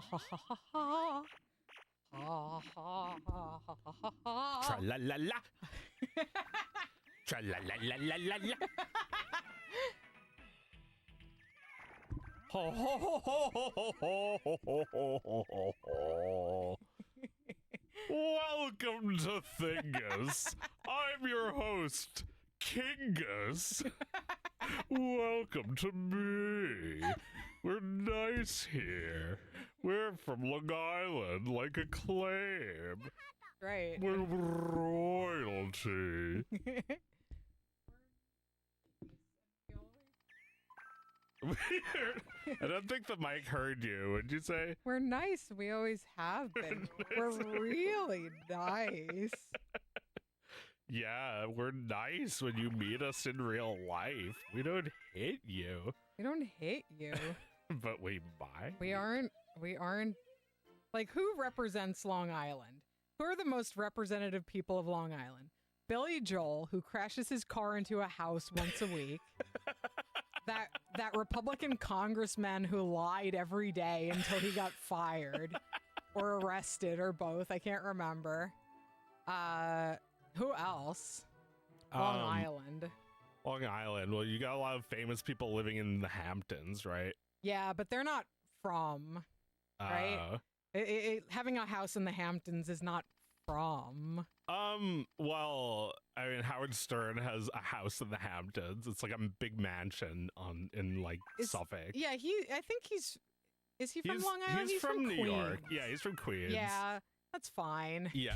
ha ha ha ha ha. Ha ha ha ha ha ha. Tra-la-la-la. Tra-la-la-la-la-la-la. Ho ho ho ho ho ho ho ho ho ho. Welcome to Thingus. I'm your host, Kingus. Welcome to me. We're nice here. We're from Long Island, like a clam. Right. We're royalty. I don't think the mic heard you. What'd you say? We're nice. We always have been. We're really nice. Yeah, we're nice when you meet us in real life. We don't hit you. We don't hate you. But we might. We aren't. Like, who represents Long Island? Who are the most representative people of Long Island? Billy Joel, who crashes his car into a house once a week. That Republican congressman who lied every day until he got fired or arrested or both. I can't remember. Who else? Long Island. Long Island. Well, you got a lot of famous people living in the Hamptons, right? Yeah, but they're not from, right? Having a house in the Hamptons is not from. Well, I mean, Howard Stern has a house in the Hamptons. It's like a big mansion in Suffolk. Yeah, I think is he from Long Island? He's from New Queens. York. Yeah, he's from Queens. Yeah, that's fine. Yeah.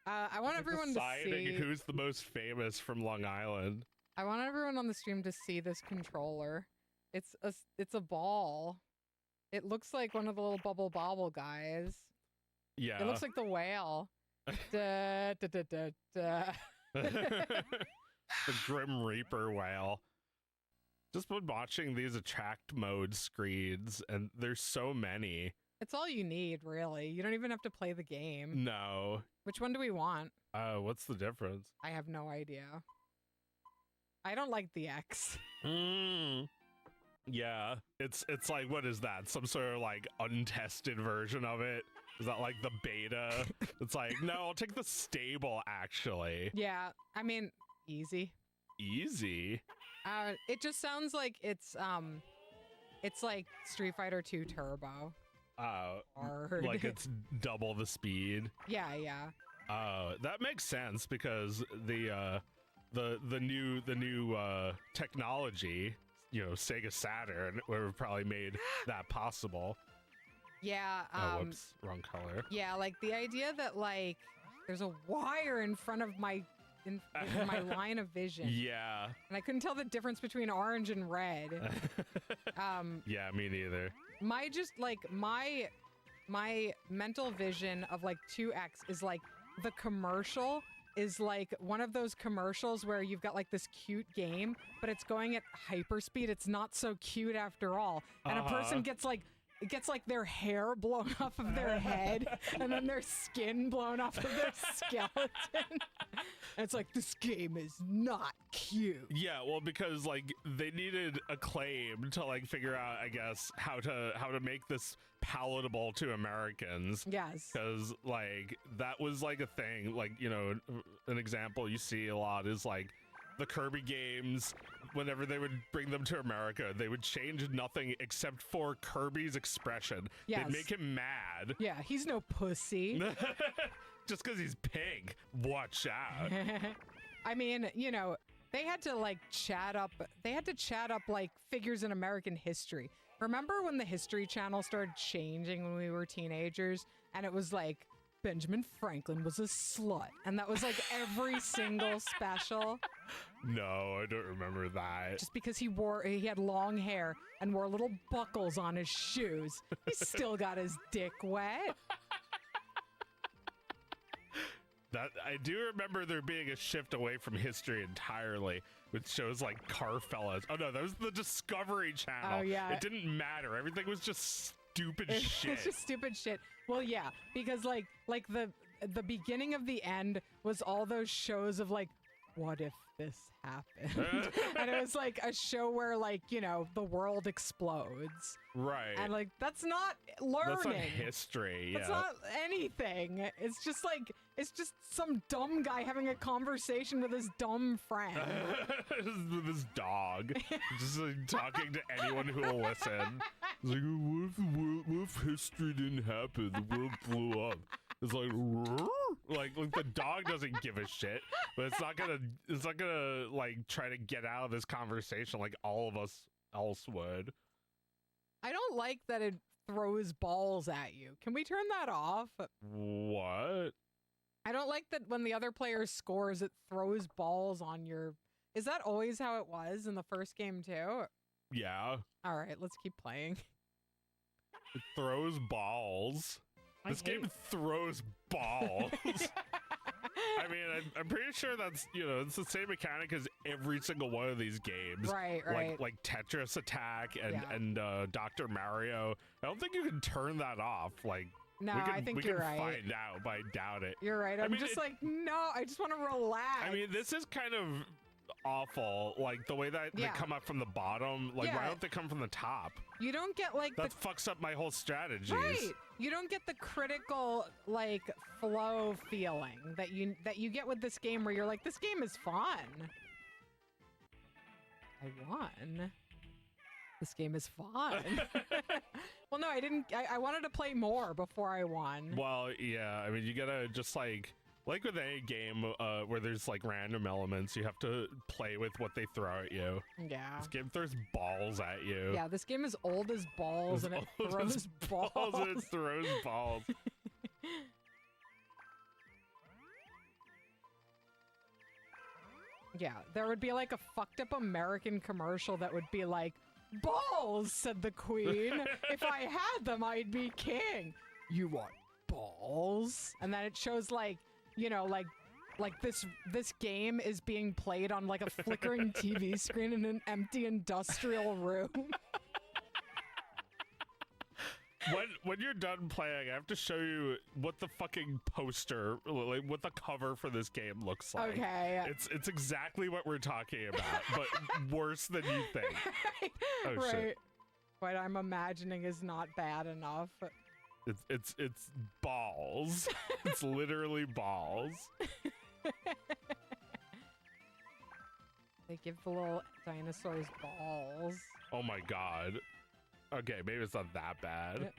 I want everyone to see who's the most famous from Long Island. I want everyone on the stream to see this controller. It's a ball. It looks like one of the little bubble bobble guys. Yeah. It looks like the whale. Da, da, da, da, da. The Grim Reaper whale. Just been watching these attract mode screens, and there's so many. It's all you need, really. You don't even have to play the game. No. Which one do we want? What's the difference? I have no idea. I don't like the X. Yeah. It's like, what is that? Some sort of like untested version of it? Is that like the beta? It's like, no, I'll take the stable, actually. Yeah, I mean, easy. Easy? It just sounds like it's like Street Fighter 2 Turbo. Hard. Like it's double the speed. Yeah. That makes sense because the new technology, Sega Saturn would have probably made that possible. Yeah. Whoops, wrong color. Yeah, like the idea that like there's a wire in front of my in my line of vision. Yeah. And I couldn't tell the difference between orange and red. Yeah, me neither. My mental vision of like 2X is like the commercial is like one of those commercials where you've got like this cute game, but it's going at hyperspeed. It's not so cute after all. And a person gets like their hair blown off of their head and then their skin blown off of their skeleton. And it's like, this game is not cute. Yeah, well, because like they needed Acclaim to like figure out, I guess, how to make this palatable to Americans. Yes. Because like that was like a thing. Like, an example you see a lot is like the Kirby games, whenever they would bring them to America, they would change nothing except for Kirby's expression. Yes. They'd make him mad. Yeah, he's no pussy. Just because he's pink. Watch out. I mean, they had to chat up like figures in American history. Remember when the History Channel started changing when we were teenagers and it was like Benjamin Franklin was a slut, and that was like every single special? No, I don't remember that. Just because he had long hair and wore little buckles on his shoes, he still got his dick wet. That I do remember there being a shift away from history entirely with shows like Carfellas. Oh no, that was the Discovery Channel. Oh yeah. It didn't matter. Everything was just stupid shit. It's just stupid shit. Well, yeah, because like the beginning of the end was all those shows of like what if this happened? And it was like a show where, like, you know, the world explodes. Right. And like, that's not learning. That's not history. That's yeah. not anything. It's just like, it's just some dumb guy having a conversation with his dumb friend. With his dog. Just like, talking to anyone who will listen. It's like, what if history didn't happen? The world blew up. It's like the dog doesn't give a shit, but it's not gonna like try to get out of this conversation like all of us else would. I don't like that it throws balls at you. Can we turn that off? What? I don't like that when the other player scores, it throws balls on your... Is that always how it was in the first game too? Yeah. All right, let's keep playing. It throws balls. This game throws balls. I mean, I'm pretty sure that's, you know, it's the same mechanic as every single one of these games. Right. Like Tetris Attack and Dr. Mario. I don't think you can turn that off. Like, no, I think you're right. We can find out, but I doubt it. You're right. I'm just like, no, I just want to relax. I mean, this is kind of awful. Like, the way that they come up from the bottom. Like, why don't they come from the top? You don't get, like, that fucks up my whole strategies. Right. You don't get the critical, like, flow feeling that you get with this game where you're like, this game is fun. I won. This game is fun. Well, no, I didn't. I wanted to play more before I won. Well, yeah. I mean, you gotta just like with any game where there's like random elements, you have to play with what they throw at you. Yeah. This game throws balls at you. Yeah, this game is old as balls and it throws balls. And it throws balls. Yeah, there would be like a fucked up American commercial that would be like, balls, said the queen. If I had them, I'd be king. You want balls? And then it shows like, you know, like this game is being played on like a flickering TV screen in an empty industrial room. When you're done playing, I have to show you what the fucking poster, like what the cover for this game looks like. Okay. It's exactly what we're talking about, but worse than you think. Right. Oh, shit. What I'm imagining is not bad enough. It's balls. It's literally balls. They give the little dinosaurs balls. Oh my god. Okay, maybe it's not that bad.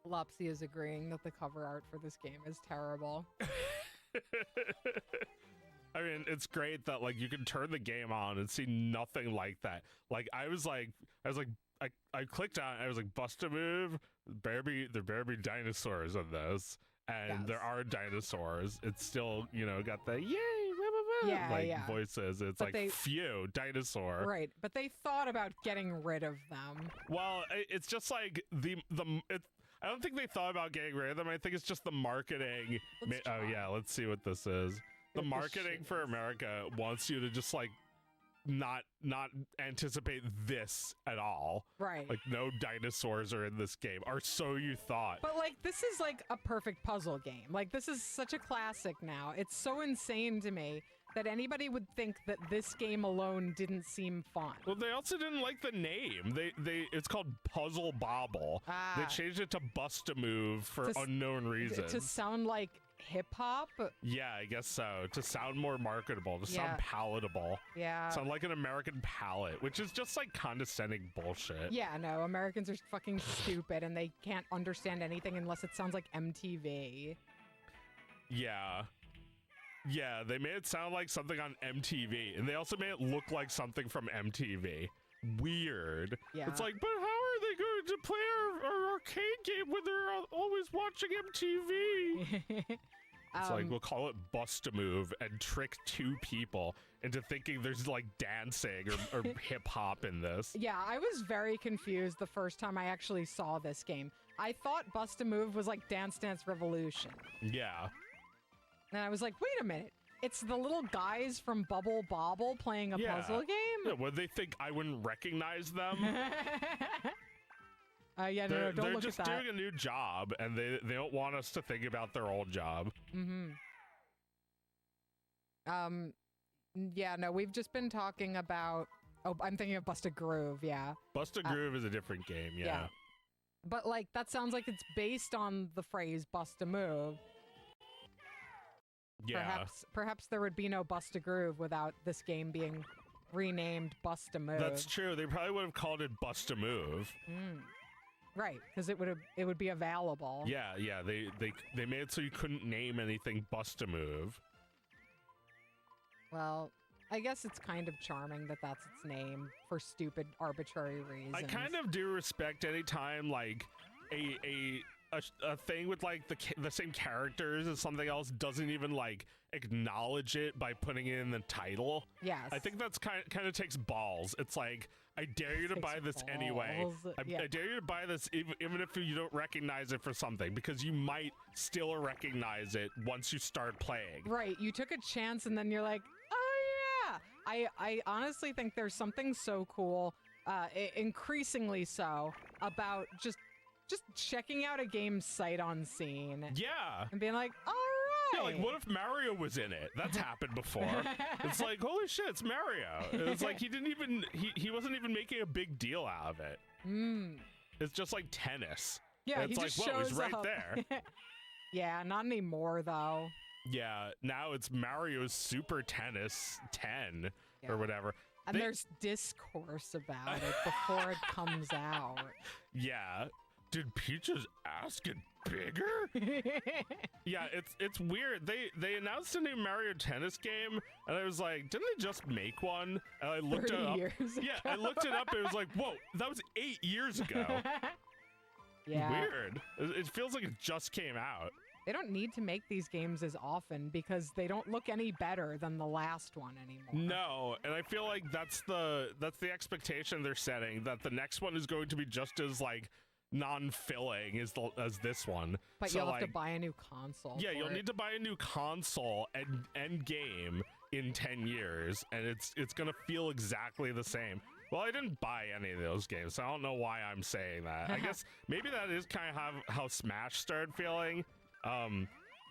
Lopsy is agreeing that the cover art for this game is terrible. I mean, it's great that like you can turn the game on and see nothing like that. Like I clicked on it, I was like, bust a move. There better be dinosaurs in this. And there are dinosaurs. It's still, you know, got the yay, voices. It's but like, phew, dinosaur. Right, but they thought about getting rid of them. Well, it's just like I don't think they thought about getting rid of them. I think it's just the marketing. Oh yeah, let's see what this is. The marketing for America wants you to just like not anticipate this at all. Right. Like no dinosaurs are in this game, or so you thought. But like this is like a perfect puzzle game. Like this is such a classic now. It's so insane to me that anybody would think that this game alone didn't seem fun. Well, they also didn't like the name. It's called Puzzle Bobble. They changed it to Bust a Move for unknown reasons. To sound like hip hop? Yeah, I guess so. To sound more marketable, to sound palatable. Yeah. Sound like an American palate, which is just like condescending bullshit. Yeah, no, Americans are fucking stupid and they can't understand anything unless it sounds like MTV. Yeah. Yeah, they made it sound like something on MTV, and they also made it look like something from MTV. Weird. Yeah. It's like, but how are they going to play our arcade game when they're always watching MTV? It's like, we'll call it Bust a Move and trick two people into thinking there's like dancing or hip hop in this. Yeah, I was very confused the first time I actually saw this game. I thought Bust a Move was like Dance Dance Revolution. Yeah. And I was like, wait a minute. It's the little guys from Bubble Bobble playing a puzzle game? Yeah, would they think I wouldn't recognize them? Yeah, no, don't look at that. They're just doing a new job, and they don't want us to think about their old job. Mm-hmm. Um, yeah, no, we've just been talking about. Oh, I'm thinking of Bust a Groove. Yeah, Bust a Groove is a different game. Yeah. but like that sounds like it's based on the phrase "bust a move." Yeah. Perhaps there would be no Bust a Groove without this game being renamed Bust a Move. That's true. They probably would have called it Bust a Move. Right, because it would be available. Yeah. They made it so you couldn't name anything Bust a Move. Well, I guess it's kind of charming that that's its name for stupid, arbitrary reasons. I kind of do respect any time like a thing with like the same characters as something else doesn't even like acknowledge it by putting it in the title. Yes. I think that's kind of takes balls. It's like, I dare you to buy this anyway. I dare you to buy this even if you don't recognize it for something, because you might still recognize it once you start playing. Right. You took a chance and then you're like, oh yeah. I honestly think there's something so cool, increasingly so, about just checking out a game's sight unseen. Yeah. And being like, all right. Yeah, like, what if Mario was in it? That's happened before. It's like, holy shit, it's Mario. It's like he wasn't even making a big deal out of it. It's just like tennis. Yeah, and it's he just like, whoa, shows he's right up. there. Yeah, not anymore though. Yeah, now it's Mario's Super Tennis 10 or whatever. And there's discourse about it before it comes out. Yeah. Did Peach's ass get bigger? Yeah, it's weird. They announced a new Mario Tennis game, and I was like, didn't they just make one? And I looked it up. Yeah, I looked it up, and it was like, whoa, that was 8 years ago. Yeah. Weird. It feels like it just came out. They don't need to make these games as often because they don't look any better than the last one anymore. No, and I feel like that's the expectation they're setting, that the next one is going to be just as like non-filling as this one. But so, you'll have to buy a new console. Yeah, you'll need to buy a new console and game in 10 years, and it's gonna feel exactly the same. Well, I didn't buy any of those games, so I don't know why I'm saying that. I guess maybe that is kind of how Smash started feeling.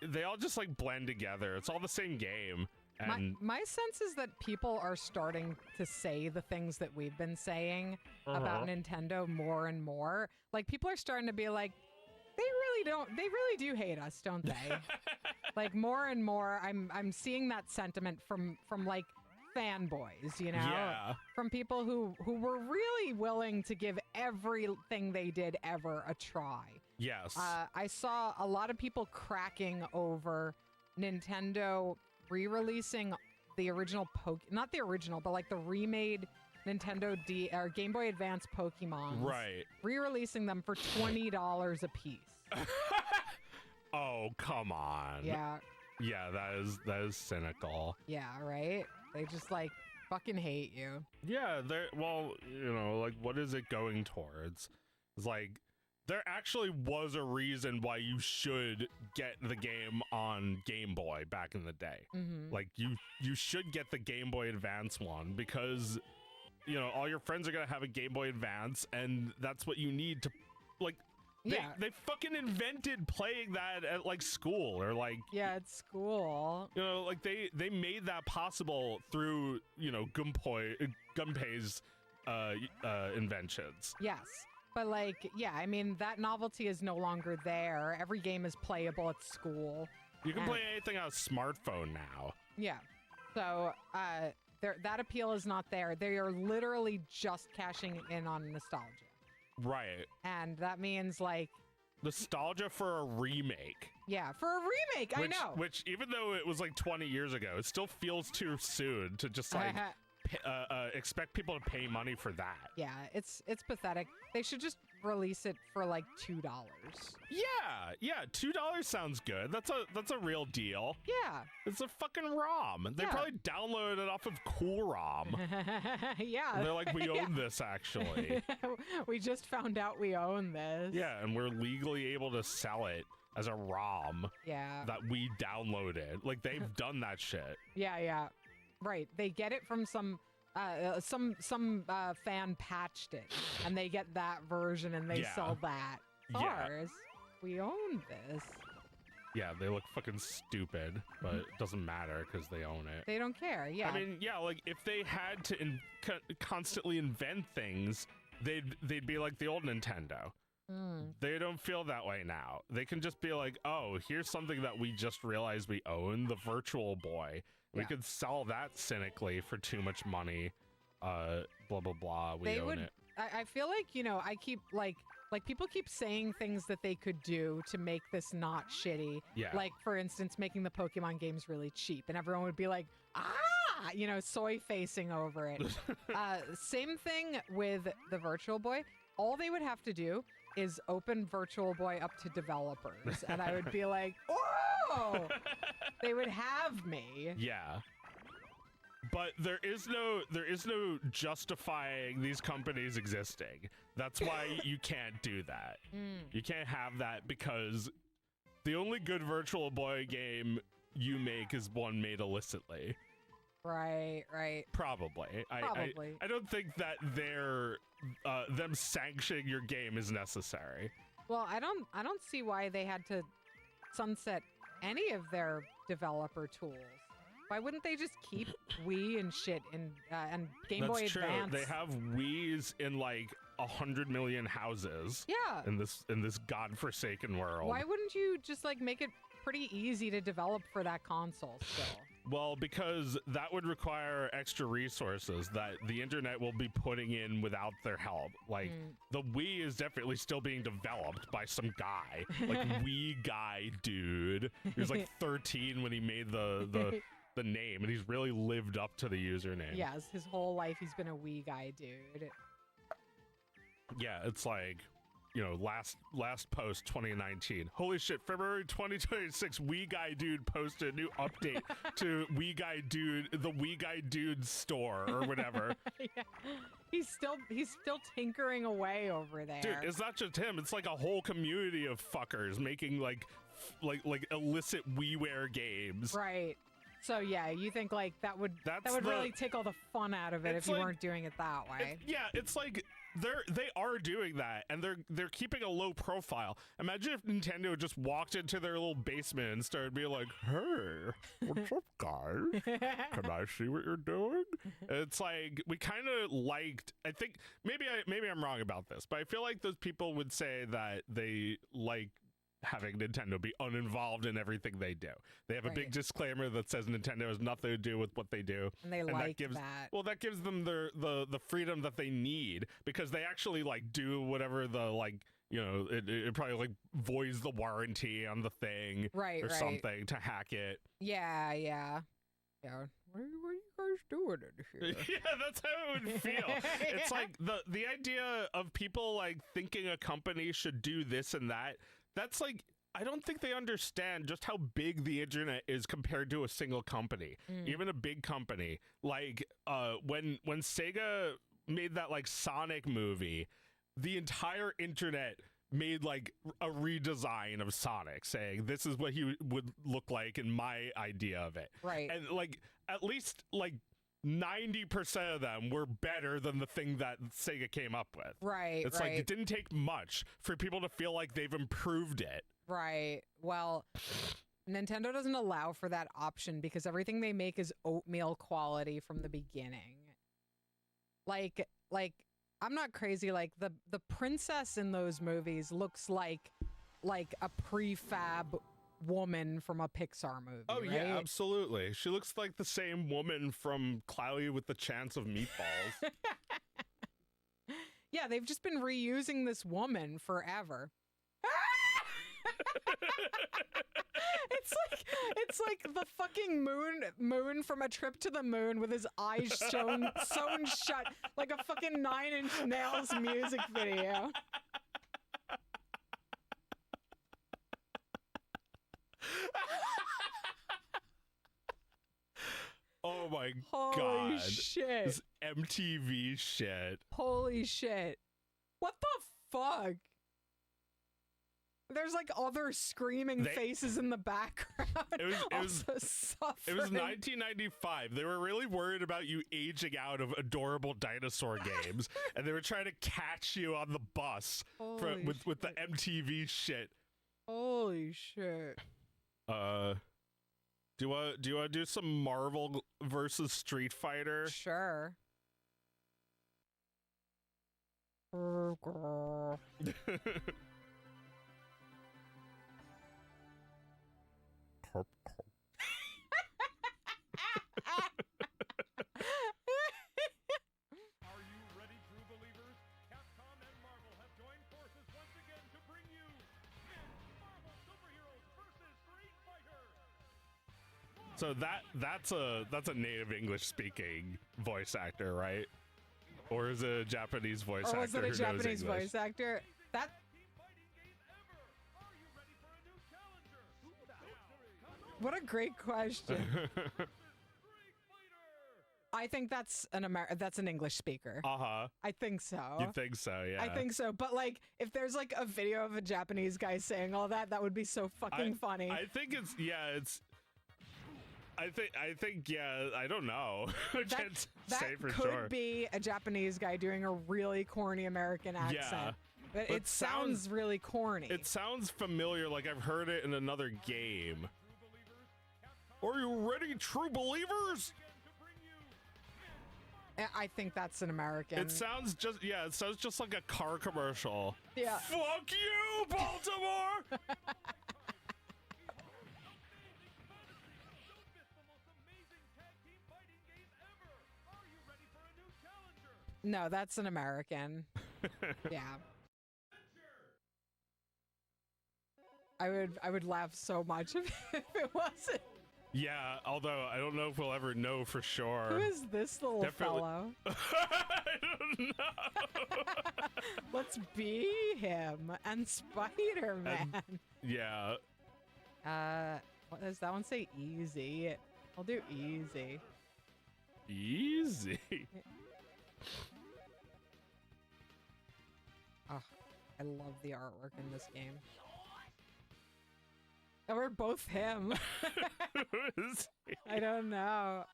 They all just like blend together. It's all the same game. And my sense is that people are starting to say the things that we've been saying about Nintendo more and more. Like, people are starting to be like, they really do hate us, don't they? Like, more and more, I'm seeing that sentiment from like fanboys, you know? Yeah. From people who were really willing to give everything they did ever a try. Yes. I saw a lot of people cracking over Nintendo re-releasing the original not the original, but like the remade Nintendo or Game Boy Advance Pokemon. Right. Re-releasing them for $20 a piece. Oh, come on. Yeah. Yeah, that is cynical. Yeah, right? They just like fucking hate you. Yeah, well, you know, like, what is it going towards? It's like, there actually was a reason why you should get the game on Game Boy back in the day. Like, you should get the Game Boy Advance one, because, you know, all your friends are gonna have a Game Boy Advance, and that's what you need to, like, they fucking invented playing that at, like, school, or, like... Yeah, at school. You know, like, they made that possible through, you know, Gunpei's inventions. Yes. But, like, yeah, I mean, that novelty is no longer there. Every game is playable at school. You can play anything on a smartphone now. Yeah. So, that appeal is not there. They are literally just cashing in on nostalgia. Right. And that means, like... Nostalgia for a remake. Yeah, for a remake, I know. Which, even though it was, like, 20 years ago, it still feels too soon to just, like... expect people to pay money for that. Yeah, it's pathetic. They should just release it for like $2. Yeah, $2 sounds good. That's a real deal. Yeah, it's a fucking ROM. They probably downloaded it off of Cool ROM. Yeah, they're like, we own this actually. We just found out we own this. Yeah, and we're legally able to sell it as a ROM. Yeah, that we downloaded. Like, they've done that shit. Yeah. Right, they get it from some fan patched it, and they get that version and they sell that. Ours. We own this. Yeah, they look fucking stupid, but it doesn't matter because they own it. They don't care. Yeah. I mean, yeah, like if they had to constantly invent things, they'd be like the old Nintendo. They don't feel that way now. They can just be like, oh, here's something that we just realized we own, the Virtual Boy. We could sell that cynically for too much money. Blah, blah, blah. We own it. I feel like, you know, I keep like people keep saying things that they could do to make this not shitty. Yeah. Like, for instance, making the Pokemon games really cheap. And everyone would be like, you know, soy facing over it. Same thing with the Virtual Boy. All they would have to do is open Virtual Boy up to developers. And I would be like, oh, they would have me. Yeah. But there is no justifying these companies existing. That's why you can't do that. You can't have that because the only good Virtual Boy game you make is one made illicitly. Right. Probably. I don't think that them sanctioning your game is necessary. Well, I don't see why they had to sunset any of their developer tools. Why wouldn't they just keep Wii and shit and Game Boy That's Advance? True. They have Wii's in like 100 million houses. Yeah. In this godforsaken world. Why wouldn't you just like make it pretty easy to develop for that console still? Well, because that would require extra resources that the internet will be putting in without their help. Like, the Wii is definitely still being developed by some guy. Like, Wii guy dude. He was like 13 when he made the name, and he's really lived up to the username. Yes, his whole life he's been a Wii guy dude. Yeah, it's like, you know, last post 2019. Holy shit, February 2026, Wii Guy Dude posted a new update to Wii Guy Dude, the Wii Guy Dude store or whatever. Yeah. He's still tinkering away over there. Dude, it's not just him. It's like a whole community of fuckers making like illicit WiiWare games. Right. So yeah, you think like that would really take all the fun out of it if you weren't doing it that way. It's like they are doing that, and they're keeping a low profile. Imagine if Nintendo just walked into their little basement and started being like, "Hey, what's up, guys? Can I see what you're doing?" It's like we kind of liked. I think maybe I'm wrong about this, but I feel like those people would say that they like having Nintendo be uninvolved in everything they do. They have a big disclaimer that says Nintendo has nothing to do with what they do. And they like that. Well, that gives them the freedom that they need, because they actually like do whatever the like, you know, it probably like voids the warranty on the thing or something to hack it. Yeah. What are you guys doing in here? Yeah, that's how it would feel. It's like the idea of people like thinking a company should do this and that. That's like, I don't think they understand just how big the internet is compared to a single company, even a big company. Like when Sega made that like Sonic movie, the entire internet made like a redesign of Sonic, saying this is what he would look like in my idea of it. Right. And like at least like 90% of them were better than the thing that Sega came up with. Right. It's like it didn't take much for people to feel like they've improved it. Right. Well, Nintendo doesn't allow for that option because everything they make is oatmeal quality from the beginning. Like I'm not crazy. Like the princess in those movies looks like a prefab woman from a Pixar movie. Oh, right? yeah, absolutely. She looks like the same woman from Cloudy with the Chance of Meatballs. Yeah, they've just been reusing this woman forever. It's like the fucking moon from A Trip to the Moon with his eyes sewn shut like a fucking 9 Inch Nails music video. Oh my Holy god. shit. This MTV shit. Holy shit. What the fuck? There's like other screaming faces in the background. It was 1995. They were really worried about you aging out of adorable dinosaur games, and they were trying to catch you on the bus with the MTV shit. Holy shit. Do you want to do some Marvel versus Street Fighter? Sure. Are you ready, true believers? Capcom and Marvel have joined forces once again to bring you Marvel Superheroes versus Street Fighter. So that's a native English speaking voice actor, right? Or is it a Japanese voice actor? Or was it a Japanese voice actor? That Fighting game ever. Are you ready for a new challenger? what a great question. Street Fighter. I think that's an English speaker. Uh-huh. I think so. You think so, yeah. I think so. But like if there's like a video of a Japanese guy saying all that, that would be so fucking funny. I think I think yeah, I don't know. I can't say for that sure. could be a Japanese guy doing a really corny American accent. Yeah. But But it sounds really corny. It sounds familiar, like I've heard it in another game. Are you ready, true believers? I think that's an American. It sounds just like a car commercial. Yeah. Fuck you, Baltimore! No, that's an American. Yeah. I would laugh so much if it wasn't. Yeah, although I don't know if we'll ever know for sure. Who is this little Definitely- fellow? I don't know. Let's be him and Spider-Man. Yeah. What does that one say? Easy. I'll do easy. Easy. Oh, I love the artwork in this game. And we're both him. Who is he? I don't know.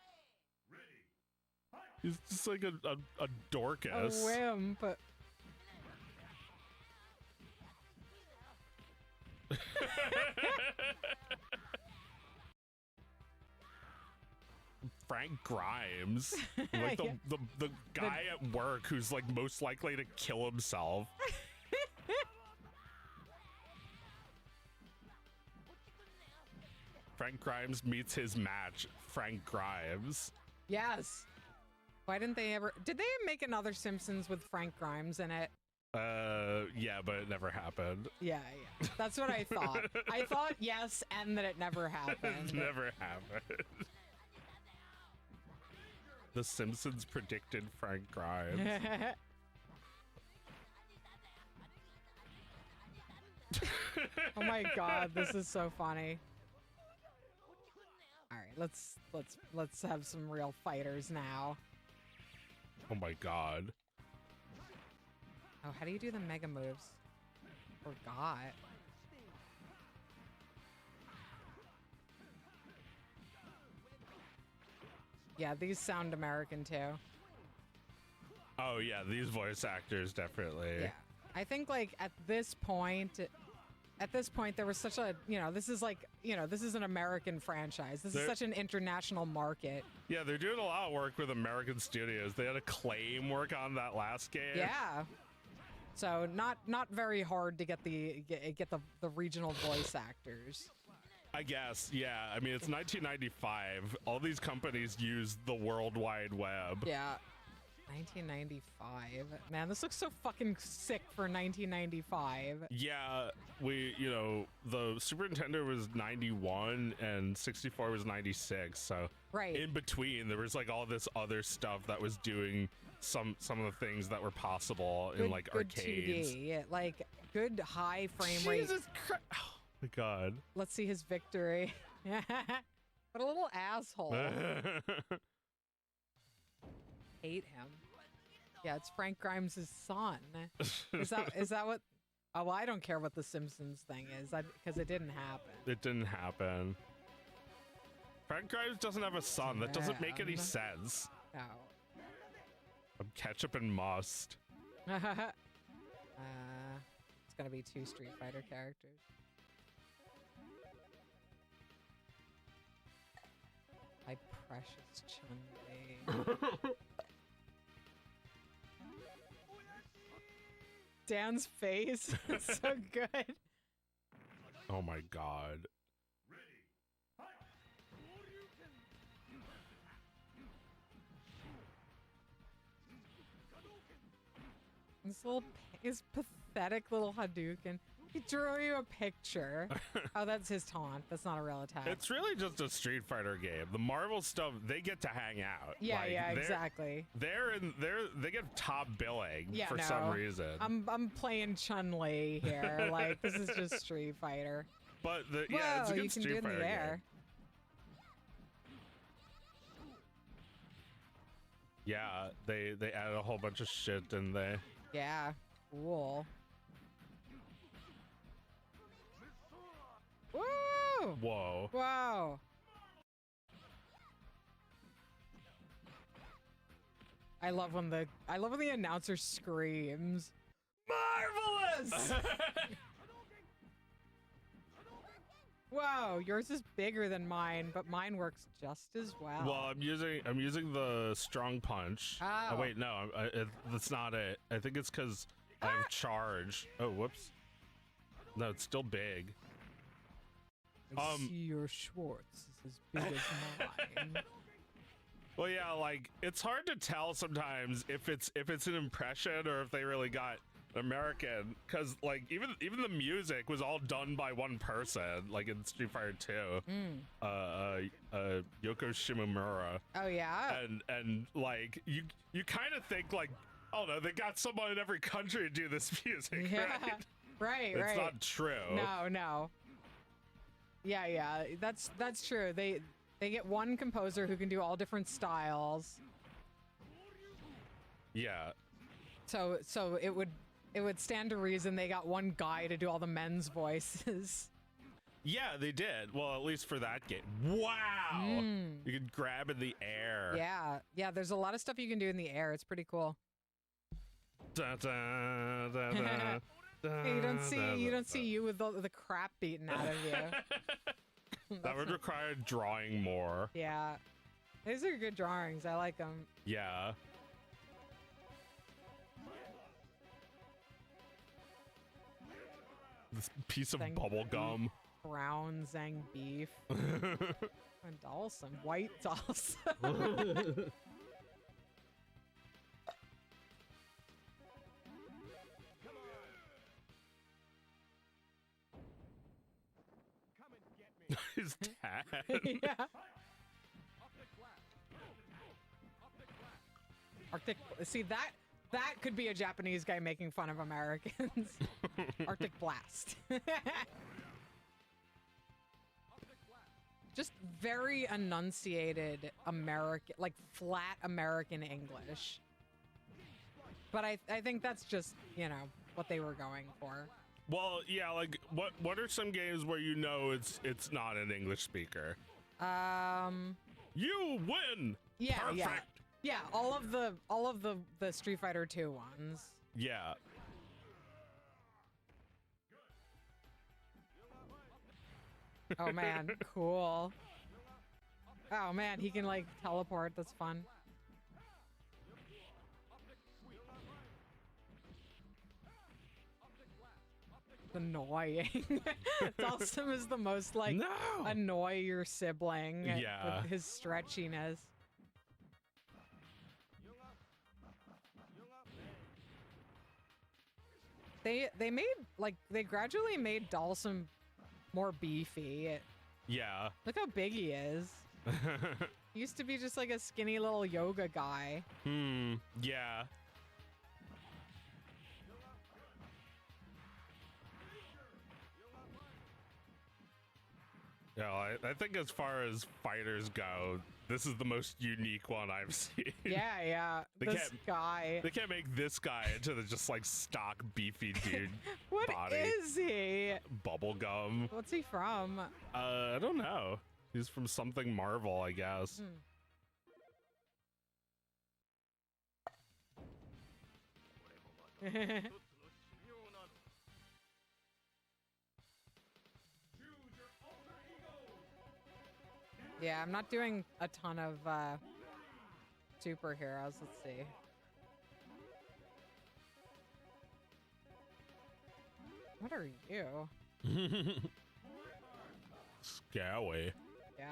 He's just like a A Dorcas. whim, but Frank Grimes, like Yeah. the guy at work who's like most likely to kill himself. Frank Grimes meets his match, Frank Grimes. yes. Why didn't they ever? Did they make another Simpsons with Frank Grimes in it? Yeah, but it never happened. Yeah. That's what I thought. I thought yes, and that it never It happened. never happened. The Simpsons predicted Frank Grimes. Oh my god, this is so funny. All right, let's have some real fighters now. Oh my god. Oh, how do you do the mega moves? Forgot. Yeah, these sound American too. Oh yeah, these voice actors definitely. Yeah. I think like at this point there was such a, this is like, this is an American franchise. This is There- such an international market. Yeah, they're doing a lot of work with American studios. They had Acclaim work on that last game. Yeah. So not very hard to get the regional voice actors. I guess, yeah. I mean, it's 1995. All these companies use the World Wide Web. Yeah. 1995. Man, this looks so fucking sick for 1995. Yeah, the Super Nintendo was 91 and 64 was 96. So Right. in between, there was like all this other stuff that was doing some of the things that were possible in like good arcades. 2D. Like good high frame rate. Jesus Christ. Oh my god. Let's see his victory. What a little asshole. Hate him. Yeah, it's Frank Grimes' son. Is that what? Oh, well, I don't care what the Simpsons thing is, because it didn't happen. It didn't happen. Frank Grimes doesn't have a son. That doesn't make any Man. sense. No. Ketchup and must. It's gonna be 2 Street Fighter characters. Precious Chun-Li. Dan's face. It's so good. Oh my god. His pathetic little Hadouken. He drew you a picture. Oh, that's his taunt. That's not a real attack. It's really just a Street Fighter game. The Marvel stuff, they get to hang out. Yeah, like, yeah, exactly. They get top billing for no, some reason. I'm playing Chun-Li here. Like, this is just Street Fighter. But Whoa, it's a good you can Street do it in Fighter the air. game. Yeah, they added a whole bunch of shit in there. Yeah, cool. Woo! Whoa. Whoa! I love when the announcer screams, "Marvelous!" Whoa, yours is bigger than mine, but mine works just as well. Well, I'm using the strong punch. Oh. Wait, no, that's not it. I think it's because I have charge. Oh, whoops. No, it's still big. I see your Schwartz is as big as mine. Well, yeah, like it's hard to tell sometimes if it's an impression or if they really got American, because like even the music was all done by one person, like in Street Fighter 2. Yoko Shimomura. Oh yeah. And like you kind of think like, oh no, they got someone in every country to do this music, Yeah. right? Right. It's not true. No. Yeah. That's true. They get one composer who can do all different styles. Yeah. So it would stand to reason they got one guy to do all the men's voices. Yeah, they did. Well, at least for that game. Wow. You could grab in the air. Yeah. There's a lot of stuff you can do in the air. It's pretty cool. Da, da, da, da, da, Hey, you don't see da. you with the crap beaten out of you. That would require drawing more. Yeah. These are good drawings. I like them. Yeah. This piece of Zang bubble gum. Brown Zang beef. And Dawson. White Dawson. His dad. Yeah. Arctic. See, that could be a Japanese guy making fun of Americans. Arctic Blast. Just very enunciated American, like flat American English. But I think that's just, what they were going for. Well, yeah, like what are some games where you know it's not an English speaker? You win. Yeah, Perfect. yeah. All of the Street Fighter 2 ones. Yeah. Oh man, cool. Oh man, he can like teleport. That's fun. Annoying. Dhalsim is the most like annoy your sibling with his stretchiness. They gradually made Dhalsim more beefy. Yeah. Look how big he is. He used to be just like a skinny little yoga guy. Yeah. Yeah, I think as far as fighters go, this is the most unique one I've seen. Yeah. This guy. They can't make this guy into the just like stock beefy dude What body. is he? Bubblegum. What's he from? I don't know. He's from something Marvel, I guess. Yeah, I'm not doing a ton of superheroes. Let's see. What are you? Scary. Yeah.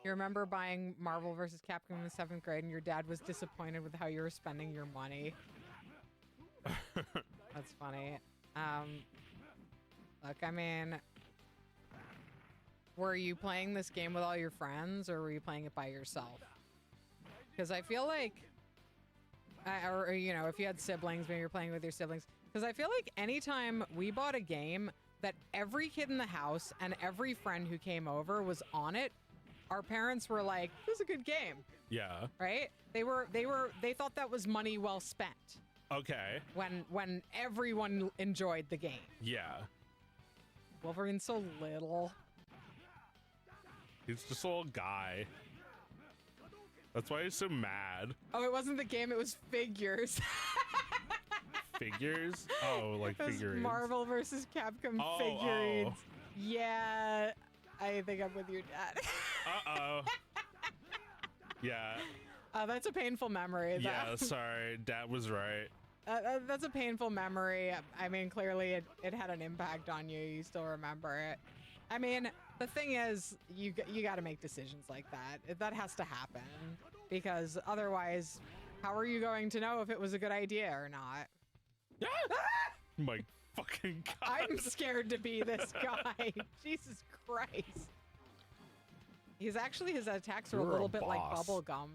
You remember buying Marvel vs. Capcom in the 7th grade and your dad was disappointed with how you were spending your money. That's funny. Look, I mean, were you playing this game with all your friends or were you playing it by yourself? Because I feel like, or you know, if you had siblings, maybe you're playing with your siblings. Because I feel like anytime we bought a game that every kid in the house and every friend who came over was on it, our parents were like, "This is a good game." Yeah. Right? They thought that was money well spent. Okay. When everyone enjoyed the game. Yeah. Wolverine's so little. He's just a little guy. That's why he's so mad. Oh, it wasn't the game, it was figures. Figures? Oh, like It was figurines. Marvel versus Capcom figurines. Yeah, I think I'm with your dad. Uh-oh. Yeah. That's a painful memory. Yeah, sorry. Dad was right. That's a painful memory. I mean, clearly it had an impact on you. You still remember it. I mean, the thing is, you got to make decisions like that. That has to happen. Because otherwise, how are you going to know if it was a good idea or not? My fucking God. I'm scared to be this guy. Jesus Christ. His attacks are You're a little a bit like boss. bubble gum.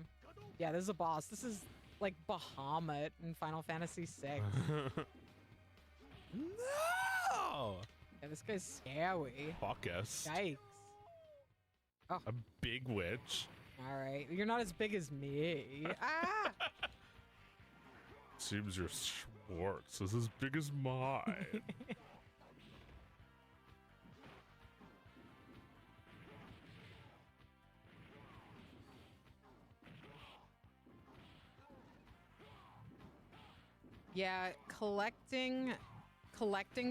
Yeah, this is a boss. This is like Bahamut in Final Fantasy VI. No! Yeah, this guy's scary. Fuck us. Yikes. Oh, A big witch. all right. You're not as big as me. Ah! Seems your Schwartz is as big as mine. Yeah, collecting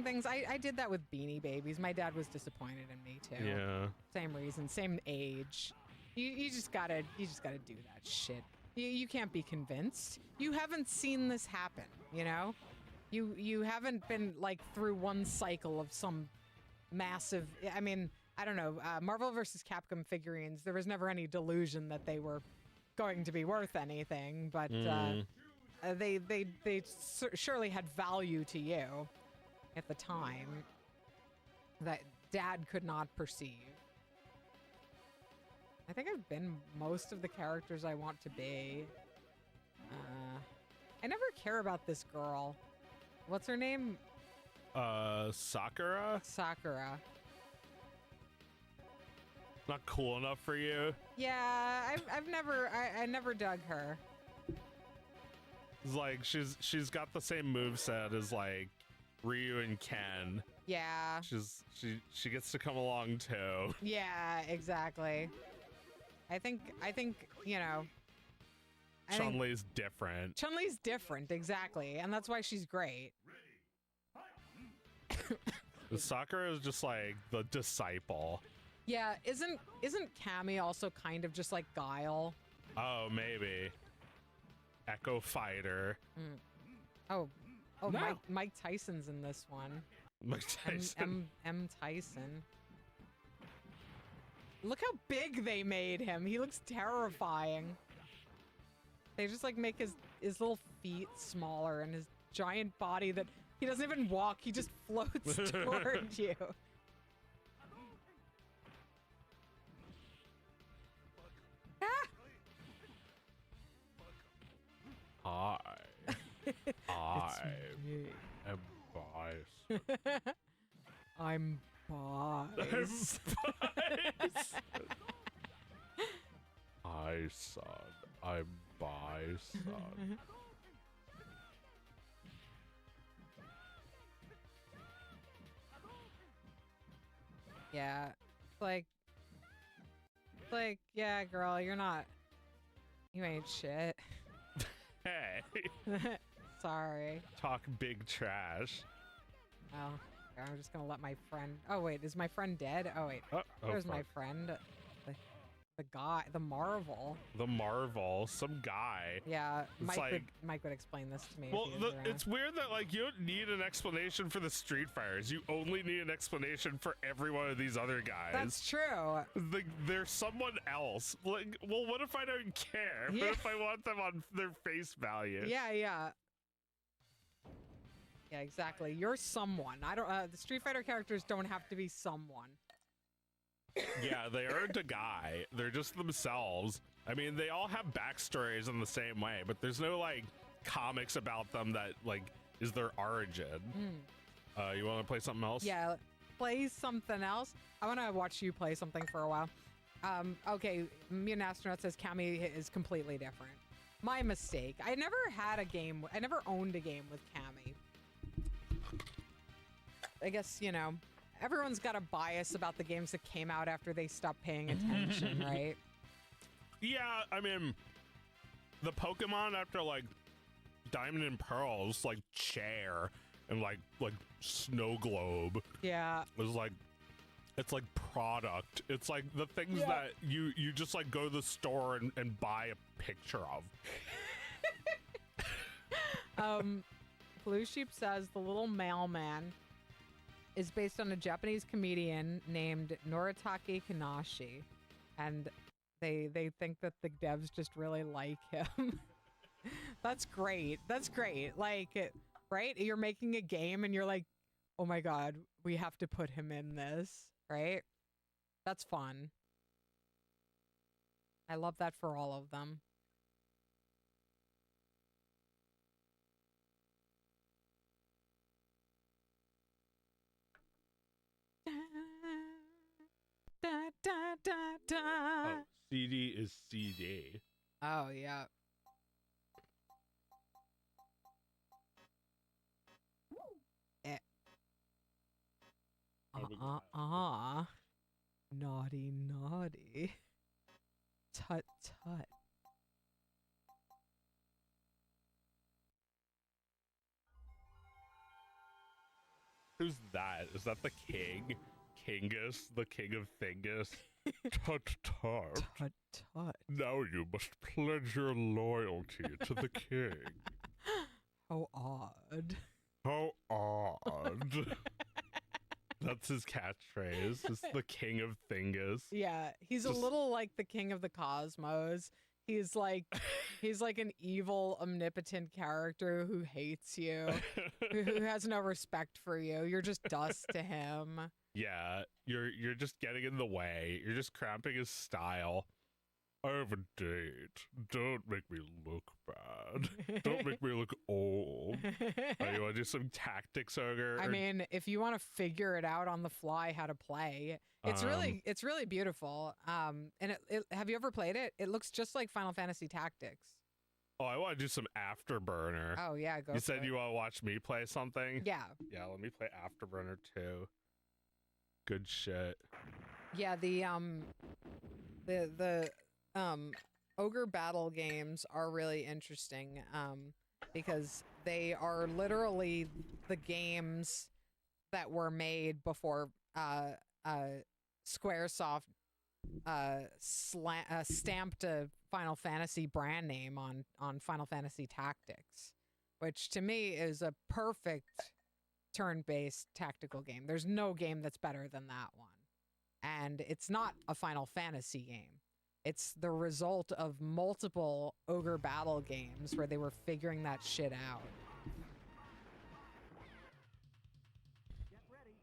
things. I did that with Beanie Babies. My dad was disappointed in me too. Yeah. Same reason, same age. You just gotta do that shit. You can't be convinced. You haven't seen this happen, you know? You haven't been like through one cycle of some massive, I mean, I don't know, Marvel vs. Capcom figurines, there was never any delusion that they were going to be worth anything, but they surely had value to you at the time that Dad could not perceive. I think I've been most of the characters I want to be. I never care about this girl. What's her name? Sakura? Sakura. Not cool enough for you? Yeah, I never dug her. It's like she's got the same moveset as like Ryu and Ken. Yeah. She gets to come along too. Yeah, exactly. I think you know. Chun-Li's different. Chun-Li's different, exactly, and that's why she's great. Sakura is just like the disciple. Yeah, isn't Cammy also kind of just like Guile? Oh, maybe. Echo Fighter. Oh, No. Mike Tyson's in this one. Mike Tyson. M. Tyson. Look how big they made him. He looks terrifying. They just like make his little feet smaller and his giant body that he doesn't even walk. He just floats toward you. I Me. am biased. I'm biased. I, son. I'm by, son. Yeah. It's like, yeah, girl, you ain't shit. Sorry. Talk big trash. Oh, I'm just gonna let my friend. Oh wait, is my friend dead? Oh wait, there's my friend. The guy, the Marvel. The Marvel, some guy. Yeah, It's Mike would explain this to me. Well, if he was around. it's weird that like you don't need an explanation for the Street Fighters. You only need an explanation for every one of these other guys. That's true. They're someone else. Like, well, what if I don't care? Yeah. What if I want them on their face value? Yeah, exactly. You're someone. I don't. The Street Fighter characters don't have to be someone. Yeah, they aren't a guy. They're just themselves. I mean, they all have backstories in the same way, but there's no like comics about them that like is their origin. You want to play something else? Yeah, play something else. I want to watch you play something for a while. Okay, Mutant Astronaut says Cammy is completely different. My mistake. I never had a game. I never owned a game with Cammy. I guess, you know, everyone's got a bias about the games that came out after they stopped paying attention, right? Yeah, I mean, the Pokemon after like Diamond and Pearls, like Chair and like Snow Globe. Yeah. Was like, it's like product. It's like the things that you just like go to the store and buy a picture of. Blue Sheep says the little mailman is based on a Japanese comedian named Noritake Kanashi, and they think that the devs just really like him. That's great. That's great. Like, right? You're making a game and you're like, oh my god, we have to put him in this, right? That's fun. I love that for all of them. Da, da, da, da. Oh, CD is CD. Oh, yeah. Naughty, naughty. Tut, tut. Who's that? Is that the king? Thingus, the king of Thingus. Tut tut. Tut, tut. Now you must pledge your loyalty to the king. How odd. How odd. That's his catchphrase. It's the king of Thingus. Yeah, he's a little like the king of the cosmos. He's like an evil, omnipotent character who hates you, who has no respect for you. You're just dust to him. Yeah, you're just getting in the way. You're just cramping his style. I have a date. Don't make me look bad. Don't make me look old. Oh, you want to do some tactics, Ogre? I mean, if you want to figure it out on the fly how to play, it's really beautiful. And it have you ever played it? It looks just like Final Fantasy Tactics. Oh, I want to do some Afterburner. Oh yeah, go. You said you want to watch me play something? Yeah. Yeah, let me play Afterburner too. Good shit. Yeah, the ogre battle games are really interesting because they are literally the games that were made before Squaresoft stamped a Final Fantasy brand name on Final Fantasy Tactics, which to me is a perfect turn-based tactical game. There's no game that's better than that one. And it's not a Final Fantasy game. It's the result of multiple ogre battle games where they were figuring that shit out. Get ready.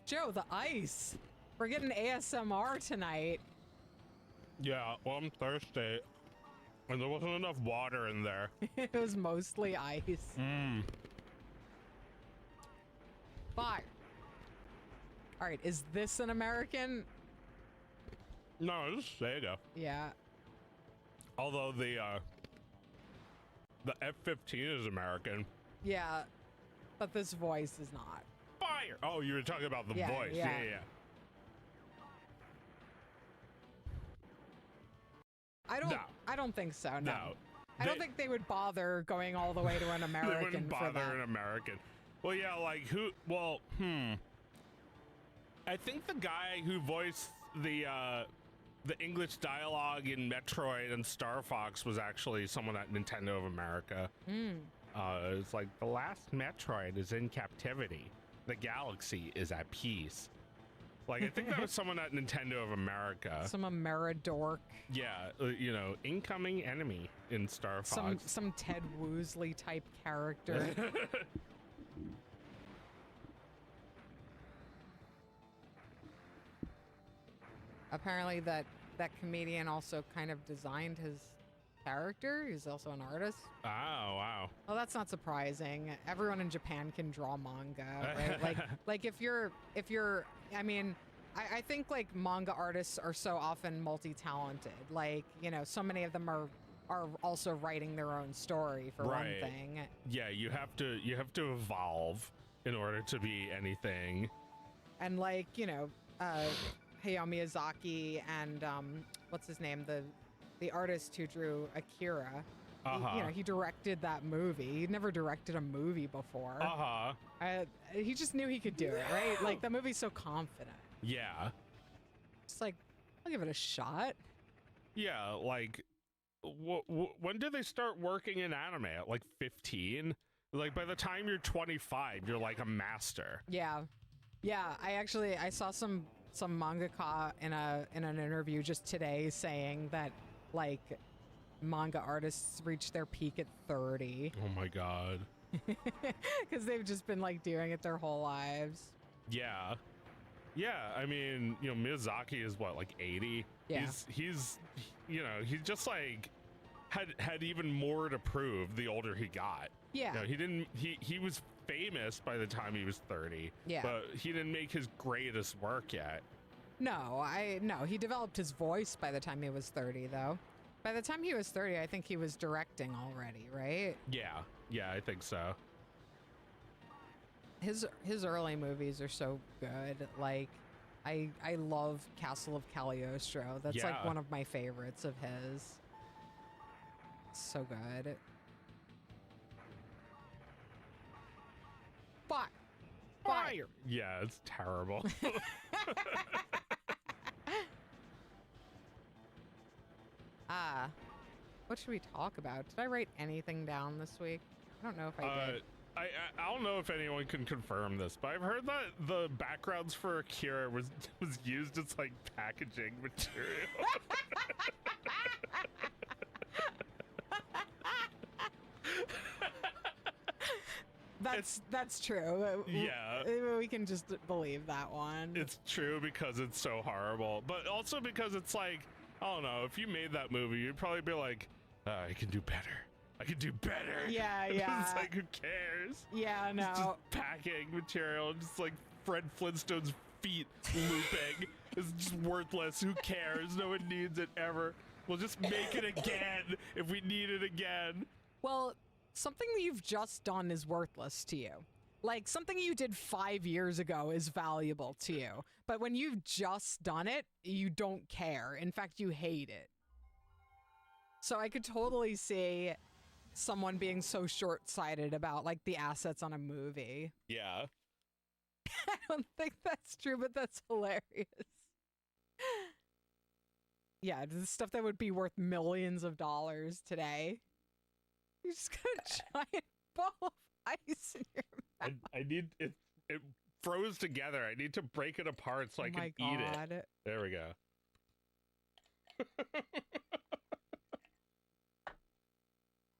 Joe, the ice. We're getting ASMR tonight. Yeah, well, I'm thirsty. And there wasn't enough water in there. It was mostly ice. Fire. All right, is this an American? No, this is Sega. Yeah. Although the F-15 is American. Yeah, but this voice is not. Fire! Oh, you were talking about the voice. Yeah. Yeah. No. I don't think so. No. No. I don't think they would bother going all the way to an American They wouldn't for bother that. an American. Well, yeah, like who? Well, I think the guy who voiced the English dialogue in Metroid and Star Fox was actually someone at Nintendo of America. It's like the last Metroid is in captivity. The galaxy is at peace. Like I think that was someone at Nintendo of America. Some Ameridork. Yeah, you know, incoming enemy in Star Fox. Some Ted Woosley type character. Apparently that comedian also kind of designed his character. He's also an artist. Oh, wow. Well, that's not surprising. Everyone in Japan can draw manga, right? like if you're I mean, I think like manga artists are so often multi-talented. Like, you know, so many of them are also writing their own story for one thing. Yeah, you have to evolve in order to be anything. And like, you know, Hayao Miyazaki and what's his name? The artist who drew Akira. You know, he directed that movie. He'd never directed a movie before. He just knew he could do it, right? Like the movie's so confident. Yeah. It's like, I'll give it a shot. Yeah, like when did they start working in anime? At like 15? Like by the time you're 25, you're like a master. Yeah. I saw some mangaka in an interview just today saying that like manga artists reach their peak at 30. Oh my god. Because they've just been like doing it their whole lives. Yeah. I mean, you know, Miyazaki is what, like 80? Yeah. He's you know, he just like had even more to prove the older he got. Yeah. You know, he was famous by the time he was 30. Yeah. But he didn't make his greatest work yet. No, he developed his voice by the time he was 30 though. By the time he was 30, I think he was directing already, right? Yeah, I think so. His early movies are so good. Like I love Castle of Cagliostro. That's like one of my favorites of his. It's so good. Fire. Yeah, it's terrible. What should we talk about? Did I write anything down this week? I don't know if I did. I don't know if anyone can confirm this, but I've heard that the backgrounds for Akira was used as like packaging material. That's true. Yeah. We can just believe that one. It's true because it's so horrible, but also because it's like, I don't know, if you made that movie, you'd probably be like, I can do better. I can do better. Yeah. It's like, who cares? Yeah, no. It's just packing material, just like Fred Flintstone's feet looping. It's just worthless. Who cares? No one needs it ever. We'll just make it again if we need it again. Well, something that you've just done is worthless to you. Like, something you did 5 years ago is valuable to you. But when you've just done it, you don't care. In fact, you hate it. So I could totally see someone being so short-sighted about, like, the assets on a movie. Yeah. I don't think that's true, but that's hilarious. Yeah, the stuff that would be worth millions of dollars today. You just got a giant ball of ice in your mouth. I need it. It froze together. I need to break it apart so I can eat it. There we go.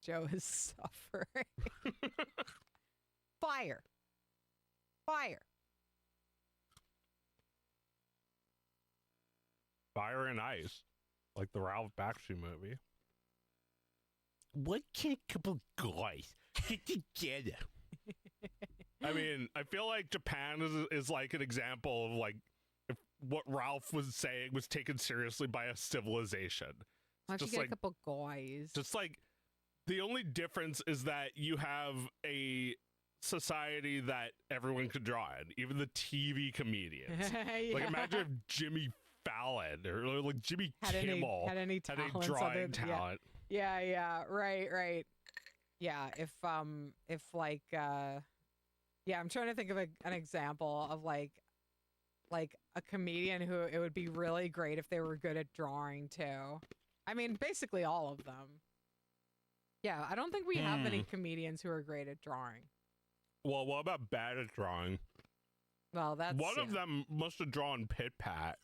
Joe is suffering. Fire. Fire and ice, like the Ralph Bakshi movie. What can a couple guys get together? I mean, I feel like Japan is like an example of like if what Ralph was saying was taken seriously by a civilization. Why don't you get a couple guys? Just like the only difference is that you have a society that everyone could draw in, even the TV comedians. Yeah. Like imagine if Jimmy Fallon or like Jimmy had Kimmel any had a talents drawing talent. Yeah, right. Yeah, if like yeah, I'm trying to think of an example of like a comedian who it would be really great if they were good at drawing too. I mean, basically all of them. Yeah, I don't think we have any comedians who are great at drawing. Well, what about bad at drawing? Well, that's One of them must have drawn Pit Pat,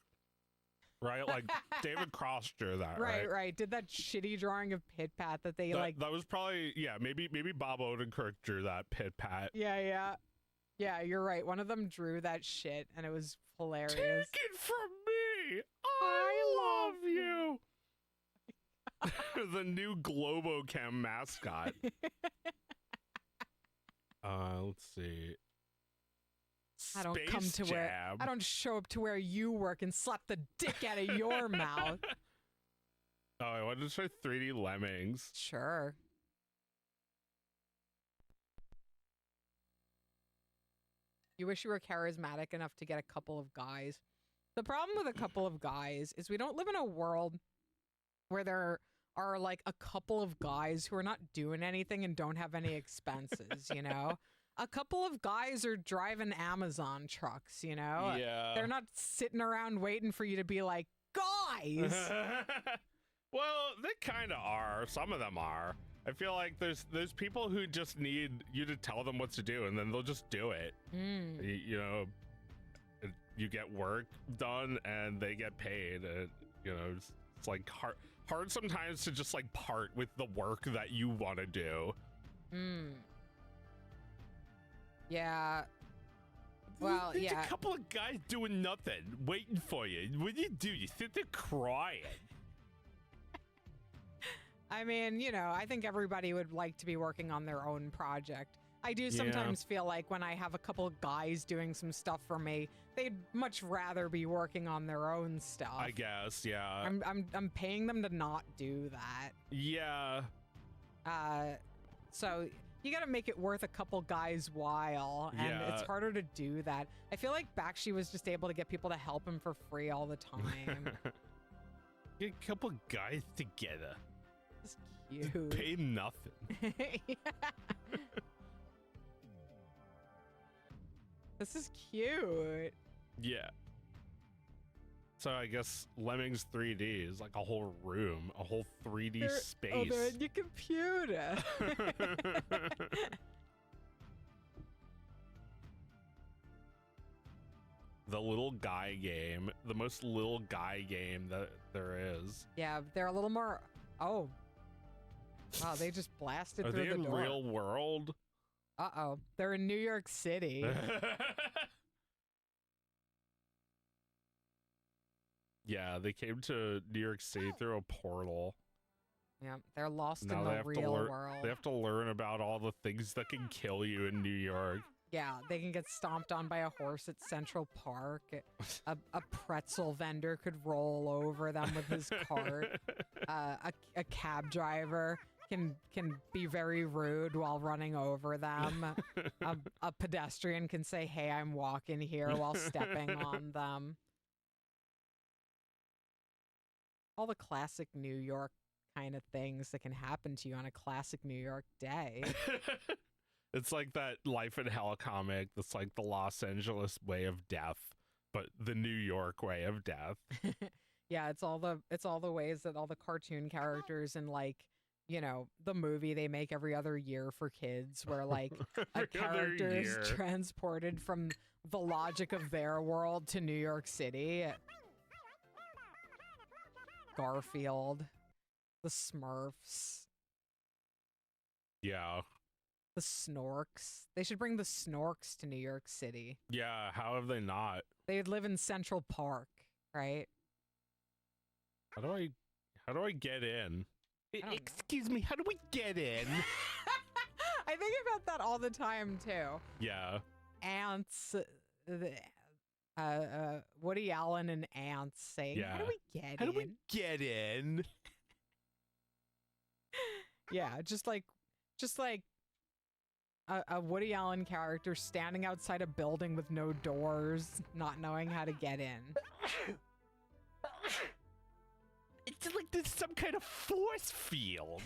right? Like David Cross drew that, right? Right. Did that shitty drawing of Pit Pat that they that was probably maybe Bob Odenkirk drew that Pit Pat. Yeah, you're right. One of them drew that shit, and it was hilarious. Take it from me, I love you. The new Globochem mascot. Let's see. I don't come to Jam. where I don't show up to where you work and slap the dick out of your mouth. Oh, I wanted to try 3D Lemmings. Sure. You wish you were charismatic enough to get a couple of guys. The problem with a couple of guys is we don't live in a world where there are like a couple of guys who are not doing anything and don't have any expenses, you know? A couple of guys are driving Amazon trucks, you know? Yeah. They're not sitting around waiting for you to be like, guys! Well, they kind of are. Some of them are. I feel like there's people who just need you to tell them what to do, and then they'll just do it. You know, you get work done, and they get paid. And, you know, it's like hard sometimes to just like part with the work that you want to do. Yeah. Well, There's yeah. a couple of guys doing nothing, waiting for you. What do? You sit there crying. I mean, you know, I think everybody would like to be working on their own project. I do sometimes feel like when I have a couple of guys doing some stuff for me, they'd much rather be working on their own stuff. I guess, yeah. I'm paying them to not do that. Yeah. So you got to make it worth a couple guys' while, and it's harder to do that. I feel like Bakshi was just able to get people to help him for free all the time. Get a couple guys together. It's cute. Pay nothing. Yeah. This is cute. Yeah. So I guess Lemmings 3D is like a whole room, a whole 3D space. Oh, they're in your computer. The little guy game, the most little guy game that there is. Yeah, they're a little more. Oh. Wow, they just blasted through the door. Are they in real world? Uh-oh. They're in New York City. Yeah, they came to New York City through a portal. Yeah, they're lost Now in the real world. They have to learn about all the things that can kill you in New York. Yeah, they can get stomped on by a horse at Central Park. A pretzel vendor could roll over them with his cart. A cab driver can be very rude while running over them. A pedestrian can say, "Hey, I'm walking here," while stepping on them. All the classic New York kind of things that can happen to you on a classic New York day. It's like that Life in Hell comic that's like the Los Angeles way of death, but the New York way of death. Yeah, it's all the ways that all the cartoon characters in, like, you know, the movie they make every other year for kids, where like a character is transported from the logic of their world to New York City. Garfield, the Smurfs. Yeah. The Snorks. They should bring the Snorks to New York City. Yeah, how have they not? They'd live in Central Park, right? How do I get in? Excuse me, how do we get in? I think about that all the time too. Yeah. Ants, Woody Allen and Ants saying, Yeah. "How do we get in?" How do we get in? Yeah, just like a Woody Allen character standing outside a building with no doors, not knowing how to get in. there's some kind of force field.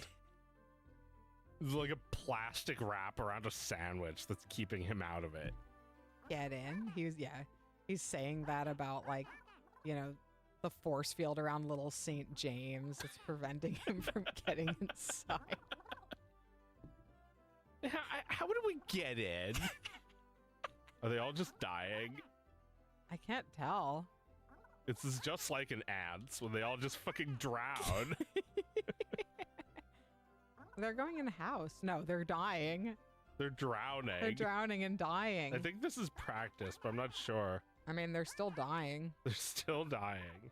There's like a plastic wrap around a sandwich that's keeping him out of it. Get in. He's saying that about, like, you know, the force field around little St. James. It's preventing him from getting inside. How do we get in? Are they all just dying? I can't tell. This is just like an ants when they all just fucking drown. They're going in a house. No, they're dying. They're drowning. They're drowning and dying. I think this is practice, but I'm not sure. I mean, they're still dying. They're still dying.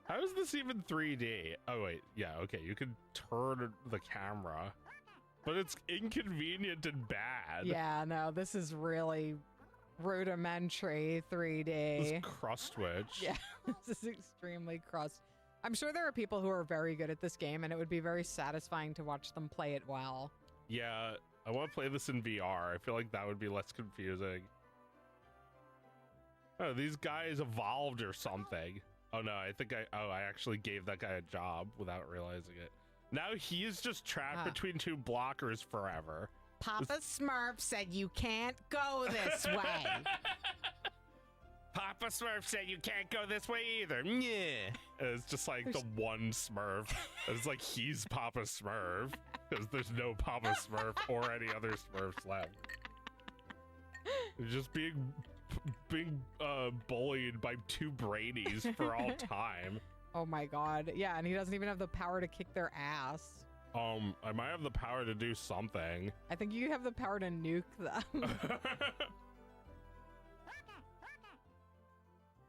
How is this even 3D? Oh, wait. Yeah, okay. You can turn the camera, but it's inconvenient and bad. Yeah, no, this is really rudimentary 3D. This crust switch. Yeah, this is extremely crust. I'm sure there are people who are very good at this game, and it would be very satisfying to watch them play it well. Yeah, I want to play this in VR. I feel like that would be less confusing. Oh, these guys evolved or something. Oh no, I actually gave that guy a job without realizing it. Now he is just trapped between two blockers forever. Papa Smurf said you can't go this way. Papa Smurf said you can't go this way either. Yeah. It's just like the one Smurf. It's like he's Papa Smurf because there's no Papa Smurf or any other Smurfs left. They're just being bullied by two brainies for all time. Oh my god. Yeah, and he doesn't even have the power to kick their ass. I might have the power to do something. I think you have the power to nuke them.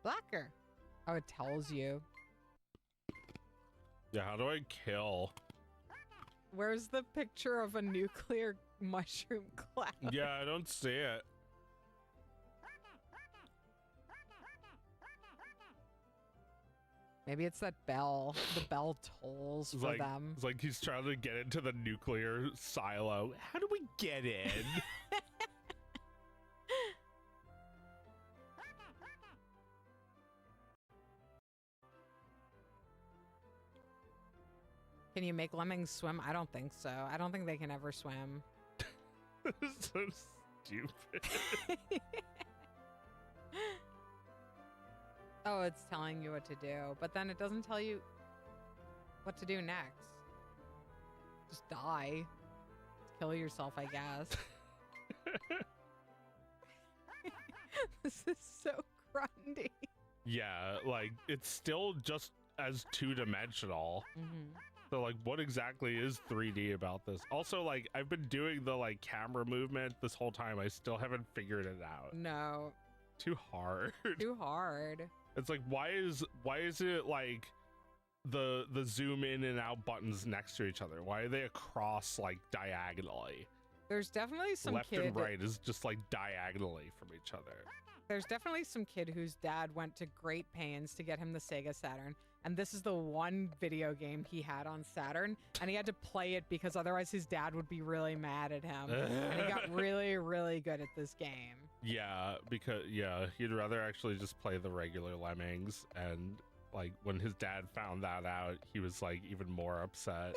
Blocker. Oh, it tells you. Yeah, how do I kill? Where's the picture of a nuclear mushroom cloud? Yeah, I don't see it. Maybe it's that bell. The bell tolls for them. It's like he's trying to get into the nuclear silo. How do we get in? Can you make lemmings swim? I don't think so. I don't think they can ever swim. So stupid. Oh, it's telling you what to do, but then it doesn't tell you what to do next. Just die. Kill yourself, I guess. This is so grunty. Yeah, like, it's still just as two-dimensional. Mm-hmm. So, like, what exactly is 3D about this? Also, like, I've been doing the, like, camera movement this whole time. I still haven't figured it out. No. Too hard. Too hard. It's like, why is it, like, the zoom in and out buttons next to each other? Why are they across, like, diagonally? There's definitely some Left kid... and right is just, like, diagonally from each other. There's definitely some kid whose dad went to great pains to get him the Sega Saturn, and this is the one video game he had on Saturn, and he had to play it because otherwise his dad would be really mad at him. And he got really, really good at this game. Yeah, because, yeah, he'd rather actually just play the regular Lemmings, and, like, when his dad found that out, he was, like, even more upset.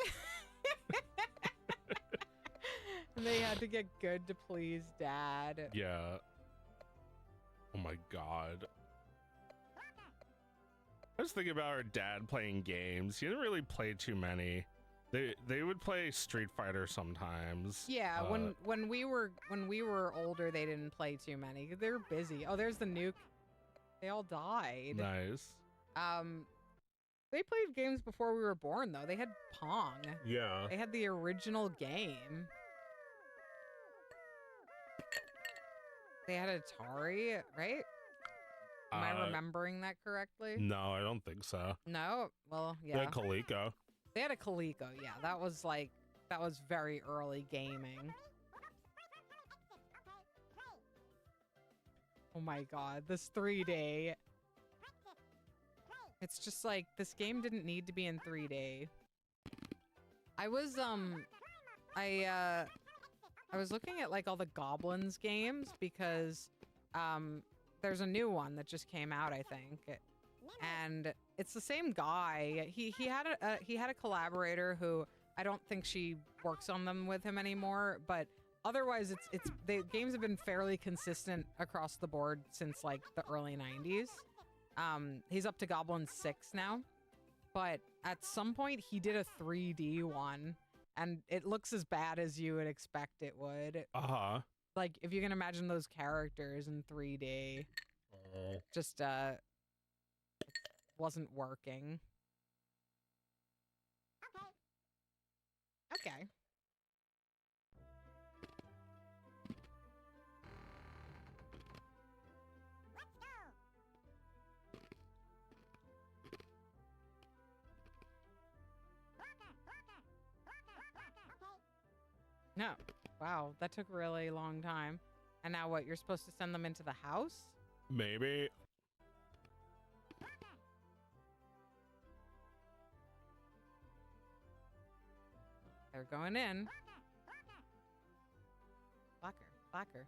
And they had to get good to please dad. Yeah. Oh my god. I was thinking about our dad playing games. He didn't really play too many. They would play Street Fighter sometimes. Yeah, when we were older, they didn't play too many. They were busy. Oh, there's the nuke. They all died. Nice. They played games before we were born, though. They had Pong. Yeah. They had the original game. They had Atari, right? Am I remembering that correctly? No, I don't think so. No? Well, yeah. They had Coleco. They had a Coleco, yeah. That was very early gaming. Oh my god, this 3D. It's just like, this game didn't need to be in 3D. I was looking at like all the Goblins games because there's a new one that just came out, I think. And It's the same guy. He had a collaborator who I don't think she works on them with him anymore, but otherwise it's the games have been fairly consistent across the board since like the early 90s. He's up to Goblin 6 now, but at some point he did a 3D one and it looks as bad as you would expect it would. Uh-huh. Like if you can imagine those characters in 3D, just wasn't working. Okay. No. Wow, that took a really long time. And now what? You're supposed to send them into the house? Maybe. They're going in. Blacker.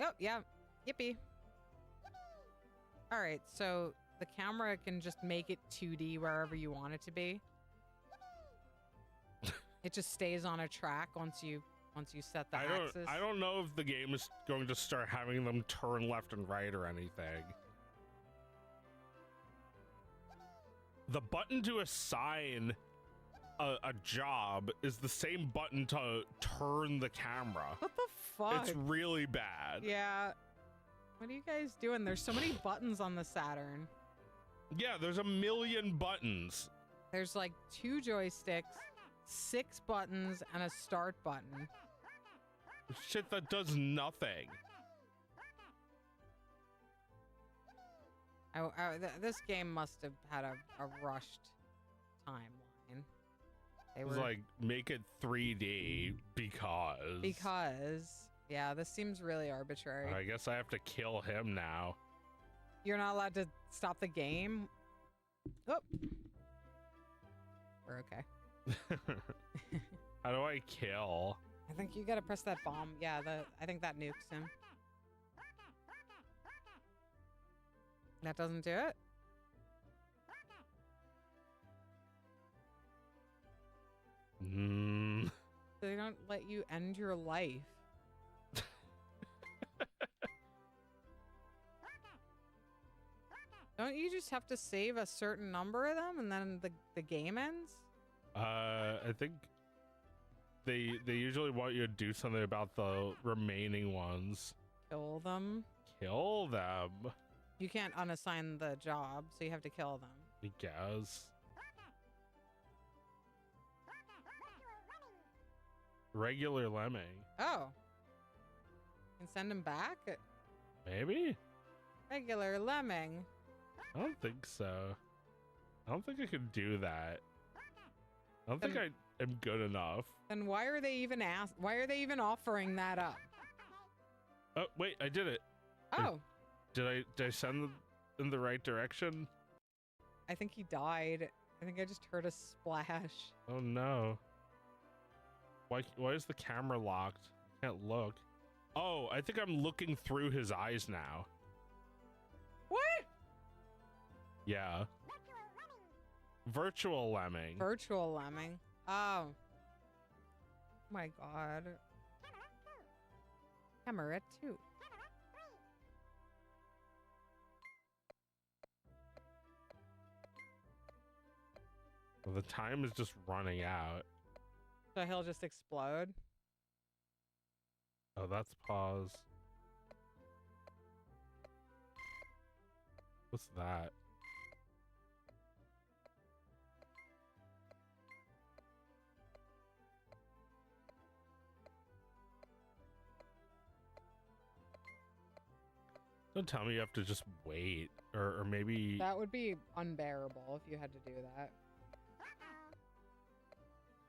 Oh, yeah. Yippee. All right, so the camera can just make it 2D wherever you want it to be. It just stays on a track once you set the axis. I don't know if the game is going to start having them turn left and right or anything. The button to assign a job is the same button to turn the camera. What the fuck? It's really bad. Yeah. What are you guys doing? There's so many buttons on the Saturn. Yeah, there's a million buttons. There's like 2 joysticks, 6 buttons, and a start button. Shit that does nothing. This game must have had a rushed timeline. They It was like, make it 3D because... yeah, this seems really arbitrary. I guess I have to kill him now. You're not allowed to stop the game? Oh. We're okay. How do I kill? I think you gotta press that bomb. Yeah, I think that nukes him. That doesn't do it? They don't let you end your life. Don't you just have to save a certain number of them and then the game ends? I think they usually want you to do something about the remaining ones. Kill them? Kill them. You can't unassign the job, so you have to kill them. I guess. Regular lemming. Oh. Can send him back? Maybe? Regular lemming. I don't think so. I don't think I could do that. I don't think I am good enough. Then why are they even offering that up? Oh, wait, I did it. Oh. Did I send them in the right direction? I think he died. I think I just heard a splash. Oh no. Why is the camera locked? I can't look. Oh, I think I'm looking through his eyes now. What? Yeah. Virtual lemming. Virtual lemming. Oh. My god. Camera 2. Well, the time is just running out. So he'll just explode? Oh, that's pause. What's that? Don't tell me you have to just wait, or maybe... That would be unbearable if you had to do that.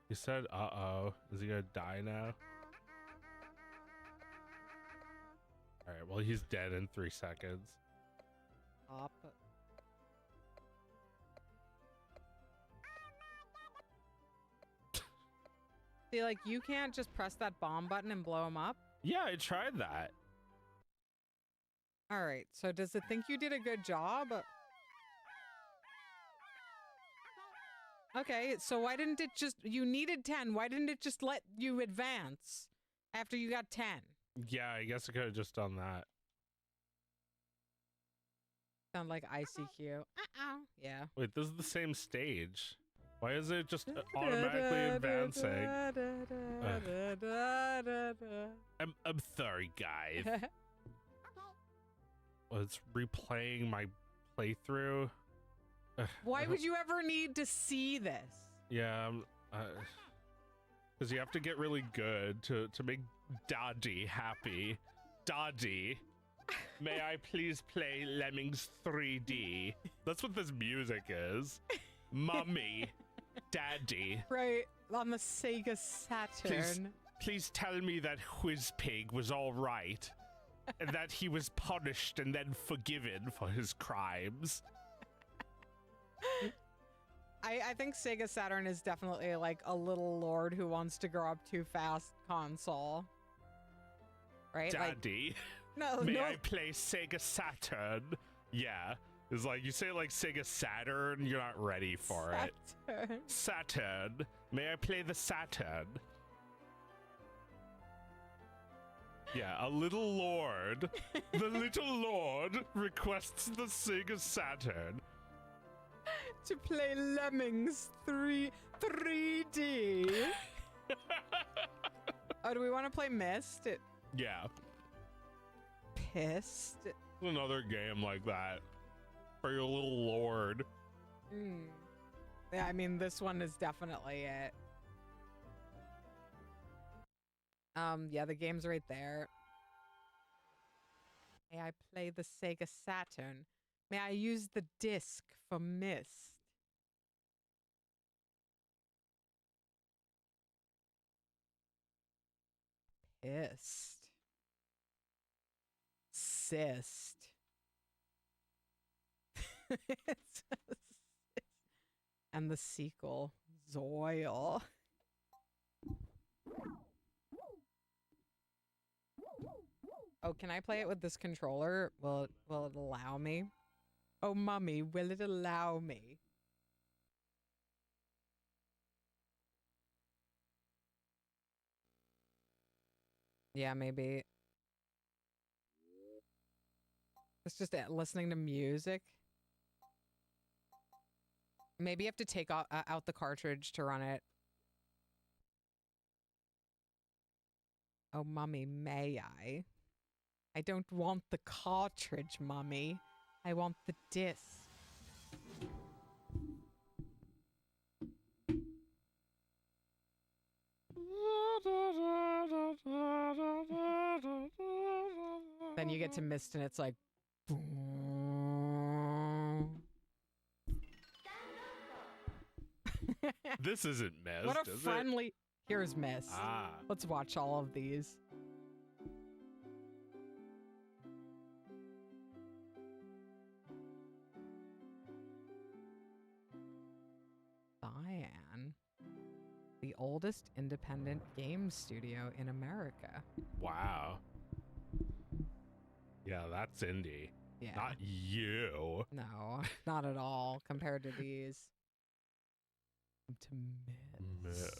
You said, uh-oh. Is he gonna die now? Alright, well, he's dead in 3 seconds. Up. See, like, you can't just press that bomb button and blow him up? Yeah, I tried that. All right, so does it think you did a good job? Okay, so why didn't it just, you needed 10, why didn't it just let you advance after you got 10? Yeah, I guess I could have just done that. Sound like ICQ. Yeah. Wait, this is the same stage. Why is it just automatically advancing? I'm sorry, guys. Well, it's replaying my playthrough. Why would you ever need to see this? Yeah, because you have to get really good to make Daddy happy. Daddy, may I please play Lemmings 3D? That's what this music is. Mummy, Daddy. Right, on the Sega Saturn. Please tell me that Whizpig was all right, and that he was punished and then forgiven for his crimes. I think Sega Saturn is definitely like a little lord who wants to grow up too fast console. Right? Daddy, like, may no. I play Sega Saturn? Yeah. It's like, you say like Sega Saturn, you're not ready for it. Saturn. May I play the Saturn? Yeah, a little lord. The little lord requests the Sega Saturn. To play Lemmings 3D. Oh, do we want to play Myst? Yeah. Pissed. Another game like that. For your little lord. Yeah, I mean, this one is definitely it. Yeah, the game's right there. May I play the Sega Saturn? May I use the disc for Myst? Pissed. Cyst. And the sequel, Zoil. Oh, can I play it with this controller? Will it allow me? Oh, mummy, will it allow me? Yeah, maybe. It's just listening to music. Maybe you have to take out the cartridge to run it. Oh, mummy, may I? I don't want the cartridge, mummy. I want the disc. Then you get to Myst and it's like... This isn't Myst, What a is friendly... it? Here's Myst. Ah. Let's watch all of these. Cyan. The oldest independent game studio in America. Wow. Yeah, that's indie. Yeah. Not you. No, not at all compared to these. To Myst.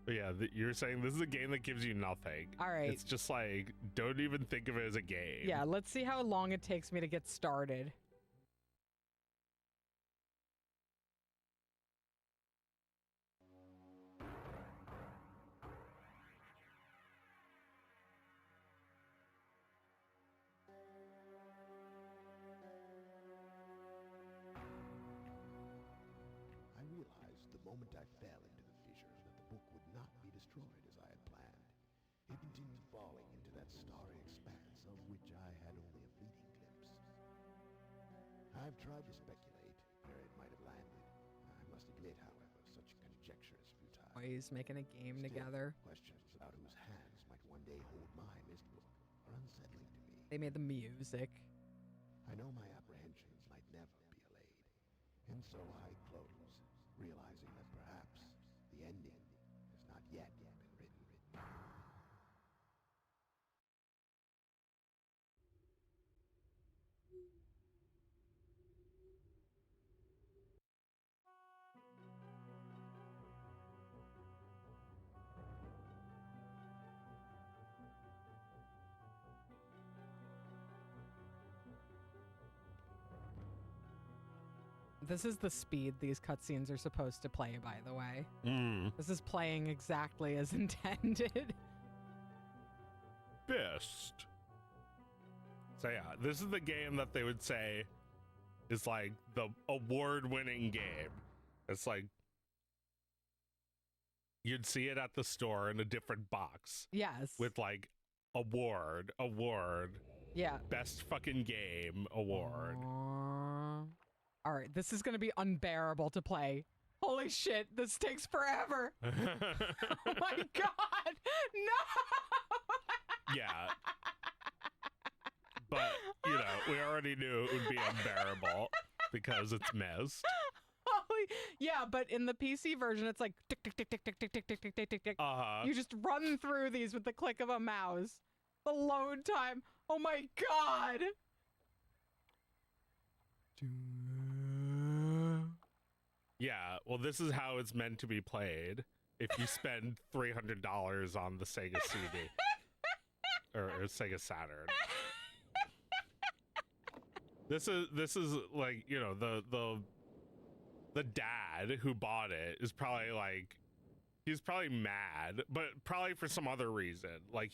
But yeah, you're saying this is a game that gives you nothing. All right. It's just like, don't even think of it as a game. Yeah, let's see how long it takes me to get started. I realized the moment I fell into the fissure that the book would not be destroyed as I had planned. It continued falling into that starry expanse of which I had only a fleeting glimpse. I've tried to speculate where it might have landed. I must admit, however, such conjecture is futile. Boys making a game Still, together. questions about whose hands might one day hold my mist book are unsettling to me. They made the music. I know my apprehensions might never be allayed, and so I close, realizing that perhaps the ending has not yet been written. This is the speed these cutscenes are supposed to play, by the way. This is playing exactly as intended. Best. So yeah, this is the game that they would say is like the award-winning game. It's like you'd see it at the store in a different box Yes. with like award, yeah. best fucking game award. All right, this is going to be unbearable to play. Holy shit, this takes forever. Oh my god. No. Yeah. But, you know, we already knew it would be unbearable because it's missed. Yeah, but in the PC version, it's like tick, tick, tick, tick, tick, tick, tick, tick, tick, tick, tick, tick. You just run through these with the click of a mouse. The load time. Oh my god. Yeah, well, this is how it's meant to be played if you spend $300 on the Sega CD. or Sega Saturn. This is like, you know, the dad who bought it is probably like, he's probably mad, but probably for some other reason. Like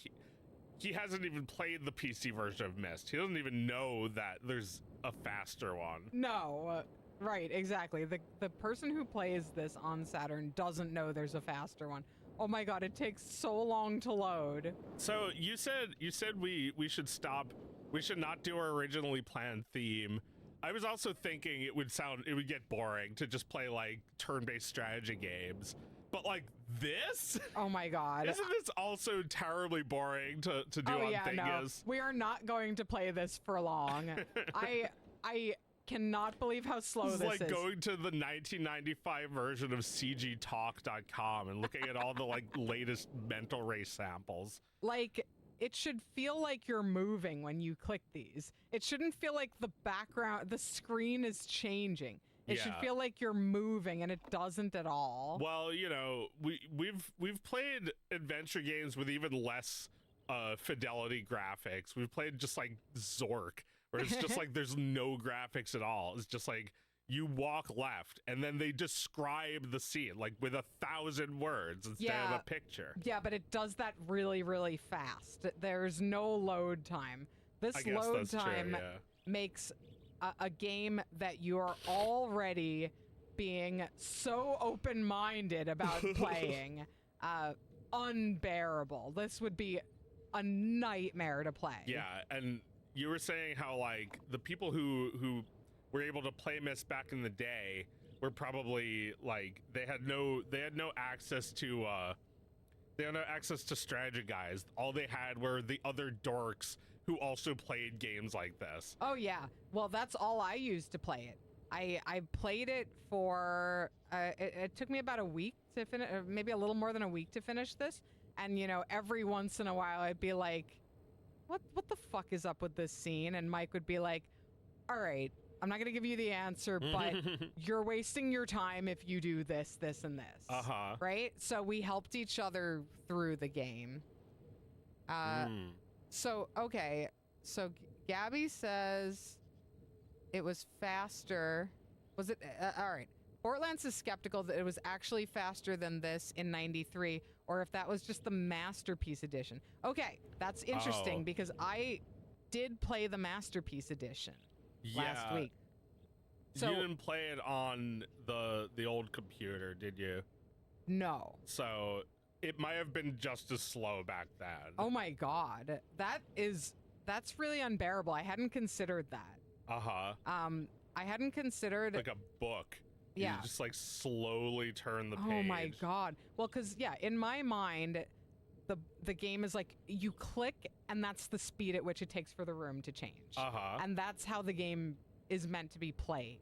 he hasn't even played the PC version of Myst. He doesn't even know that there's a faster one. No, right, exactly. The person who plays this on Saturn doesn't know there's a faster one. Oh my god, it takes so long to load. So you said we should stop. We should not do our originally planned theme. I was also thinking it would get boring to just play like turn-based strategy games. But like this? Oh my god. Isn't this also terribly boring to do on Thingus? No. We are not going to play this for long. I cannot believe how slow this is. It's like going to the 1995 version of cgtalk.com and looking at all the like latest mental race samples. Like, it should feel like you're moving when you click these. It shouldn't feel like the screen is changing. It should feel like you're moving, and it doesn't at all. Well, you know, we've played adventure games with even less fidelity graphics. We've played just like Zork, where it's just like there's no graphics at all. It's just like you walk left, and then they describe the scene like with 1,000 words instead of a picture. Yeah, but it does that really, really fast. There's no load time. This load time makes a game that you're already being so open-minded about playing unbearable. This would be a nightmare to play. Yeah, and you were saying how like the people who were able to play Myst back in the day were probably like they had no access to strategy guides. All they had were the other dorks who also played games like this. Oh yeah, well that's all I used to play it. I played it for it took me about a week to finish, maybe a little more than a week to finish this. And you know, every once in a while I'd be like, what the fuck is up with this scene? And Mike would be like, all right, I'm not gonna give you the answer, but you're wasting your time if you do this, this, and this. Right? So we helped each other through the game. So, okay. So Gabby says it was faster. Was it? All right. Bortlance is skeptical that it was actually faster than this in 93, or if that was just the Masterpiece Edition. Okay, that's interesting because I did play the Masterpiece Edition last week. So, you didn't play it on the old computer, did you? No. So it might have been just as slow back then. Oh my god. That's really unbearable. I hadn't considered that. I hadn't considered like a book. Yeah. You just like slowly turn the page. Oh my god. Well, cuz yeah, in my mind the game is like you click and that's the speed at which it takes for the room to change. And that's how the game is meant to be played.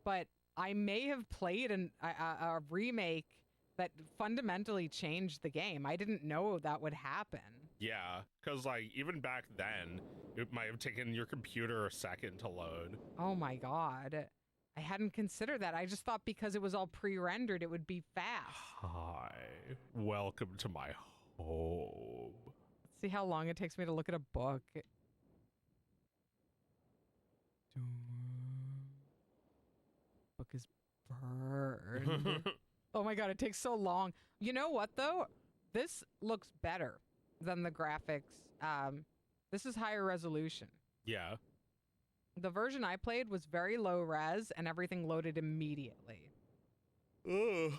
But I may have played a remake that fundamentally changed the game. I didn't know that would happen. Yeah, because like even back then, it might have taken your computer a second to load. Oh my god. I hadn't considered that. I just thought because it was all pre-rendered, it would be fast. Hi, welcome to my home. Let's see how long it takes me to look at a book. book is burned. Oh my god, it takes so long. You know what though? This looks better than the graphics. This is higher resolution. Yeah. The version I played was very low res and everything loaded immediately. Ugh.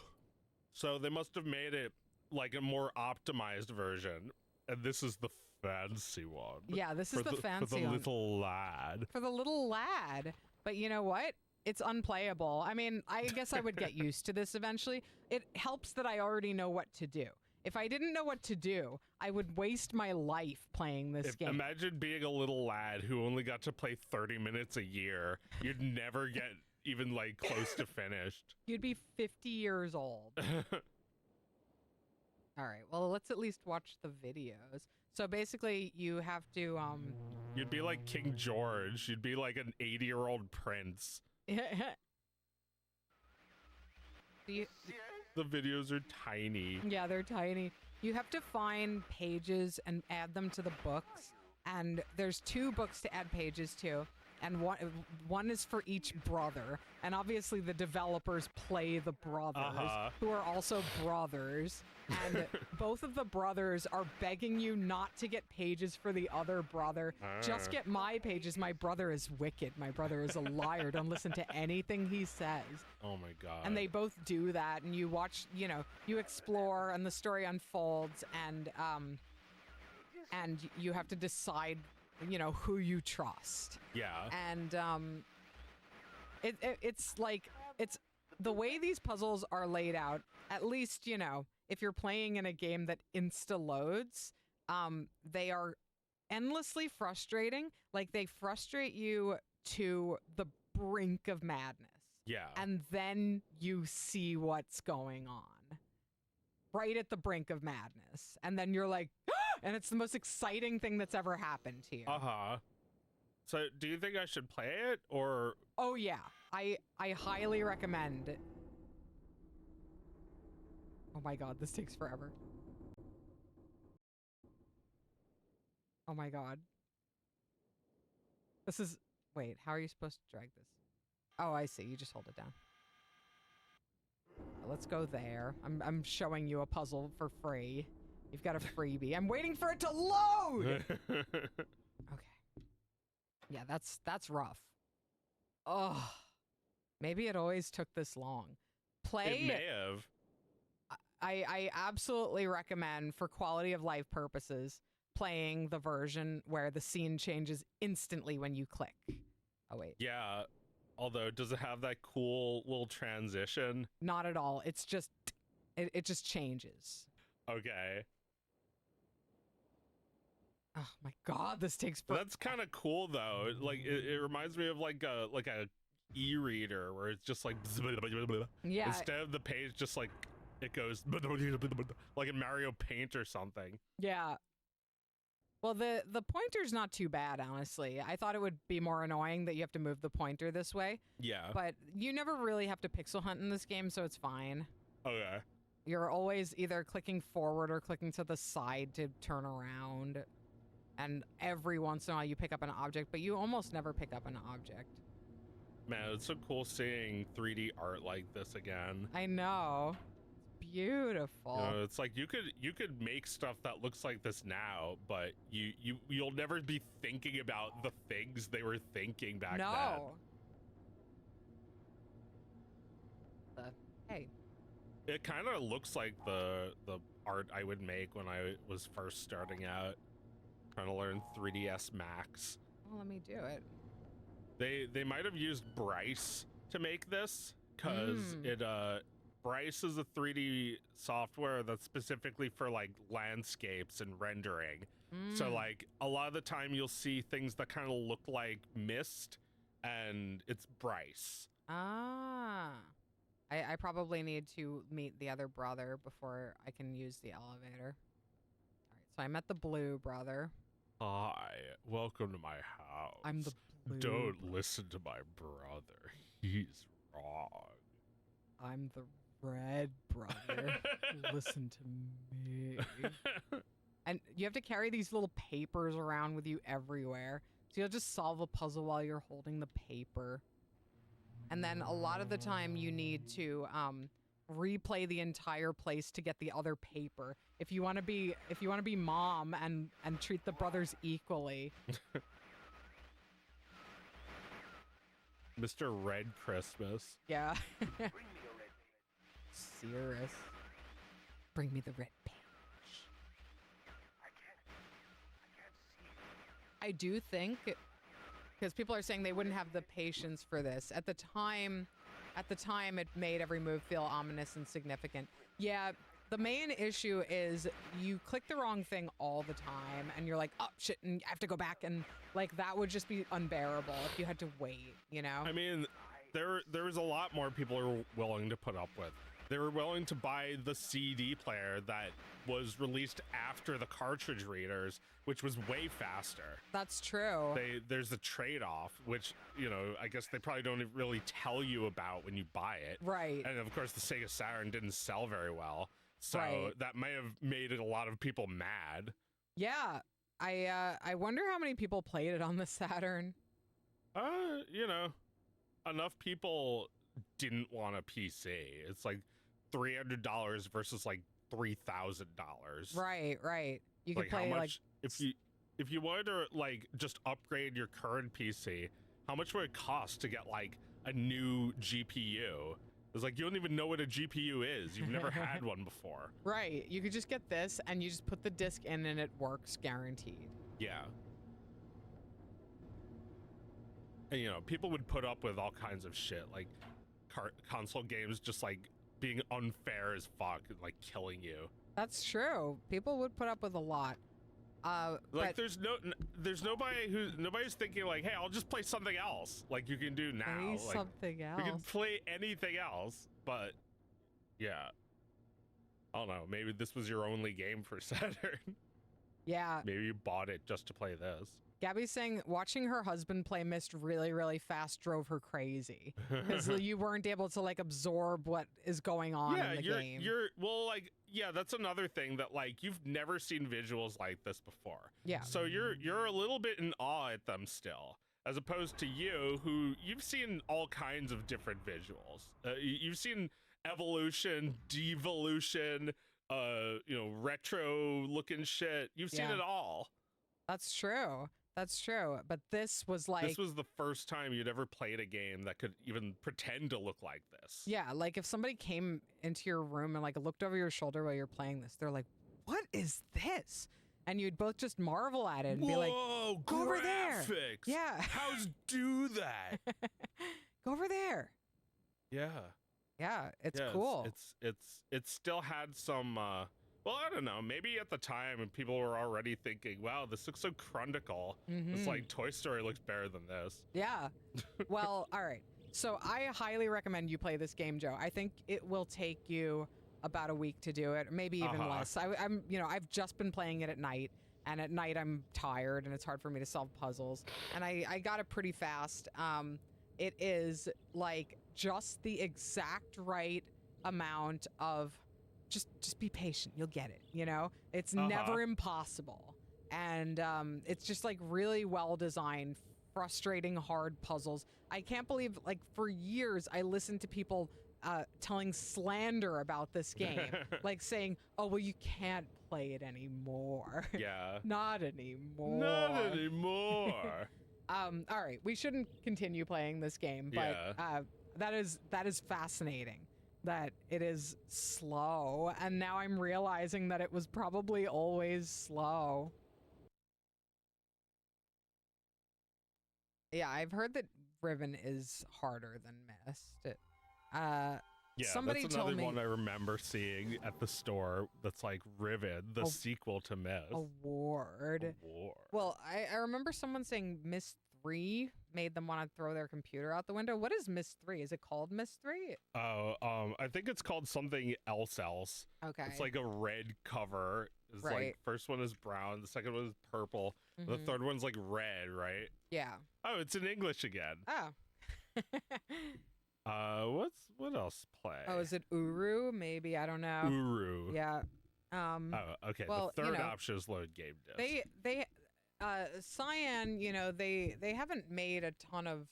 So they must have made it like a more optimized version, and this is the fancy one. Yeah, this is the fancy for the one. little lad. For the little lad. But you know what? It's unplayable. I mean, I guess I would get used to this eventually. It helps that I already know what to do. If I didn't know what to do, I would waste my life playing this game. Imagine being a little lad who only got to play 30 minutes a year. You'd never get even like close to finished. You'd be 50 years old. All right, well, let's at least watch the videos. So basically, you have to... You'd be like King George. You'd be like an 80-year-old prince. The videos are tiny. Yeah, they're tiny. You have to find pages and add them to the books. And there's 2 books to add pages to. And one is for each brother. And obviously the developers play the brothers, who are also brothers. And both of the brothers are begging you not to get pages for the other brother. Just get my pages. My brother is wicked. My brother is a liar. Don't listen to anything he says. Oh my god. And they both do that. And you watch, you know, you explore and the story unfolds. And you have to decide, you know, who you trust. Yeah. And it's like, it's the way these puzzles are laid out, at least, you know, if you're playing in a game that insta-loads, they are endlessly frustrating. Like, they frustrate you to the brink of madness. Yeah. And then you see what's going on. Right at the brink of madness. And then you're like, and it's the most exciting thing that's ever happened to you. So, do you think I should play it, or... Oh, yeah. I highly recommend it. Oh my god, this takes forever. Oh my god. This is... Wait, how are you supposed to drag this? Oh, I see. You just hold it down. Let's go there. I'm showing you a puzzle for free. You've got a freebie. I'm waiting for it to load! Okay. Yeah, that's rough. Oh. Maybe it always took this long. Play... It may have. I absolutely recommend, for quality of life purposes, playing the version where the scene changes instantly when you click. Oh, wait. Yeah. Although, does it have that cool little transition? Not at all. It's just... It just changes. Okay. Oh my god, this takes... That's kind of cool, though. Like, it reminds me of like a e-reader where it's just like... Yeah. Instead of the page just like... It goes like in Mario Paint or something. Yeah. Well, the pointer's not too bad, honestly. I thought it would be more annoying that you have to move the pointer this way. Yeah. But you never really have to pixel hunt in this game, so it's fine. Okay. You're always either clicking forward or clicking to the side to turn around. And every once in a while you pick up an object, but you almost never pick up an object. Man, it's so cool seeing 3D art like this again. I know. Beautiful. You know, it's like you could make stuff that looks like this now, but you'll never be thinking about the things they were thinking back then. Hey. It kind of looks like the art I would make when I was first starting out, trying to learn 3ds Max. Well, let me do it. They might have used Bryce to make this, because Bryce is a 3D software that's specifically for like landscapes and rendering. So like a lot of the time you'll see things that kind of look like mist, and it's Bryce. Ah. I probably need to meet the other brother before I can use the elevator. All right, so I met the blue brother. Hi, welcome to my house. I'm the blue. Don't listen to my brother. He's wrong. I'm the red brother. Listen to me. And you have to carry these little papers around with you everywhere. So you'll just solve a puzzle while you're holding the paper. and then a lot of the time you need to replay the entire place to get the other paper. If you want to be mom and treat the brothers equally. Mr. Red Christmas. Yeah. Cirrus. Bring me the red page. I do think, because people are saying they wouldn't have the patience for this. At the time, it made every move feel ominous and significant. Yeah, the main issue is you click the wrong thing all the time, and you're like, oh, shit, and I have to go back, and, like, that would just be unbearable if you had to wait, you know? I mean, there was a lot more people are willing to put up with. They were willing to buy the CD player that was released after the cartridge readers, which was way faster. That's true. There's the trade-off, which, you know, I guess they probably don't really tell you about when you buy it. Right. And of course, the Sega Saturn didn't sell very well, so Right. that may have made a lot of people mad. Yeah. I wonder how many people played it on the Saturn. You know, enough people didn't want a PC. It's like $300 versus like $3,000. Right. You could Like, play how much if you wanted to like just upgrade your current PC, how much would it cost to get like a new GPU? It's like you don't even know what a GPU is. You've never had one before. Right. You could just get this and you just put the disc in and it works guaranteed. Yeah. And you know, people would put up with all kinds of shit, like console games just like being unfair as fuck and like killing you. That's true. People would put up with a lot. Like but there's nobody's thinking like, hey, I'll just play something else. Like you can do now. play Like, something else. we can play anything else, but yeah. I don't know. Maybe this was your only game for Saturn. Yeah. Maybe you bought it just to play this. Gabby's saying watching her husband play Myst really, really fast drove her crazy because you weren't able to like absorb what is going on in the game. Yeah, that's another thing that like you've never seen visuals like this before. Yeah. So you're a little bit in awe at them still, as opposed to you, who you've seen all kinds of different visuals. You've seen evolution, devolution, retro looking shit. You've seen it all. That's true. That's true. But this was like... This was the first time you'd ever played a game that could even pretend to look like this. Yeah, like if somebody came into your room and like looked over your shoulder while you're playing this, they're like, what is this? And you'd both just marvel at it and be like, go over there. Yeah. How's do that? Go over there. Yeah. Yeah, it's cool. It's still had some... well, I don't know. Maybe at the time people were already thinking, wow, this looks so crundical. It's like Toy Story looks better than this. Yeah. Well, all right. So I highly recommend you play this game, Joe. I think it will take you about a week to do it, or maybe even less. I've just been playing it at night, and at night I'm tired and it's hard for me to solve puzzles. And I got it pretty fast. It is like just the exact right amount of just be patient. You'll get it. You know, it's never impossible. And it's just like really well designed, frustrating, hard puzzles. I can't believe like for years I listened to people telling slander about this game, like saying, oh, well, you can't play it anymore. Yeah. Not anymore. Not anymore. All right. We shouldn't continue playing this game, but that is fascinating. That it is slow, and now I'm realizing that it was probably always slow. Yeah, I've heard that Riven is harder than Myst. Yeah, somebody that's another told me one I remember seeing at the store. That's like Riven, the sequel to Myst. Award. Well, I remember someone saying Myst 3 made them want to throw their computer out the window. What is Myst 3? Is it called Myst 3? Oh, I think it's called something else. Okay. It's like a red cover. It's Right. like first one is brown, the second one is purple, the third one's like red, right? Yeah. Oh, it's in English again. Oh. What else play? Oh, is it Uru? Maybe, I don't know. Uru. Yeah. Oh, okay. Well, the third option is load game disc. Cyan, they haven't made a ton of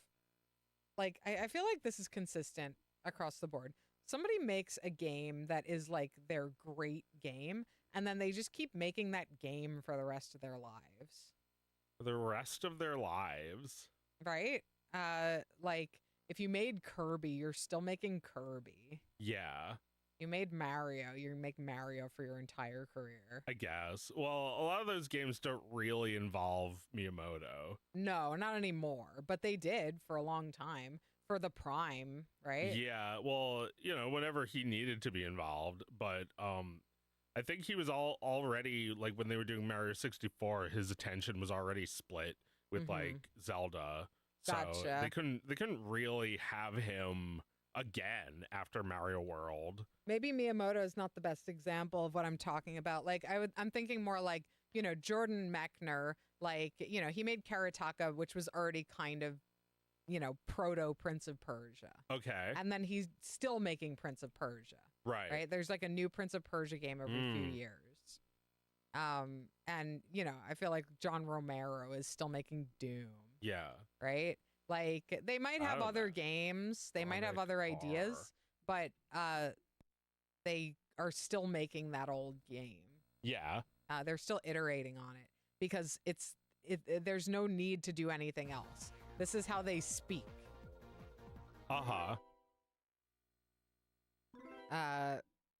like I feel like this is consistent across the board. Somebody makes a game that is like their great game, and then they just keep making that game for the rest of their lives. For the rest of their lives. Right? Like if you made Kirby, you're still making Kirby. Yeah. You made Mario, you make Mario for your entire career. I guess. Well, a lot of those games don't really involve Miyamoto. No, not anymore, but they did for a long time for the Prime, right? Yeah, well, whenever he needed to be involved, but I think he was already like when they were doing Mario 64, his attention was already split with like Zelda. So Gotcha. they couldn't really have him again after Mario World. Maybe Miyamoto is not the best example of what I'm talking about. Like I'm thinking more like, Jordan Mechner, like, he made Karataka, which was already kind of, proto Prince of Persia. Okay. And then he's still making Prince of Persia. Right? There's like a new Prince of Persia game every few years. And, I feel like John Romero is still making Doom. Yeah. Right? Like they might have other games, they might have other ideas, but they are still making that old game. Yeah. They're still iterating on it because there's no need to do anything else. This is how they speak.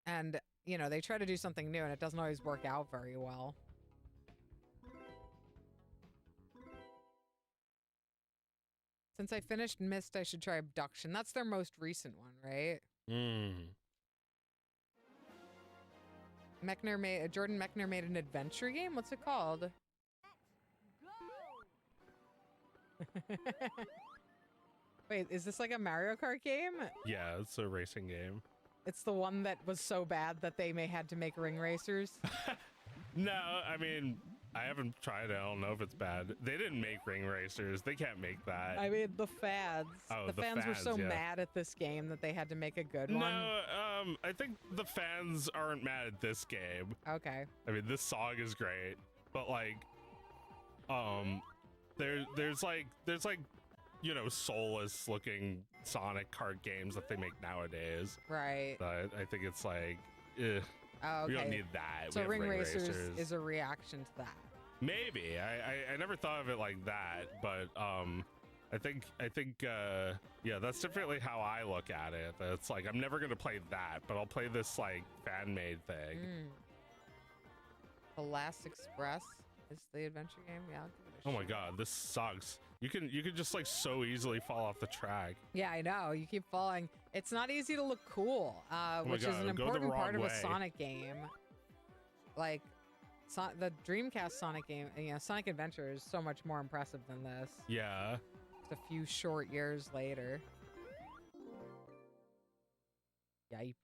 And they try to do something new and it doesn't always work out very well. Since I finished Myst, I should try Abduction. That's their most recent one, right? Jordan Mechner made an adventure game? What's it called? Wait, is this like a Mario Kart game? Yeah, it's a racing game. It's the one that was so bad that they had to make ring racers? No, I mean, I haven't tried it. I don't know if it's bad. They didn't make ring racers. They can't make that. I mean, the fads. Oh, the fans were so mad at this game that they had to make a good one. No, I think the fans aren't mad at this game. Okay. I mean, this song is great, but like, there's like soulless looking Sonic card games that they make nowadays. Right. But I think it's like, Oh, okay. we don't need that. So we have Ring Racers is a reaction to that. Maybe. I never thought of it like that, but I think yeah, that's definitely how I look at it. It's like I'm never gonna play that, but I'll play this like fan-made thing. The Last Express is the adventure game. Yeah. I'll give it a Oh my shot. god, this sucks. You can just like so easily fall off the track. Yeah, I know. You keep falling. It's not easy to look cool, which is an go the important part of wrong a way. Sonic game. Like, the Dreamcast Sonic game, Sonic Adventure is so much more impressive than this. Yeah. Just a few short years later. Yipes.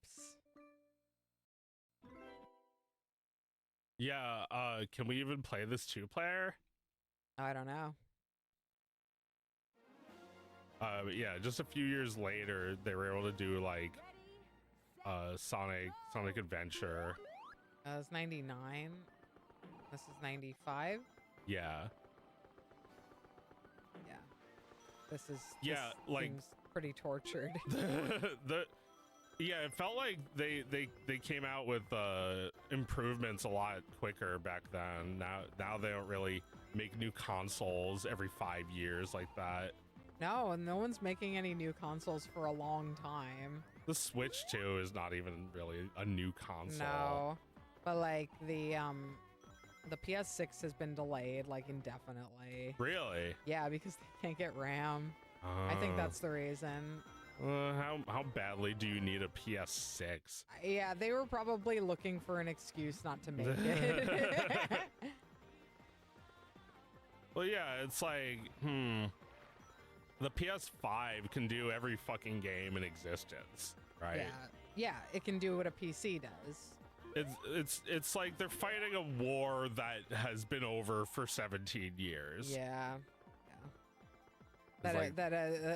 Yeah, can we even play this 2-player? I don't know. But yeah, just a few years later, they were able to do like Sonic Adventure. It's 99. This is 95. Yeah. Yeah. This like seems pretty tortured. Yeah, it felt like they came out with improvements a lot quicker back then. Now they don't really make new consoles every 5 years like that. No, and no one's making any new consoles for a long time. The Switch 2 is not even really a new console. No, but like the PS6 has been delayed like indefinitely. Really? Yeah, because they can't get RAM. I think that's the reason. How badly do you need a PS6? Yeah, they were probably looking for an excuse not to make it. Well, yeah, it's like, the PS5 can do every fucking game in existence, right? Yeah, it can do what a PC does. It's like they're fighting a war that has been over for 17 years. Yeah. That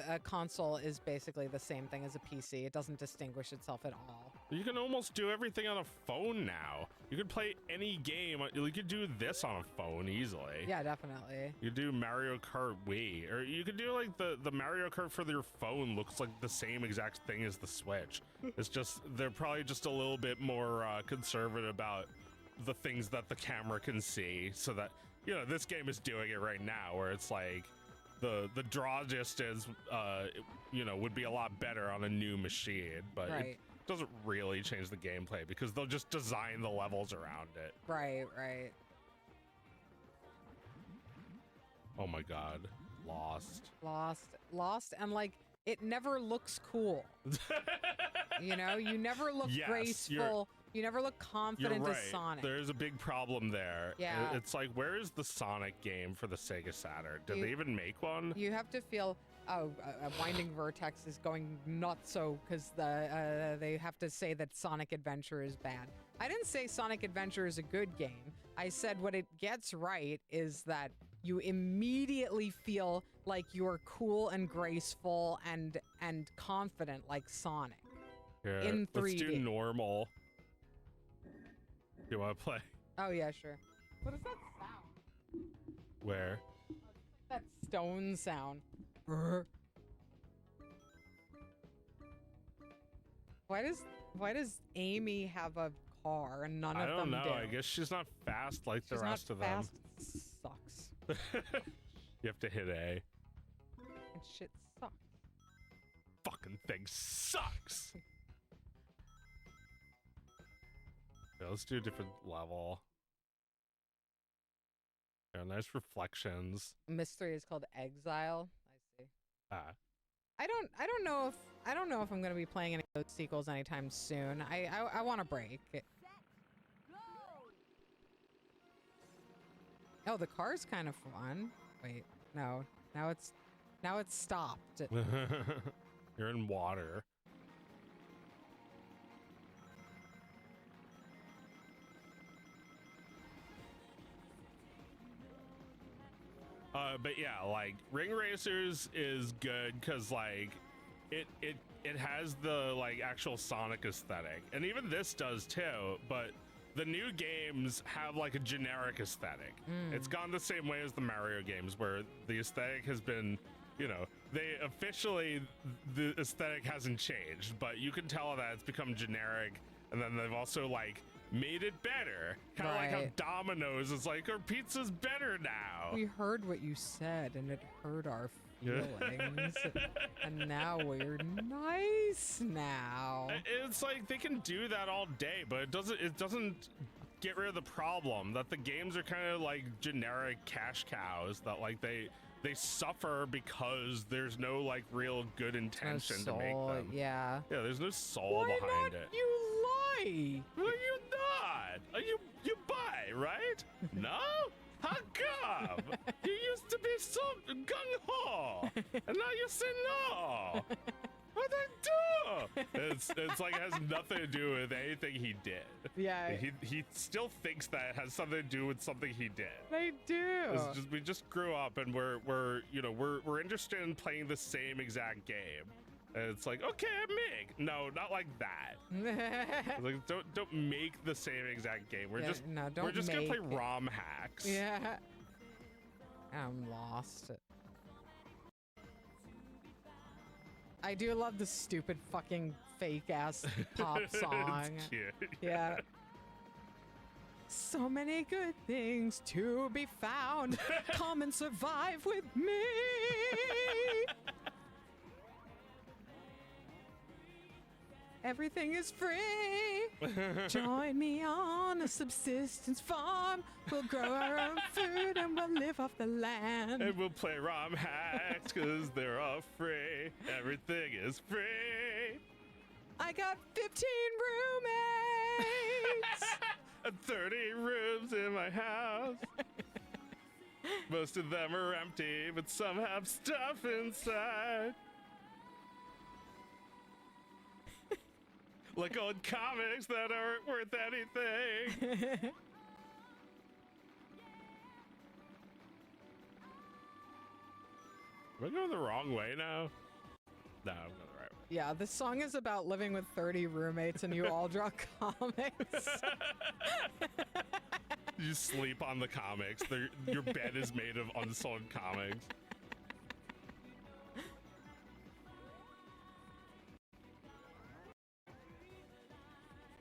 a console is basically the same thing as a PC. It doesn't distinguish itself at all. You can almost do everything on a phone now. You could play any game. You could do this on a phone easily. Yeah, definitely. You could do Mario Kart Wii, or you could do like the Mario Kart for your phone looks like the same exact thing as the Switch. It's just, they're probably just a little bit more conservative about the things that the camera can see, so that, you know, this game is doing it right now where it's like the draw distance, you know, would be a lot better on a new machine, but it doesn't really change the gameplay because they'll just design the levels around it. Right. Oh my god. Lost, and like, it never looks cool. You know, you never look graceful. You never look confident as Sonic. There's a big problem there. Yeah. It's like, where is the Sonic game for the Sega Saturn? Did they even make one? You have to feel, Winding Vertex is going nuts, so because they have to say that Sonic Adventure is bad. I didn't say Sonic Adventure is a good game. I said what it gets right is that you immediately feel like you're cool and graceful and confident like Sonic. Yeah, in 3D. Let's do normal. You want to play? Oh yeah, sure. What is that sound? Where? That stone sound. Why does Amy have a car and none of them do? I don't know. I guess she's not fast like the rest of them. Sucks. You have to hit A. And shit sucks. Fucking thing sucks. Okay, let's do a different level. Yeah, nice reflections. Mystery is called Exile. I see. Ah. I don't know if I'm gonna be playing any of those sequels anytime soon. I want a break. Oh, the car's kind of fun. Wait, no. Now it's stopped. You're in water. But yeah, like Ring Racers is good because like it has the like actual Sonic aesthetic, and even this does too, but the new games have like a generic aesthetic. It's gone the same way as the Mario games, where the aesthetic has been, you know, they officially, the aesthetic hasn't changed, but you can tell that it's become generic, and then they've also like made it better. Kind of like how Domino's is like, our pizza's better now. We heard what you said, and it hurt our feelings. And now we're nice now. It's like they can do that all day, but it doesn't get rid of the problem that the games are kind of like generic cash cows that like they suffer because there's no like real good intention to make them. Yeah, there's no soul behind it. You lie. Well, you not. You buy, right? No? How come? You used to be so gung-ho, and now you say no. What'd I do? It's like it has nothing to do with anything he did. Yeah. He still thinks that it has something to do with something he did. They do. It's just, we just grew up and we're interested in playing the same exact game. And it's like, okay, Mig. No, not like that. Like, don't make the same exact game. We're just gonna play ROM hacks. Yeah. I'm lost. I do love the stupid fucking fake ass pop song. It's cute. Yeah. So many good things to be found. Come and survive with me. Everything is free. Join me on a subsistence farm. We'll grow our own food and we'll live off the land. And we'll play ROM hacks because they're all free. Everything is free. I got 15 roommates. 30 rooms in my house. Most of them are empty, but some have stuff inside. Like old comics that aren't worth anything. Am I going the wrong way now? No, I'm going the right way. Yeah, this song is about living with 30 roommates and you all draw comics. You sleep on the comics. Your bed is made of unsold comics.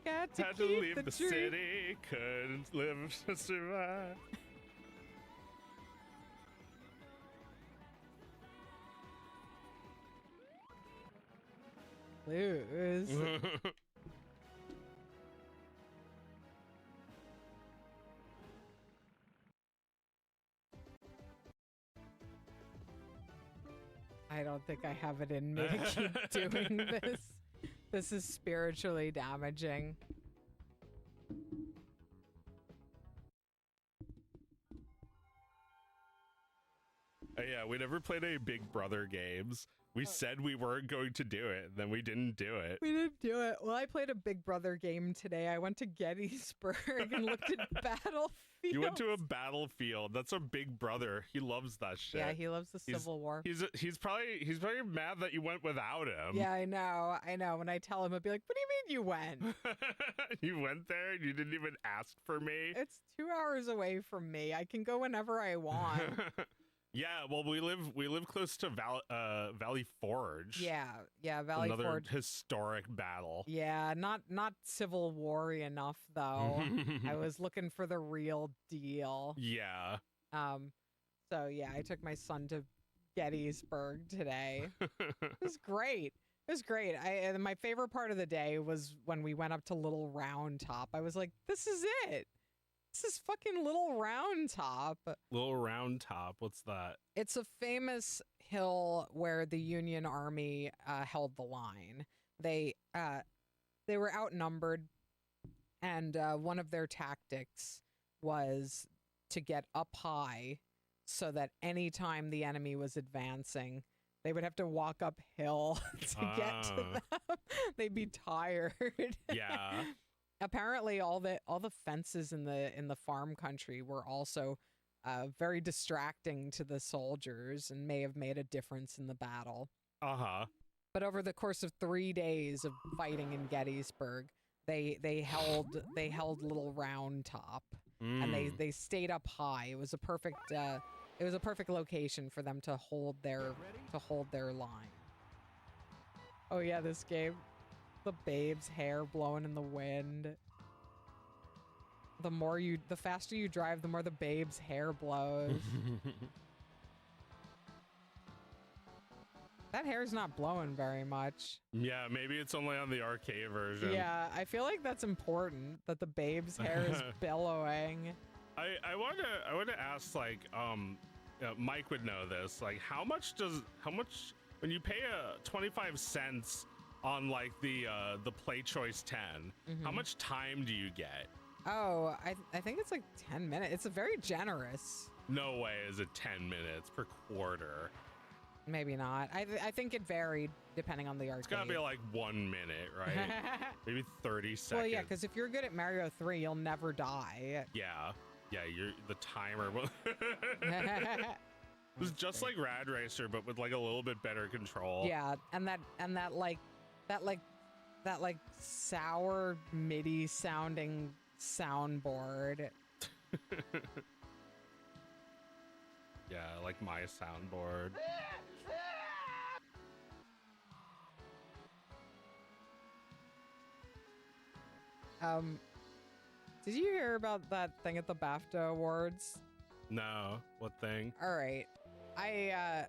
Got to Had to keep leave the dream. city, couldn't live to survive. Lose. I don't think I have it in me to keep doing this. This is spiritually damaging. Yeah, we never played any Big Brother games. We said we weren't going to do it, then we didn't do it. We didn't do it. Well, I played a Big Brother game today. I went to Gettysburg and looked at battlefields. You went to a battlefield. That's our Big Brother. He loves that shit. Yeah, he loves the Civil War. He's probably mad that you went without him. Yeah, I know. When I tell him, I'll be like, "What do you mean you went? You went there and you didn't even ask for me." It's 2 hours away from me. I can go whenever I want." Yeah, well, we live close to Valley Forge. Yeah, Valley Another Forge. historic battle. Yeah, not Civil War-y enough though. I was looking for the real deal. Yeah. So yeah, I took my son to Gettysburg today. It was great. It was great. And my favorite part of the day was when we went up to Little Round Top. I was like, this is it. This is fucking Little Round Top. Little Round Top. What's that? It's a famous hill where the Union Army held the line. They were outnumbered, and one of their tactics was to get up high so that any time the enemy was advancing, they would have to walk uphill to get to them. They'd be tired. Yeah. Apparently, all the fences in the farm country were also very distracting to the soldiers and may have made a difference in the battle. But over the course of 3 days of fighting in Gettysburg, they held Little Round Top, and they stayed up high. It was a perfect location for them to hold their line. Oh yeah, this game. The babe's hair blowing in the wind. The faster you drive, the more the babe's hair blows. That hair's not blowing very much. Yeah, maybe it's only on the arcade version. Yeah, I feel like that's important that the babe's hair is billowing. I want to ask, like, Mike would know this. Like, how much when you pay 25 cents on like the Play Choice 10, how much time do you get? Oh, I think it's like 10 minutes. It's a very generous. No way is it 10 minutes per quarter. Maybe not. I think it varied depending on the arcade. It's gotta be like 1 minute, right? Maybe 30 seconds. Well, yeah, because if you're good at Mario 3, you'll never die. Yeah, the timer will. It was just like Rad Racer, but with like a little bit better control. Yeah, and that sour MIDI sounding soundboard. Yeah, like my soundboard. Did you hear about that thing at the BAFTA Awards? No, what thing? All right, I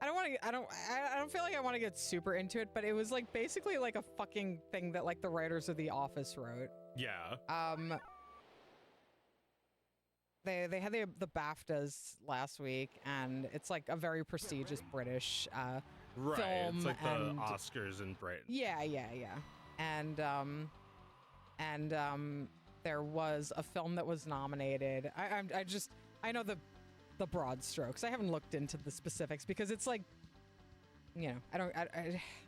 don't feel like I want to get super into it, but it was like basically like a fucking thing that like the writers of The Office wrote. Yeah. They had the BAFTAs last week, and it's like a very prestigious British right. film. It's like and the Oscars in Britain. Yeah. And there was a film that was nominated. I know the broad strokes. I haven't looked into the specifics because it's like, you know,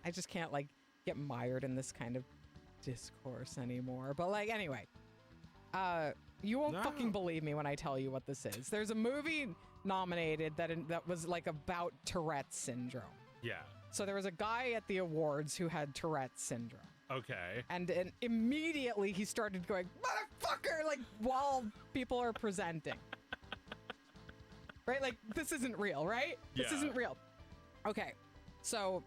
I just can't like get mired in this kind of discourse anymore. But like, anyway, you won't fucking believe me when I tell you what this is. There's a movie nominated that was like about Tourette's syndrome. Yeah. So there was a guy at the awards who had Tourette's syndrome. Okay. And immediately he started going, motherfucker, like, while people are presenting. Right? Like, this isn't real, right? This Yeah. isn't real. Okay. So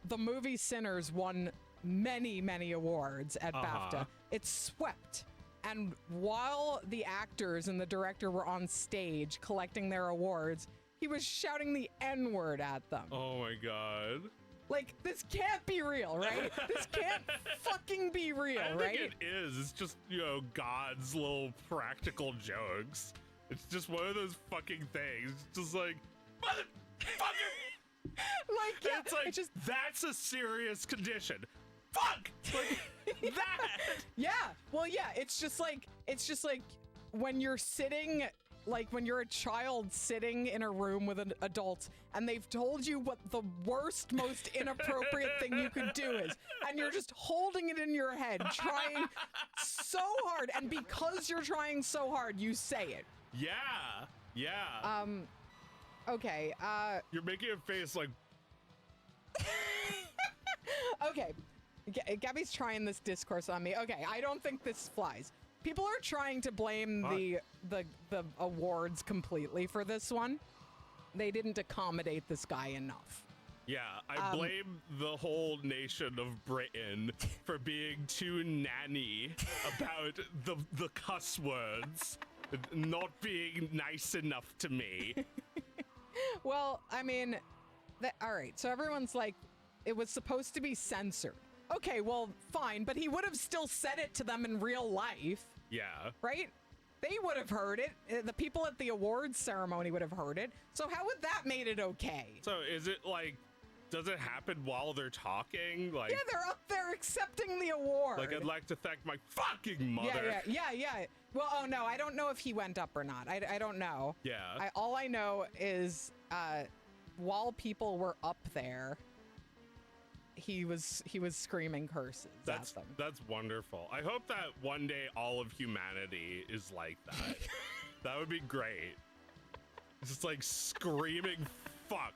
the movie Sinners won many, many awards at BAFTA. It swept. And while the actors and the director were on stage collecting their awards, he was shouting the N-word at them. Oh my god. Like, this can't be real, right? This can't fucking be real, I right? think it is. It's just, God's little practical jokes. It's just one of those fucking things. It's just like, motherfucker! Like, yeah, It's like, it just, that's a serious condition. Fuck! Like, that! yeah. Well, yeah, it's just like when you're sitting, like when you're a child sitting in a room with an adult and they've told you what the worst, most inappropriate thing you could do is, and you're just holding it in your head, trying so hard, and because you're trying so hard, you say it. Yeah. Okay, You're making a face like, okay. Gabby's trying this discourse on me. Okay, I don't think this flies. People are trying to blame the awards completely for this one. They didn't accommodate this guy enough. yeah, I blame the whole nation of Britain for being too nanny about the cuss words, not being nice enough to me. Well, I mean, all right, so everyone's like, it was supposed to be censored. Okay, well, fine, but he would have still said it to them in real life. Yeah. Right? They would have heard it. The people at the awards ceremony would have heard it. So how would that made it okay? So is it like, does it happen while they're talking? Like, Yeah, they're up there accepting the award. like, I'd like to thank my fucking mother. Yeah. Well, oh no, I don't know if he went up or not. I don't know. Yeah. All I know is while people were up there, he was screaming curses at them. That's wonderful. I hope that one day all of humanity is like that. That would be great. It's just like screaming fuck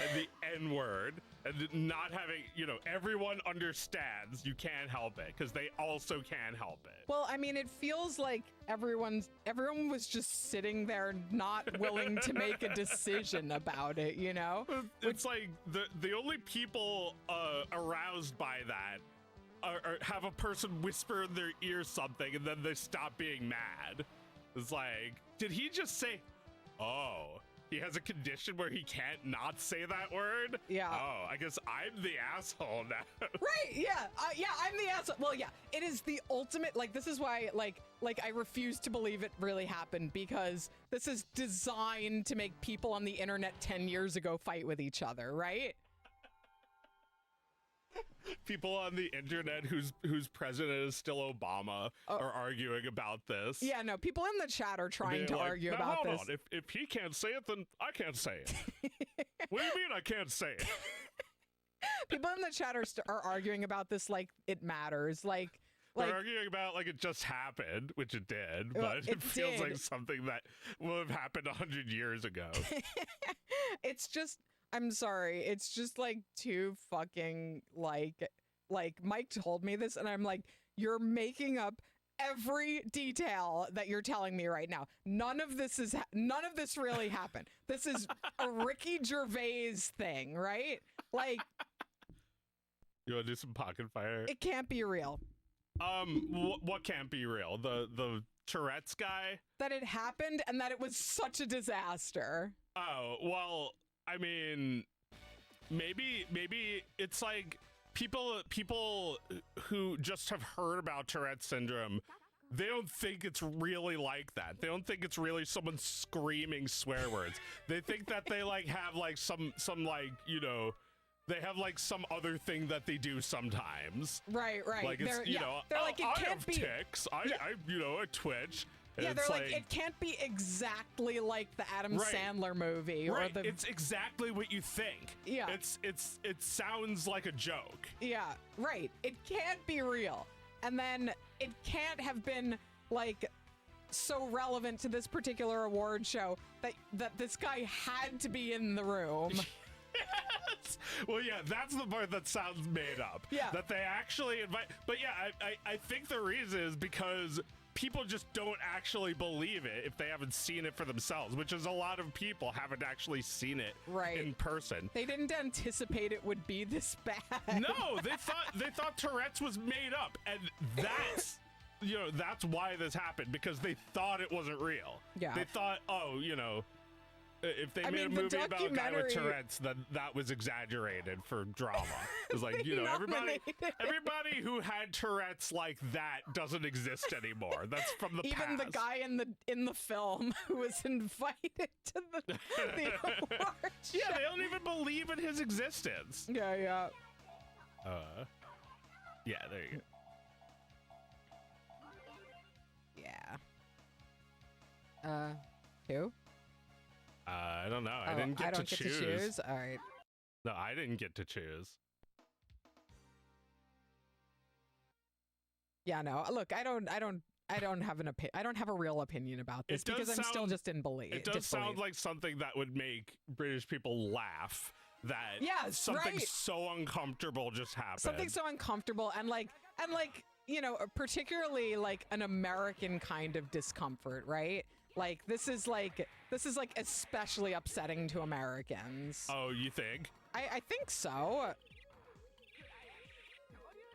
and the N-word and not having, everyone understands you can't help it because they also can't help it. Well, I mean, it feels like everyone was just sitting there not willing to make a decision about it, you know? It's like the only people aroused by that have a person whisper in their ear something and then they stop being mad. It's like, did he just say, oh, he has a condition where he can't not say that word? Yeah. Oh, I guess I'm the asshole now. Right, yeah. I'm the asshole. Well, yeah, it is the ultimate, like, this is why, like I refuse to believe it really happened, because this is designed to make people on the internet 10 years ago fight with each other, right? People on the internet whose president is still Obama are arguing about this. Yeah, no, people in the chat are trying to argue "Now, about hold this. on. If he can't say it, then I can't say it. What do you mean I can't say it? People in the chat are arguing about this like it matters. Like They're arguing about like it just happened, which it did, but it feels like something that will have happened 100 years ago. It's just, I'm sorry, it's just like too fucking like Mike told me this and I'm like, you're making up every detail that you're telling me right now. None of this really happened. This is a Ricky Gervais thing, right? Like, you want to do some pocket fire? it can't be real. What can't be real? The Tourette's guy? That it happened and that it was such a disaster. Oh, well, I mean, maybe it's like people who just have heard about Tourette's syndrome, they don't think it's really like that. They don't think it's really someone screaming swear words. They think that they like have like some like, they have like some other thing that they do sometimes. Right. Like it's, they're like, it I can't have be tics. I twitch. Yeah, and they're it's like, it can't be exactly like the Adam Sandler movie. Right, Or the... it's exactly what you think. Yeah. It sounds like a joke. Yeah, right. It can't be real. And then it can't have been, like, so relevant to this particular award show that this guy had to be in the room. Well, yeah, that's the part that sounds made up. Yeah. That they actually invite. But yeah, I think the reason is because people just don't actually believe it if they haven't seen it for themselves, which is a lot of people haven't actually seen it Right. in person. They didn't anticipate it would be this bad. No, they thought Tourette's was made up, and that's that's why this happened, because they thought it wasn't real. Yeah. They thought, if they made a the movie about a guy with documentary- Tourette's, then that was exaggerated for drama. It was like, everybody who had Tourette's like that doesn't exist anymore. That's from the past. Even the guy in the film who was invited to the award Yeah, show. they don't even believe in his existence. Yeah, yeah. Yeah, there you go. Yeah. Two? I don't know. I Oh, didn't get don't to get choose. to choose. All right. No, I didn't get to choose. Yeah, no. Look, I don't have an opinion. I don't have a real opinion about this It does because I'm still sound- just in belief. It does sound like something that would make British people laugh. That Yes, something right. so uncomfortable just happened. something so uncomfortable and particularly like an American kind of discomfort, right? Like this is like especially upsetting to Americans. Oh, you think? I think so.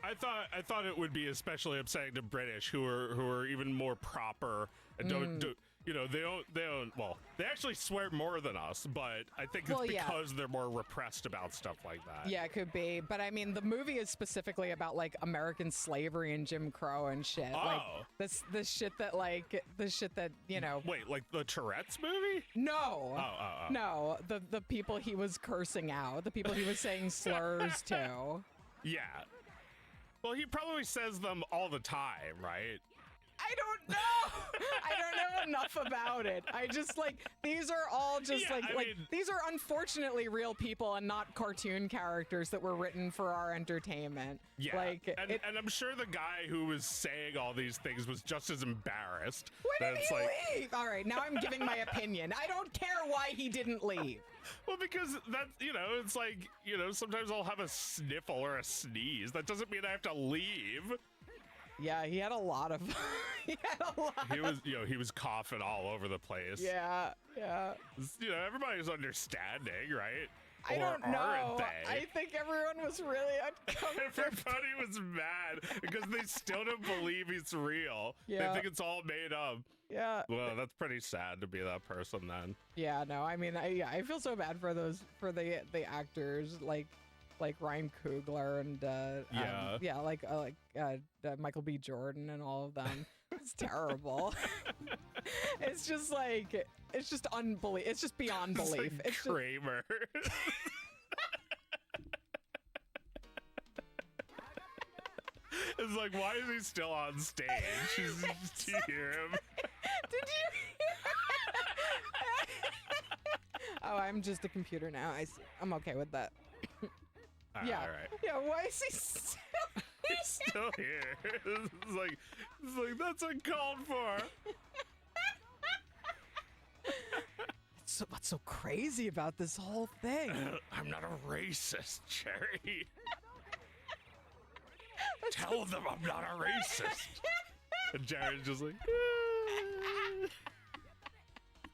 I thought it would be especially upsetting to British who are even more proper and don't they don't well, they actually swear more than us, but I think it's Well, yeah. because they're more repressed about stuff like that. Yeah, it could be. But I mean, the movie is specifically about like American slavery and Jim Crow and shit. Like Oh. this shit that Wait, like the Tourette's movie? No. Oh. No, the people he was cursing out, the people he was saying slurs to. Yeah. Well, he probably says them all the time, right? I don't know. I don't know enough about it. I just these are all just Yeah, I mean- these are unfortunately real people and not cartoon characters that were written for our entertainment. Yeah. Like and I'm sure the guy who was saying all these things was just as embarrassed. Why that did it's he like, leave? All right, now I'm giving my opinion. I don't care why he didn't leave. Well, because that's, it's like, sometimes I'll have a sniffle or a sneeze. That doesn't mean I have to leave. Yeah, he had a lot of. He was coughing all over the place. Yeah. Everybody's understanding, right? I don't know. Aren't they? I think everyone was really uncomfortable. Everybody was mad because they still don't believe he's real. Yeah. They think it's all made up. Yeah. Well, that's pretty sad to be that person then. Yeah, no, I mean, I feel so bad for the actors like Ryan Coogler and Michael B. Jordan and all of them. It's terrible. It's just unbelievable. It's just beyond It's belief. like It's just, Kramer. It's like, why is he still on stage? Do you hear him? did you? Oh, I'm just a computer now. I see. I'm okay with that. Yeah. All right. Yeah. Why is he still? He's still here. It's like that's uncalled for. So what's so crazy about this whole thing? I'm not a racist, Jerry. Tell them I'm not a racist. And Jerry's just like,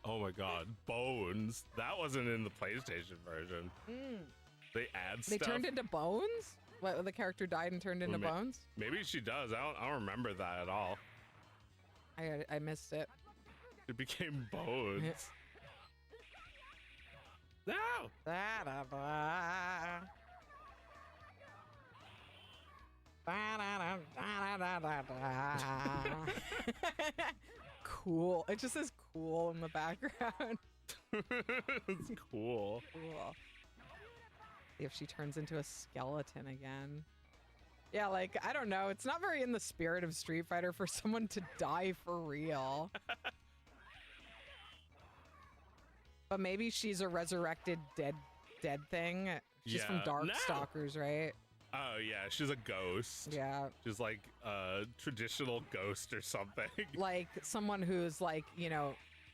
oh my God, Bones. That wasn't in the PlayStation version. They add They stuff. turned into bones? What, the character died and turned into bones? Maybe she does. I don't remember that at all. I missed it. It became Bones. No. Cool. It just says cool in the background. It's cool. Cool. If she turns into a skeleton again. Yeah, like, I don't know. It's not very in the spirit of Street Fighter for someone to die for real. But maybe she's a resurrected dead thing. She's from Yeah. Darkstalkers, right? Oh yeah, she's a ghost. Yeah. She's like a traditional ghost or something. Like someone who's like,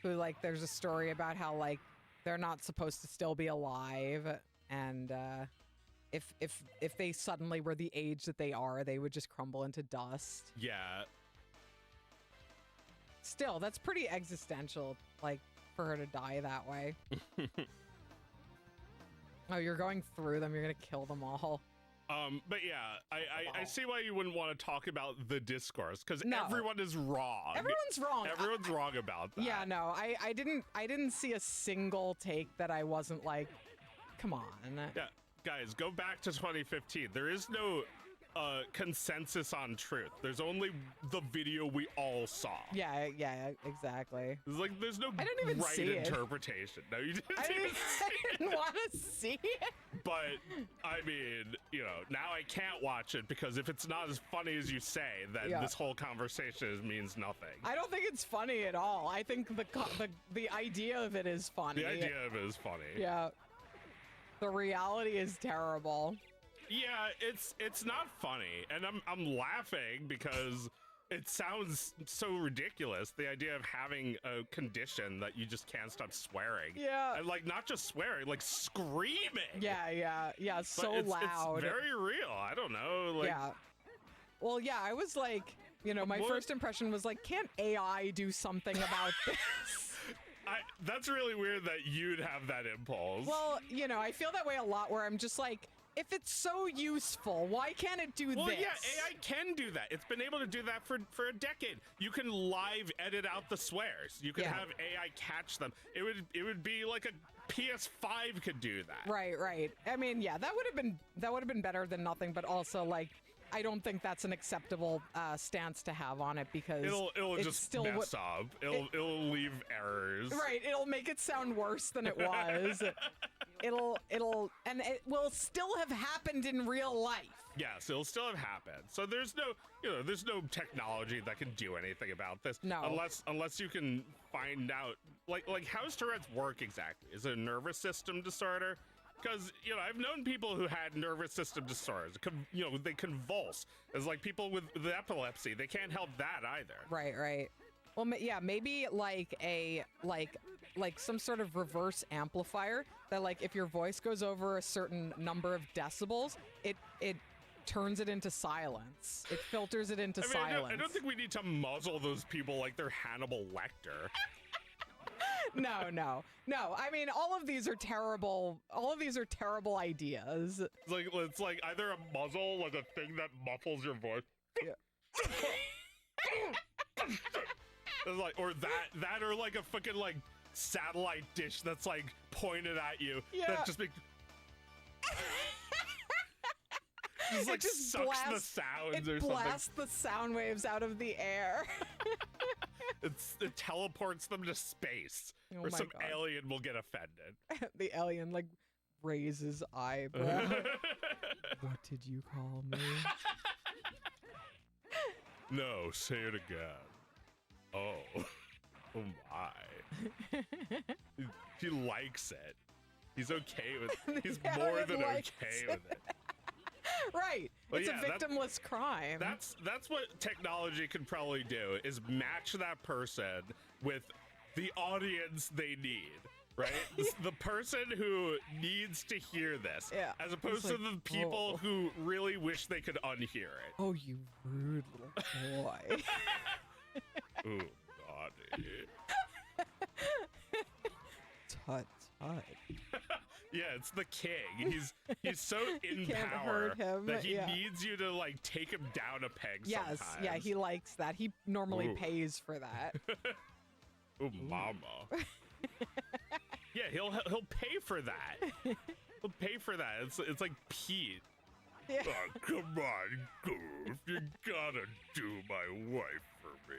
who like there's a story about how like they're not supposed to still be alive and if they suddenly were the age that they are, they would just crumble into dust. Yeah. Still, that's pretty existential, like, for her to die that way. Oh, you're going through them. You're gonna kill them all. But yeah, I see why you wouldn't want to talk about the discourse, because No. everyone is wrong. Everyone's wrong. Everyone's wrong about that. Yeah, no, I didn't see a single take that I wasn't like, come on. Yeah, guys, go back to 2015. There is no consensus on truth. There's only the video we all saw. Yeah, exactly. It's like there's no I didn't even right see it. interpretation. No, you didn't I even see didn't want to see it. But I mean, you know, now I can't watch it because if it's not as funny as you say, then Yeah. this whole conversation means nothing. I don't think it's funny at all. I think the idea of it is funny. The idea of it is funny. Yeah. The reality is terrible. Yeah, it's not funny, and I'm laughing because it sounds so ridiculous. The idea of having a condition that you just can't stop swearing. Yeah. And like not just swearing, like screaming. Yeah. But So it's loud. very real. I don't know. Like, Yeah. Well, yeah, I was like, you know, my What? first impression was like, can't AI do something about this? that's really weird that you'd have that impulse. Well, you know, I feel that way a lot where I'm just like, if it's so useful, why can't it do Well, this? yeah, AI can do that. It's been able to do that for a decade. You can live edit out the swears. You can Yeah. have AI catch them. It would be like a PS5 could do that. Right. I mean, yeah, that would have been better than nothing, but also like I don't think that's an acceptable stance to have on it because It'll it just still mess up. It'll leave errors. Right, it'll make it sound worse than it was. And it will still have happened in real life. Yes, it'll still have happened. So there's no technology that can do anything about this. No. Unless you can find out like how's Tourette's work exactly? Is it a nervous system disorder? Because, you know, I've known people who had nervous system disorders. They convulse. It's like people with epilepsy. They can't help that either. Right. Well, yeah, maybe like some sort of reverse amplifier that like if your voice goes over a certain number of decibels, it turns it into silence. It filters it into silence. I don't think we need to muzzle those people like they're Hannibal Lecter. No. I mean, all of these are terrible. All of these are terrible ideas. It's like either a muzzle, like a thing that muffles your voice. Yeah. It's like, or that, or like a fucking like satellite dish that's like pointed at you. Yeah. That just makes. Just like sucks the sounds or it something. blasts the sound waves out of the air. It teleports them to space, Oh where my some God. alien will get offended. The alien like raises eyebrow. What did you call me? No, say it again. Oh my. He likes it. He's okay with. He's Yeah, more it than likes okay with it. Right. Well, It's yeah, a victimless crime. That's what technology can probably do, is match that person with the audience they need, right? The person who needs to hear this, Yeah. as opposed It's to like, the people oh. who really wish they could unhear it. Oh, you rude little boy. Ooh, naughty. Tut. Yeah, it's the king. He's so in Can't power hurt him, that he yeah. needs you to like take him down a peg Yes, sometimes. yeah, he likes that. He normally Ooh. pays for that. Ooh, mama. Yeah, he'll pay for that. He'll pay for that. It's like Pete. Yeah. Oh, come on, Goof. You gotta do my wife for me.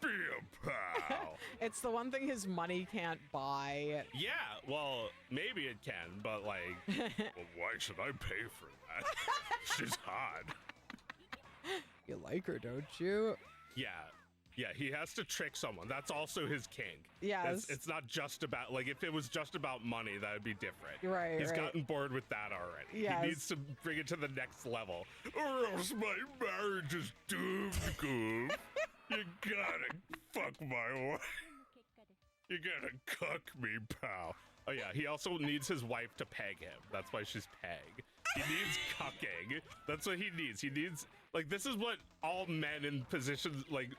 Be a pal. It's the one thing his money can't buy. Yeah, well, maybe it can, but like, well, why should I pay for that? She's hot. You like her, don't you? Yeah, he has to trick someone. That's also his kink. Yes. It's not just about, like, if it was just about money, that would be different. Right, He's right. gotten bored with that already. Yes. He needs to bring it to the next level. Or else my marriage is doomed, Goof. You gotta fuck my wife. You're gonna cook me, pal. Oh yeah, he also needs his wife to peg him. That's why she's peg. He needs cucking. That's what he needs. He needs like this is what all men in positions like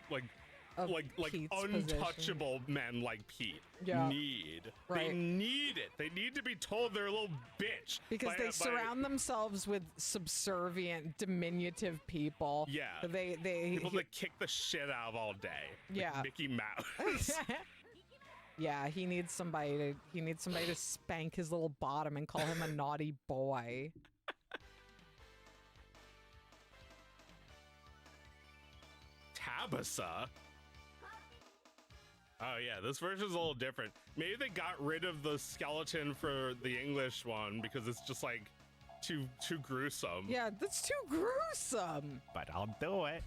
Pete's untouchable men like Pete need. Right. They need it. They need to be told they're a little bitch. Because they surround themselves with subservient, diminutive people. Yeah. They people that kick the shit out of all day. Yeah. Like Mickey Mouse. Yeah, he needs somebody to spank his little bottom and call him a naughty boy. Tabasa. Oh yeah, this version's a little different. Maybe they got rid of the skeleton for the English one because it's just like too gruesome. Yeah, that's too gruesome. But I'll do it.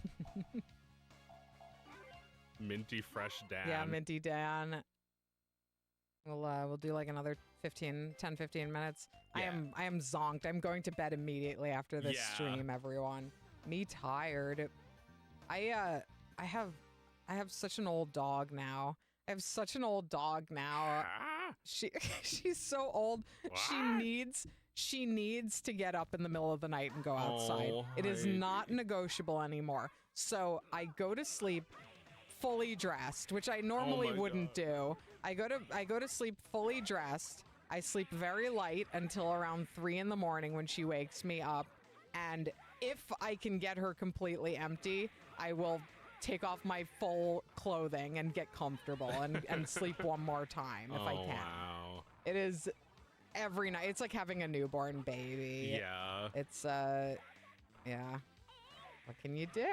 Minty Fresh Dan. Yeah, Minty Dan. We'll do like another 10, 15 minutes. Yeah. I am zonked. I'm going to bed immediately after this Yeah. stream, everyone. Me tired. I have such an old dog now. I have such an old dog now. She's so old. She needs to get up in the middle of the night and go outside. It is not negotiable anymore. So I go to sleep fully dressed, which I normally wouldn't do. I go to sleep fully dressed. I sleep very light until around 3 in the morning when she wakes me up. And if I can get her completely empty, I will take off my full clothing and get comfortable and sleep one more time if I can. Wow. It is every night. It's like having a newborn baby. Yeah. It's yeah. What can you do?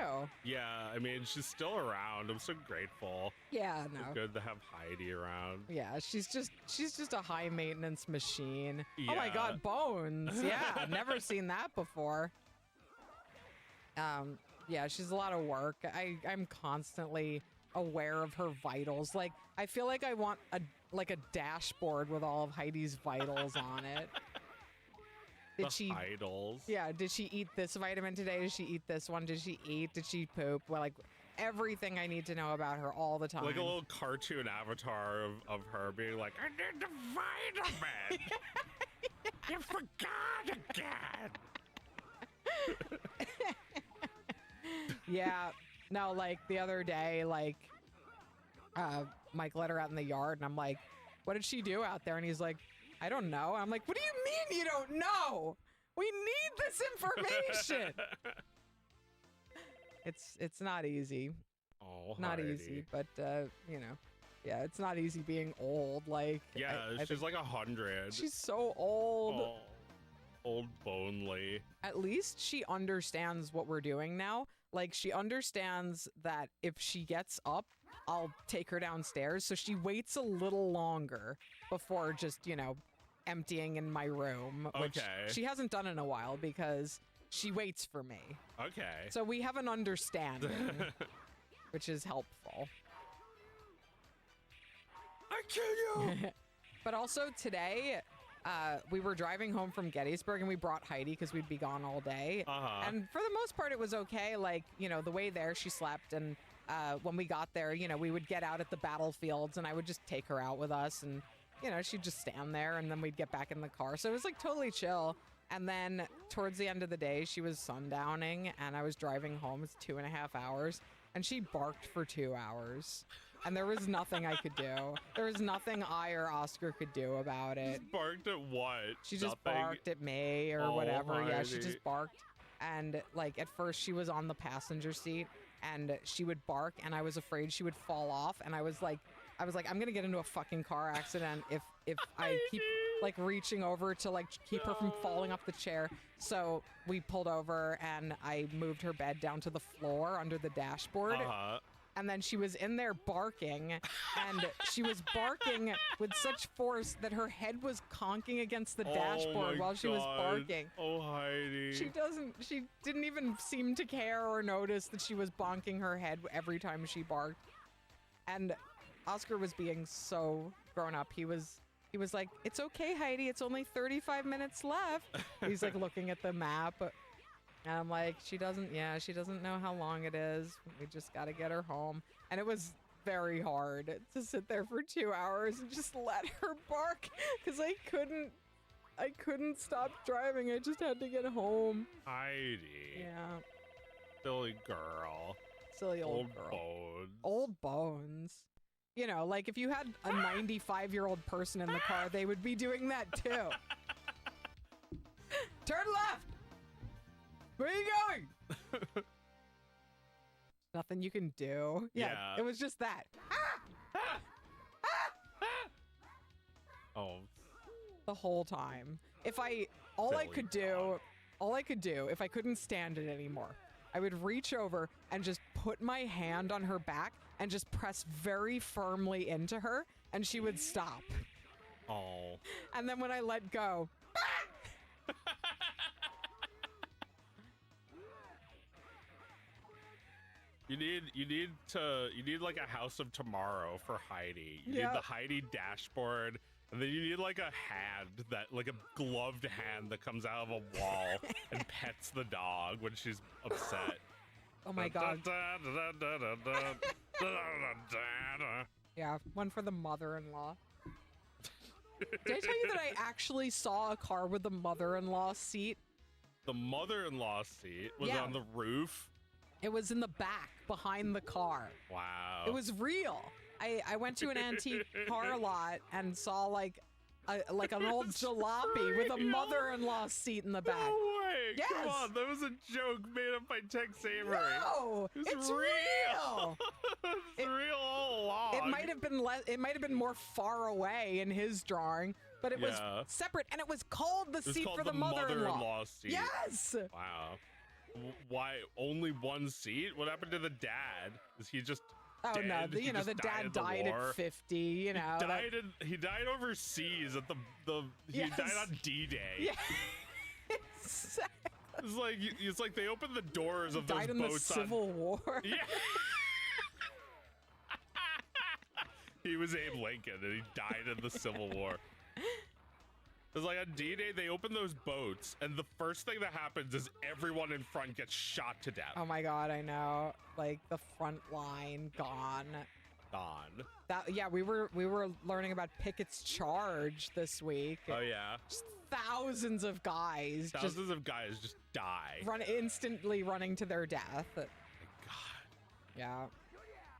Yeah, I mean, she's still around. I'm so grateful. Yeah, no. It's good to have Heidi around. Yeah, she's just a high maintenance machine. Oh my Yeah. god, bones. Yeah, never seen that before. Yeah, she's a lot of work. I'm constantly aware of her vitals. Like, I feel like I want a dashboard with all of Heidi's vitals on it. Vitals. Yeah, did she eat this vitamin today? Did she eat this one? Did she eat? Did she poop? Well, like everything I need to know about her all the time. Like a little cartoon avatar of her being like, I need the vitamin. You forgot again. Yeah. No, like the other day, like Mike let her out in the yard and I'm like, what did she do out there? And he's like, I don't know. I'm like, what do you mean you don't know? We need this information. It's not easy. Oh, Not Heidi. easy, but you know, yeah, it's not easy being old. Like, Yeah, I she's think like 100. she's so old. Oh, old bonely. At least she understands what we're doing now. Like, she understands that if she gets up, I'll take her downstairs. So she waits a little longer before just, you know, emptying in my room. Which Okay. she hasn't done in a while because she waits for me. Okay. So we have an understanding, which is helpful. I kill you. But also today, we were driving home from Gettysburg and we brought Heidi because we'd be gone all day. And for the most part, it was okay. Like, you know, the way there she slept. And when we got there, you know, we would get out at the battlefields and I would just take her out with us. And, you know, she'd just stand there and then we'd get back in the car. So it was like totally chill. And then towards the end of the day, she was sundowning and I was driving home. It's 2.5 hours. And she barked for 2 hours. And there was nothing I could do. There was nothing I or Oscar could do about it. Just barked at what? She just Nothing? barked at me or Oh, whatever. Yeah, she Heidi. just barked. And like at first she was on the passenger seat and she would bark and I was afraid she would fall off. And I was like, I'm gonna get into a fucking car accident if I keep like reaching over to like keep her from falling off the chair. So we pulled over and I moved her bed down to the floor under the dashboard. And then she was in there barking, and she was barking with such force that her head was conking against the dashboard while she was barking. Oh, Heidi. She didn't even seem to care or notice that she was bonking her head every time she barked. And Oscar was being so grown up. He was like, "It's okay, Heidi. It's only 35 minutes left." He's like looking at the map. And I'm like, she doesn't know how long it is. We just got to get her home. And it was very hard to sit there for 2 hours and just let her bark because I couldn't stop driving. I just had to get home. Heidi. Yeah. Silly girl. Silly old girl. Bones. Old bones. You know, like if you had a 95-year-old person in the car, they would be doing that too. Turn left! Where are you going? Nothing you can do. Yeah, it was just that. Oh. The whole time. All I could do, if I couldn't stand it anymore, I would reach over and just put my hand on her back and just press very firmly into her, and she would stop. Oh. And then when I let go, You need like a House of Tomorrow for Heidi. You need the Heidi dashboard, and then you need like a hand like a gloved hand that comes out of a wall and pets the dog when she's upset. oh my god. Yeah, one for the mother-in-law. Did I tell you that I actually saw a car with a mother-in-law seat? The mother-in-law seat was on the roof. It was in the back, behind the car. Wow. It was real. I went to an antique car lot and saw like an old jalopy with a mother-in-law seat in the back. No way! Yes. Come on, that was a joke made up by Tex Avery. No, it's real. It's real all along. It might have been It might have been more far away in his drawing, but it was separate, and it was called the seat for the mother-in-law seat. Yes. Wow. Why only one seat? What happened to the dad? Is he just dead? No, the dad died at 50. You know, he died overseas at he died on D-Day. Yeah. Exactly. It's like they opened the doors of those died in boats the Civil War. Yeah. He was Abe Lincoln, and he died in the Civil War. It's like on D-Day, they open those boats, and the first thing that happens is everyone in front gets shot to death. Oh my god, I know. Like the front line gone. We were learning about Pickett's Charge this week. Oh yeah. Just thousands of guys just die. Instantly running to their death. God. Yeah.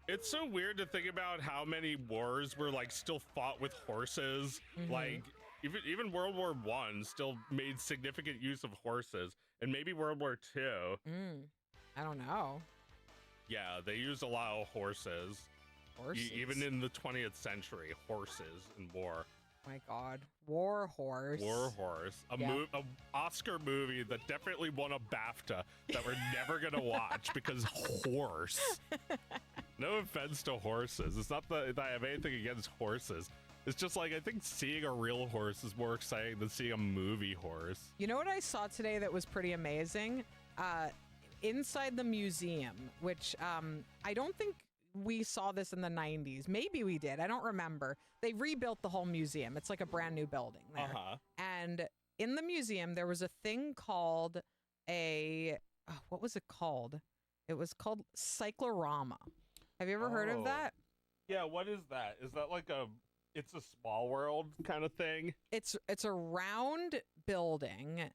It's so weird to think about how many wars were like still fought with horses. Mm-hmm. Like even World War I still made significant use of horses, and maybe World War II. I don't know. Yeah, they used a lot of horses. Even in the 20th century, horses in war. My God, War Horse. War Horse, a Oscar movie that definitely won a BAFTA that we're never gonna watch because horse. No offense to horses. It's not that I have anything against horses. It's just like, I think seeing a real horse is more exciting than seeing a movie horse. You know what I saw today that was pretty amazing? Inside the museum, which I don't think we saw this in the 90s. Maybe we did. I don't remember. They rebuilt the whole museum. It's like a brand new building there. And in the museum, there was a thing called what was it called? It was called Cyclorama. Have you ever heard of that? Yeah, what is that? Is that like it's a small world kind of thing? It's a round building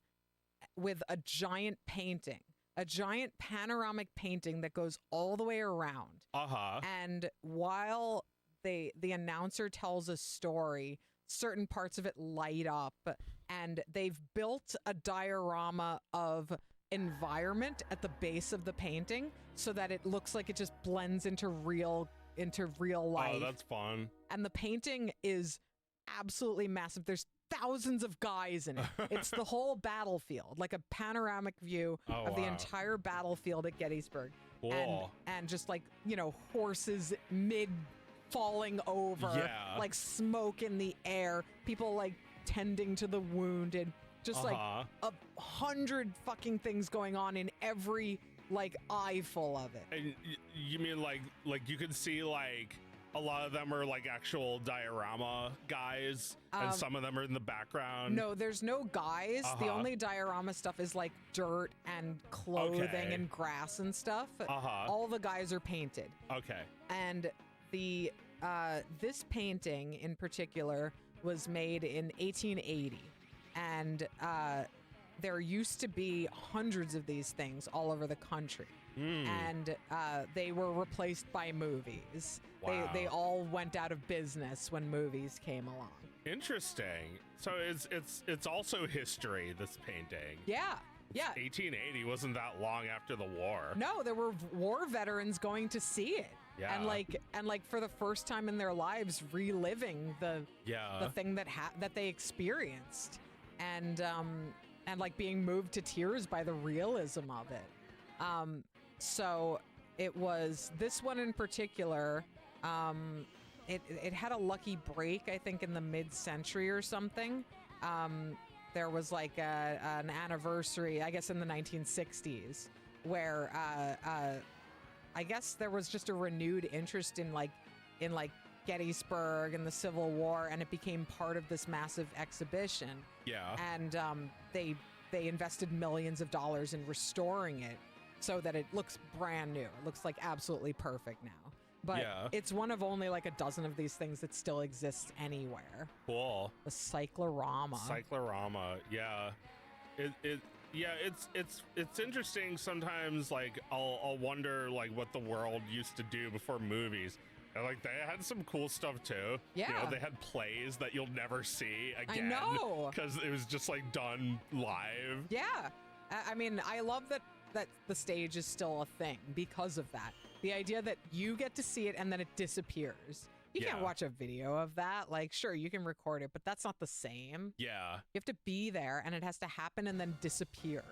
with a giant painting. A giant panoramic painting that goes all the way around. And while the announcer tells a story, certain parts of it light up, and they've built a diorama of environment at the base of the painting so that it looks like it just blends into real life. Oh, that's fun. And the painting is absolutely massive. There's thousands of guys in it. It's the whole battlefield, like a panoramic view of the entire battlefield at Gettysburg. Cool. And just like, horses mid falling over, like smoke in the air, people like tending to the wounded, just like 100 fucking things going on in every like eyeful of it. And you mean like you can see like a lot of them are like actual diorama guys, and some of them are in the background? No, there's no guys. The only diorama stuff is like dirt and clothing and grass and stuff. All the guys are painted. Okay. And the this painting in particular was made in 1880, and there used to be hundreds of these things all over the country. And they were replaced by movies. Wow. They all went out of business when movies came along. Interesting. So it's also history, this painting. Yeah. 1880 wasn't that long after the war. No, there were war veterans going to see it. Yeah. And like for the first time in their lives, reliving the thing that they experienced, and like being moved to tears by the realism of it. So it was this one in particular. It had a lucky break, I think, in the mid-century or something. There was like an anniversary, I guess, in the 1960s, where I guess there was just a renewed interest in Gettysburg and the Civil War, and it became part of this massive exhibition. Yeah. And they invested millions of dollars in restoring it so that it looks brand new. It looks like absolutely perfect now. But it's one of only like a dozen of these things that still exists anywhere. Cool. The cyclorama. Cyclorama, yeah. It's interesting sometimes. Like I'll wonder like what the world used to do before movies. And, like, they had some cool stuff too. Yeah. You know, they had plays that you'll never see again. I know. Because it was just like done live. Yeah. I mean, I love that the stage is still a thing because of that. The idea that you get to see it and then it disappears. You can't watch a video of that. Like, sure, you can record it, but that's not the same. Yeah. You have to be there, and it has to happen and then disappear.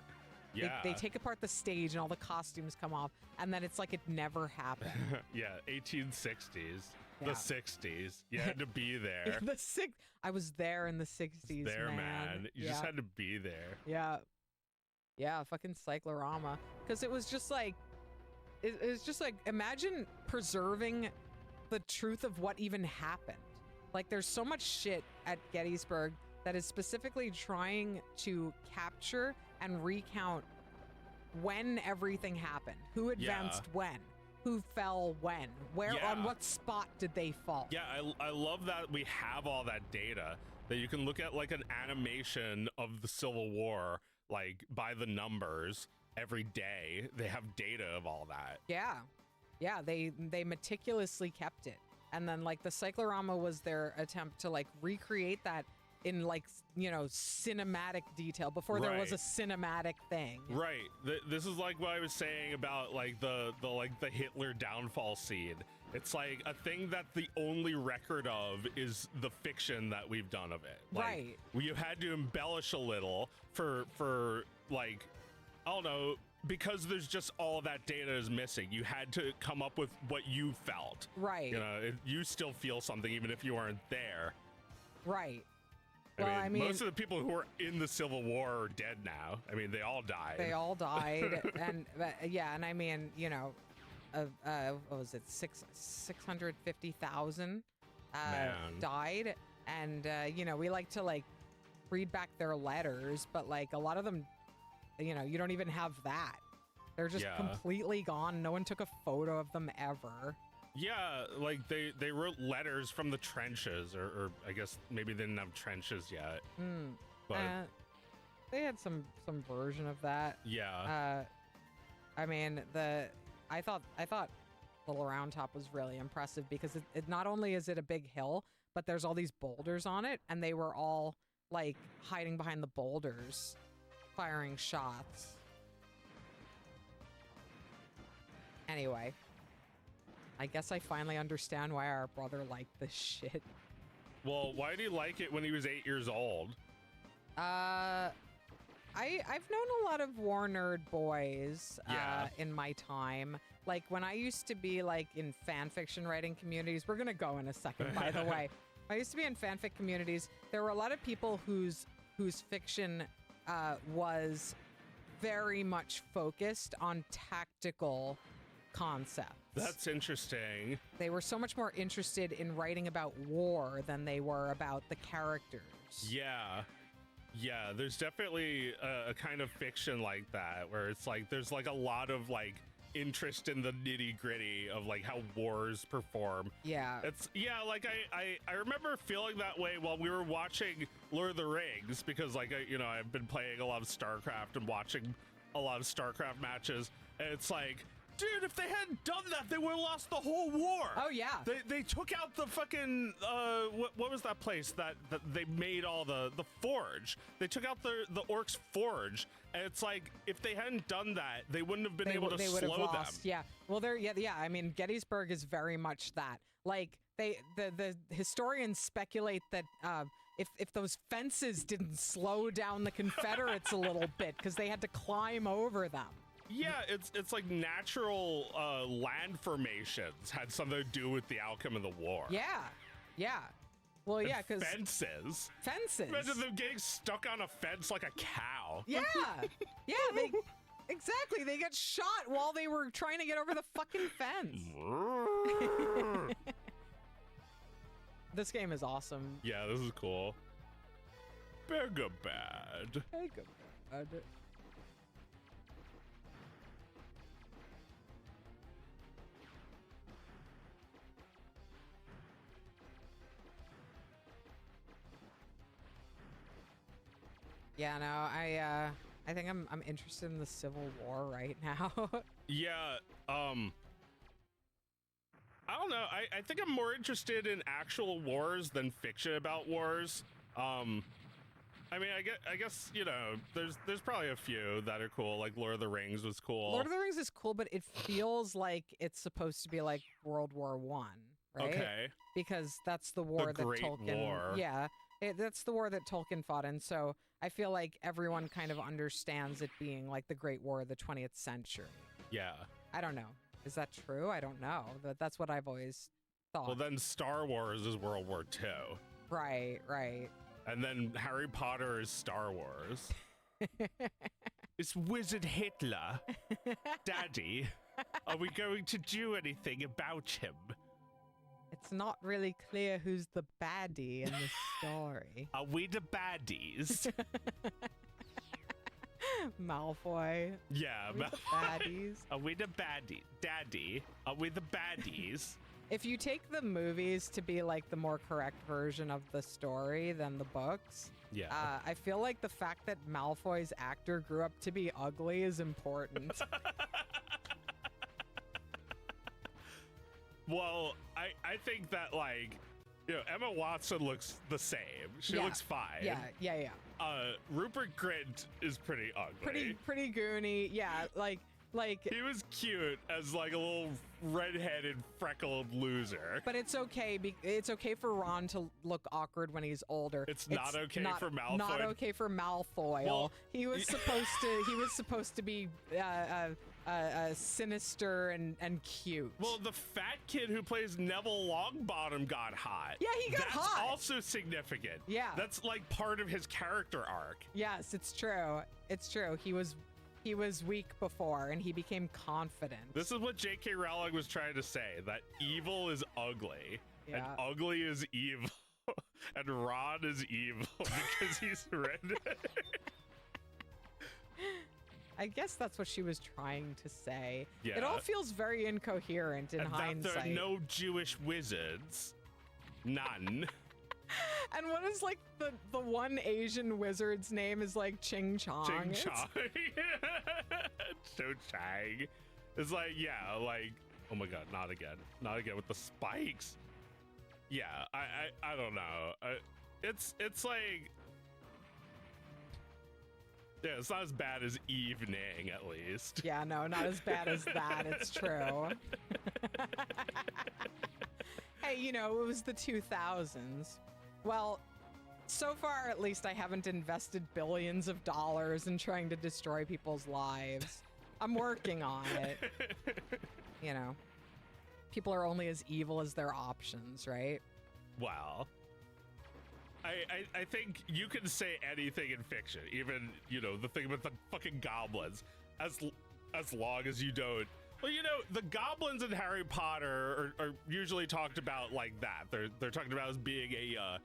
Yeah. They take apart the stage and all the costumes come off, and then it's like it never happened. Yeah, 1860s, Yeah. the 60s. You had to be there. I was there in the 60s, man. You just had to be there. Yeah. Yeah, fucking cyclorama. Because it was just like, it was just like, imagine preserving the truth of what even happened. Like, there's so much shit at Gettysburg that is specifically trying to capture and recount when everything happened, who advanced when, who fell when, where, on what spot did they fall. Yeah, I love that we have all that data, that you can look at like an animation of the Civil War, like by the numbers every day. They have data of all that. Yeah, they meticulously kept it. And then like the cyclorama was their attempt to like recreate that in like, you know, cinematic detail before there was a cinematic thing. Right. This is like what I was saying about like the Hitler downfall scene. It's like a thing that the only record of is the fiction that we've done of it. Like, right. We had to embellish a little for like, I don't know, because there's just all that data is missing. You had to come up with what you felt. Right. You know, you still feel something even if you weren't there. Right. I mean, most of the people who were in the Civil War are dead now. I mean, they all died. They all died. And and I mean, you know, what was it, 650,000 died. And, you know, we like to like read back their letters, but like a lot of them, you know, you don't even have that. They're just completely gone. No one took a photo of them ever. Yeah, like they wrote letters from the trenches, or I guess maybe they didn't have trenches yet. But they had some version of that. Yeah. I mean, I thought Little Round Top was really impressive because it not only is it a big hill, but there's all these boulders on it, and they were all like hiding behind the boulders, firing shots. Anyway, I guess I finally understand why our brother liked this shit. Well, why did he like it when he was 8 years old? I've known a lot of war nerd boys in my time. Like when I used to be like in fan fiction writing communities, we're gonna go in a second, by the way. I used to be in fanfic communities. There were a lot of people whose fiction was very much focused on tactical concepts. That's interesting. They were so much more interested in writing about war than they were about the characters. Yeah, there's definitely a kind of fiction like that where it's like there's like a lot of like interest in the nitty gritty of like how wars perform. Yeah. It's like I remember feeling that way while we were watching Lord of the Rings, because like I've been playing a lot of StarCraft and watching a lot of StarCraft matches, and it's like, dude, if they hadn't done that, they would have lost the whole war. Oh yeah. They took out the fucking what was that place that they made all the forge? They took out the orcs' forge, and it's like if they hadn't done that, they wouldn't have been able to slow them. Yeah. Well, I mean, Gettysburg is very much that. Like the historians speculate that if those fences didn't slow down the Confederates a little bit because they had to climb over them. Yeah, it's like natural land formations had something to do with the outcome of the war. Yeah. Well, yeah, because fences. Fences. Imagine them getting stuck on a fence like a cow. Yeah. Exactly. They got shot while they were trying to get over the fucking fence. This game is awesome. Yeah, this is cool. Begabad. Yeah, no, I think I'm interested in the Civil War right now. Yeah, I don't know. I think I'm more interested in actual wars than fiction about wars. I mean, I guess there's probably a few that are cool. Like Lord of the Rings was cool. Lord of the Rings is cool, but it feels like it's supposed to be like World War I, right? Okay. Because that's the war that Great Tolkien. War. Yeah, that's the war that Tolkien fought in. So I feel like everyone kind of understands it being like the Great War of the 20th century. Yeah. I don't know. Is that true? I don't know. That's what I've always thought. Well, then Star Wars is World War II. Right. And then Harry Potter is Star Wars. It's Wizard Hitler. Daddy, are we going to do anything about him? It's not really clear who's the baddie in this story. Are we the baddies? Malfoy. Yeah, The baddies. Are we the baddie? Daddy, are we the baddies? If you take the movies to be like the more correct version of the story than the books, Yeah. I feel like the fact that Malfoy's actor grew up to be ugly is important. Well, I think that like, Emma Watson looks the same. She looks fine. Yeah. Rupert Grint is pretty ugly. Pretty goony. Yeah, like He was cute as like a little redheaded freckled loser. But it's okay. It's okay for Ron to look awkward when he's older. It's not okay for Malfoy. Not okay for Malfoy. Well, he was supposed to be sinister and cute. Well, the fat kid who plays Neville Longbottom got hot. Yeah, he got hot. That's also significant. Yeah. That's like part of his character arc. Yes, it's true. It's true. He was weak before, and he became confident. This is what J.K. Rowling was trying to say, that evil is ugly, and Yeah. ugly is evil, and Ron is evil because he's red. I guess that's what she was trying to say. Yeah. It all feels very incoherent in And hindsight. that there are no Jewish wizards. None. And what is like the one Asian wizard's name is like Ching Chong. Ching It's- Chong. So Chang. It's like, yeah, like, oh my god, not again. Not again with the spikes. Yeah, I don't know. It's like, yeah, it's not as bad as Evening, at least. Yeah, no, not as bad as that. It's true. Hey, it was the 2000s. Well, so far, at least, I haven't invested billions of dollars in trying to destroy people's lives. I'm working on it. People are only as evil as their options, right? Well, I think you can say anything in fiction, even, the thing about the fucking goblins, as long as you don't. Well, the goblins in Harry Potter are usually talked about like that. They're talked about as being a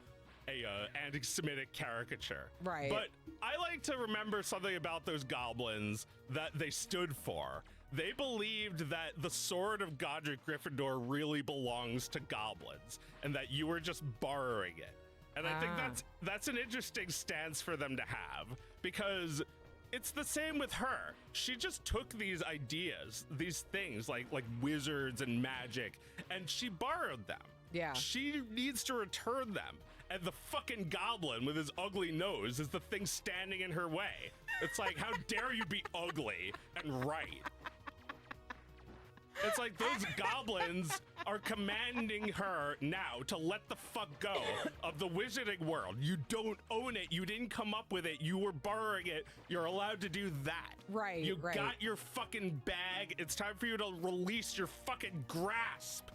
anti-Semitic caricature. Right. But I like to remember something about those goblins that they stood for. they believed that the sword of Godric Gryffindor really belongs to goblins and that you were just borrowing it. And I think that's an interesting stance for them to have, because it's the same with her. She just took these ideas, these things like wizards and magic, and she borrowed them. Yeah. She needs to return them. And the fucking goblin with his ugly nose is the thing standing in her way. It's like, how dare you be ugly and right? It's like those goblins are commanding her now to let the fuck go of the wizarding world. You don't own it. You didn't come up with it. You were borrowing it. You're allowed to do that. Right, You right. got your fucking bag. It's time for you to release your fucking grasp.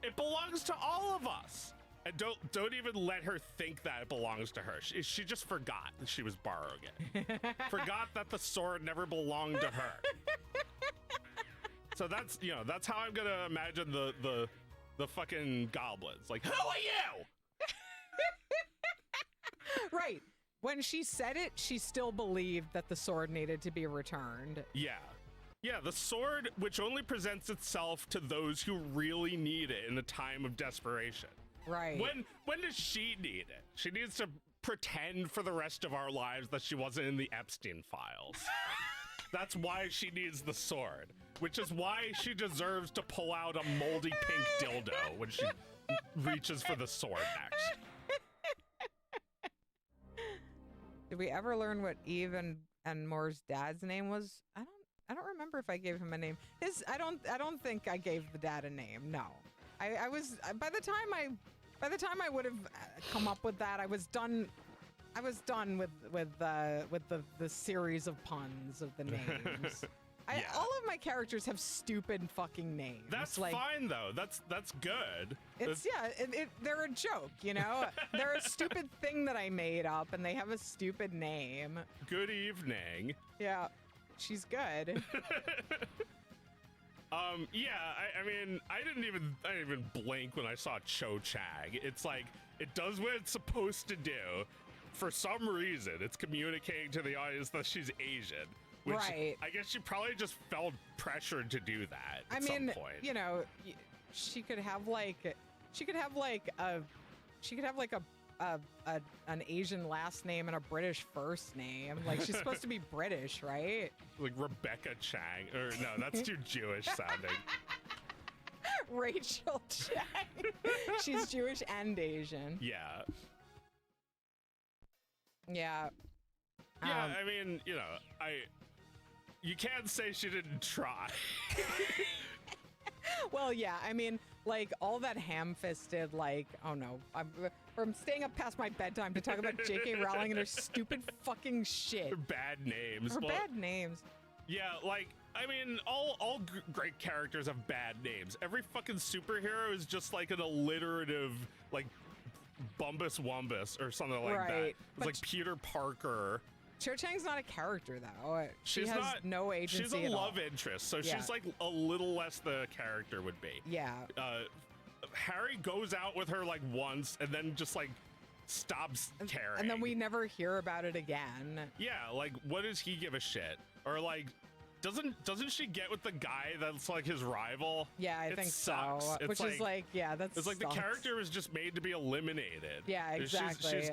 It belongs to all of us. And don't even let her think that it belongs to her. She just forgot that she was borrowing it. Forgot that the sword never belonged to her. So that's how I'm gonna imagine the fucking goblins. Like, who are you? Right. When she said it, she still believed that the sword needed to be returned. Yeah. Yeah, the sword which only presents itself to those who really need it in a time of desperation. Right. When does she need it? She needs to pretend for the rest of our lives that she wasn't in the Epstein files. That's why she needs the sword, which is why she deserves to pull out a moldy pink dildo when she reaches for the sword next. Did we ever learn what Eve and Moore's dad's name was? I don't remember if I gave him a name. I don't think I gave the dad a name. No. I was by the time I would have come up with that, I was done with the series of puns of the names. Yeah. All of my characters have stupid fucking names. That's fine though. That's good. It's they're a joke, you know. They're a stupid thing that I made up, and they have a stupid name. Good evening. Yeah, she's good. Yeah, I mean, I didn't even blink when I saw Cho Chang. It's like, it does what it's supposed to do. For some reason, it's communicating to the audience that she's Asian. Which Right. I guess she probably just felt pressured to do that at some point. You know, she could have an Asian last name and a British first name. Like, she's supposed to be British, right? Like Rebecca Chang. Or no, that's too Jewish sounding. Rachel Chang. She's Jewish and Asian. Yeah. Yeah. Yeah, I mean, you can't say she didn't try. Well, yeah, I mean, like, all that ham-fisted, like, oh no, I'm staying up past my bedtime to talk about J.K. Rowling and her stupid fucking shit. Her bad names. Her bad names. Yeah, like, I mean, all great characters have bad names. Every fucking superhero is just like an alliterative, like, Bumbus Wumbus or something like that. Right, It's but like Peter Parker. Cho Chang's not a character, though. She She's has not, no agency She's a at love all. interest, so Yeah. she's like a little less the character would be. Yeah. Harry goes out with her like once and then just like stops caring. And then we never hear about it again. Yeah, like, what does he give a shit? Or like, doesn't she get with the guy that's like his rival? Yeah, I It think sucks. so. It's Which is like, yeah, that's. It's like the character was just made to be eliminated. Yeah, exactly.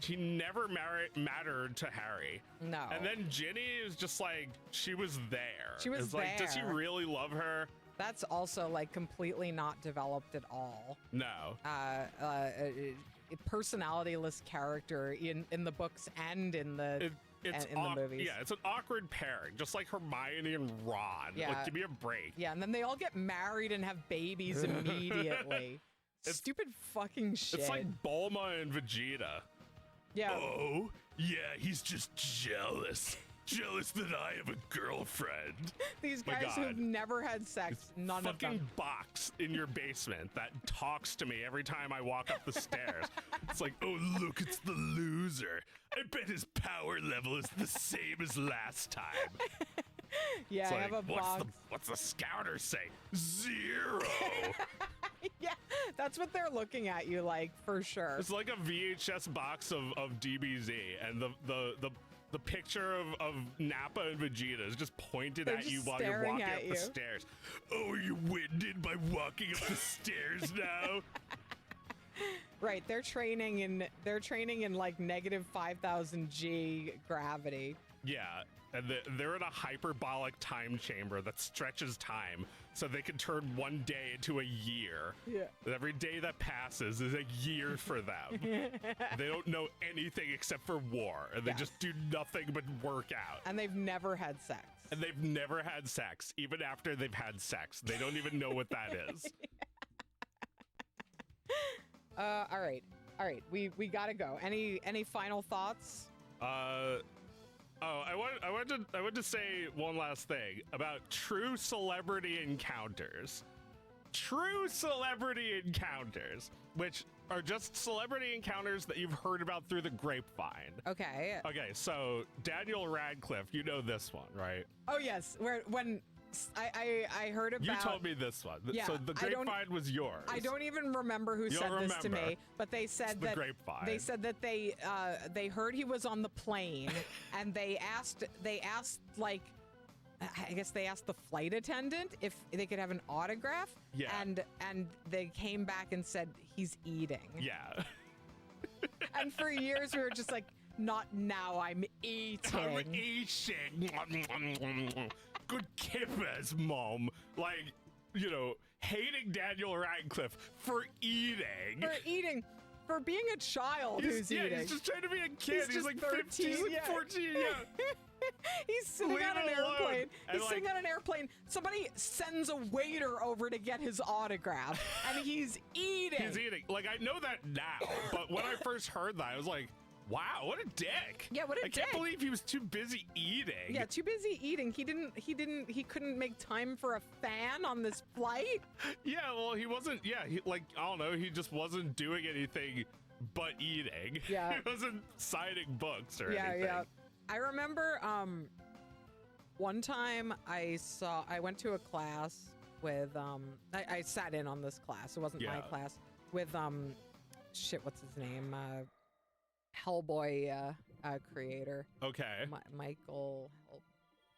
He never mattered to Harry. No. And then Ginny is just like, she was there. She was it's like, does he there. really love her? That's also like completely not developed at all. No. A personality-less character in the books and in the It's in the movies. Yeah, it's an awkward pairing, just like Hermione and Ron. Yeah. Like, give me a break. Yeah, and then they all get married and have babies immediately. Stupid fucking shit. It's like Bulma and Vegeta. Yeah. Oh, yeah, he's just jealous. Jealous that I have a girlfriend. These My guys God. who've never had sex, none of Fucking them. box in your basement that talks to me every time I walk up the stairs. It's like, oh, look, it's the loser. I bet his power level is the same as last time. Yeah, It's I like, have a box. what's the scouter say? 0. Yeah, that's what they're looking at you like, for sure. It's like a VHS box of DBZ, and the picture of Nappa and Vegeta is just pointed They're at you just while you're staring walking at up you. the stairs. Oh, are you winded by walking up the stairs now? Right, they're training in like negative 5,000 G gravity. Yeah, and they're in a hyperbolic time chamber that stretches time so they can turn one day into a year. Yeah. Every day that passes is a year for them. They don't know anything except for war, and they Yes. just do nothing but work out. And they've never had sex. And they've never had sex, even after they've had sex. They don't even know what that is. All right. We gotta go. Any final thoughts? I wanted to say one last thing about true celebrity encounters. True celebrity encounters, which are just celebrity encounters that you've heard about through the grapevine. Okay. Okay, so Daniel Radcliffe, you know this one, right? Oh yes, when I heard about. You told me this one. Yeah, So the I don't- grapevine was yours. I don't even remember who You said don't this to remember. me, but they said It's the that grapevine. they said that they heard he was on the plane, and they asked like, I guess they asked the flight attendant if they could have an autograph. Yeah. And they came back and said he's eating. Yeah. And for years we were just like, not now, I'm eating. I'm eating. Good kippers, Mom. Like, you know, hating Daniel Radcliffe for eating. For eating. For being a child who's eating. He's just trying to be a kid. He's just like 13, 15, he's like yeah. 14, yeah. He's sitting Leave on an him alone. airplane. And, He's sitting on an airplane. Somebody sends a waiter over to get his autograph, and he's eating. He's eating. Like, I know that now, but when I first heard that, I was like, wow, what a dick. Yeah, what a I can't dick. believe he was too busy eating. Yeah, too busy eating. He couldn't make time for a fan on this flight. Yeah, well, he wasn't, I don't know, he just wasn't doing anything but eating. Yeah. He wasn't signing books or Yeah, anything. yeah. I remember one time I went to a class with I sat in on this class. It wasn't my Yeah. class with what's his name? Hellboy creator. Okay. Michael.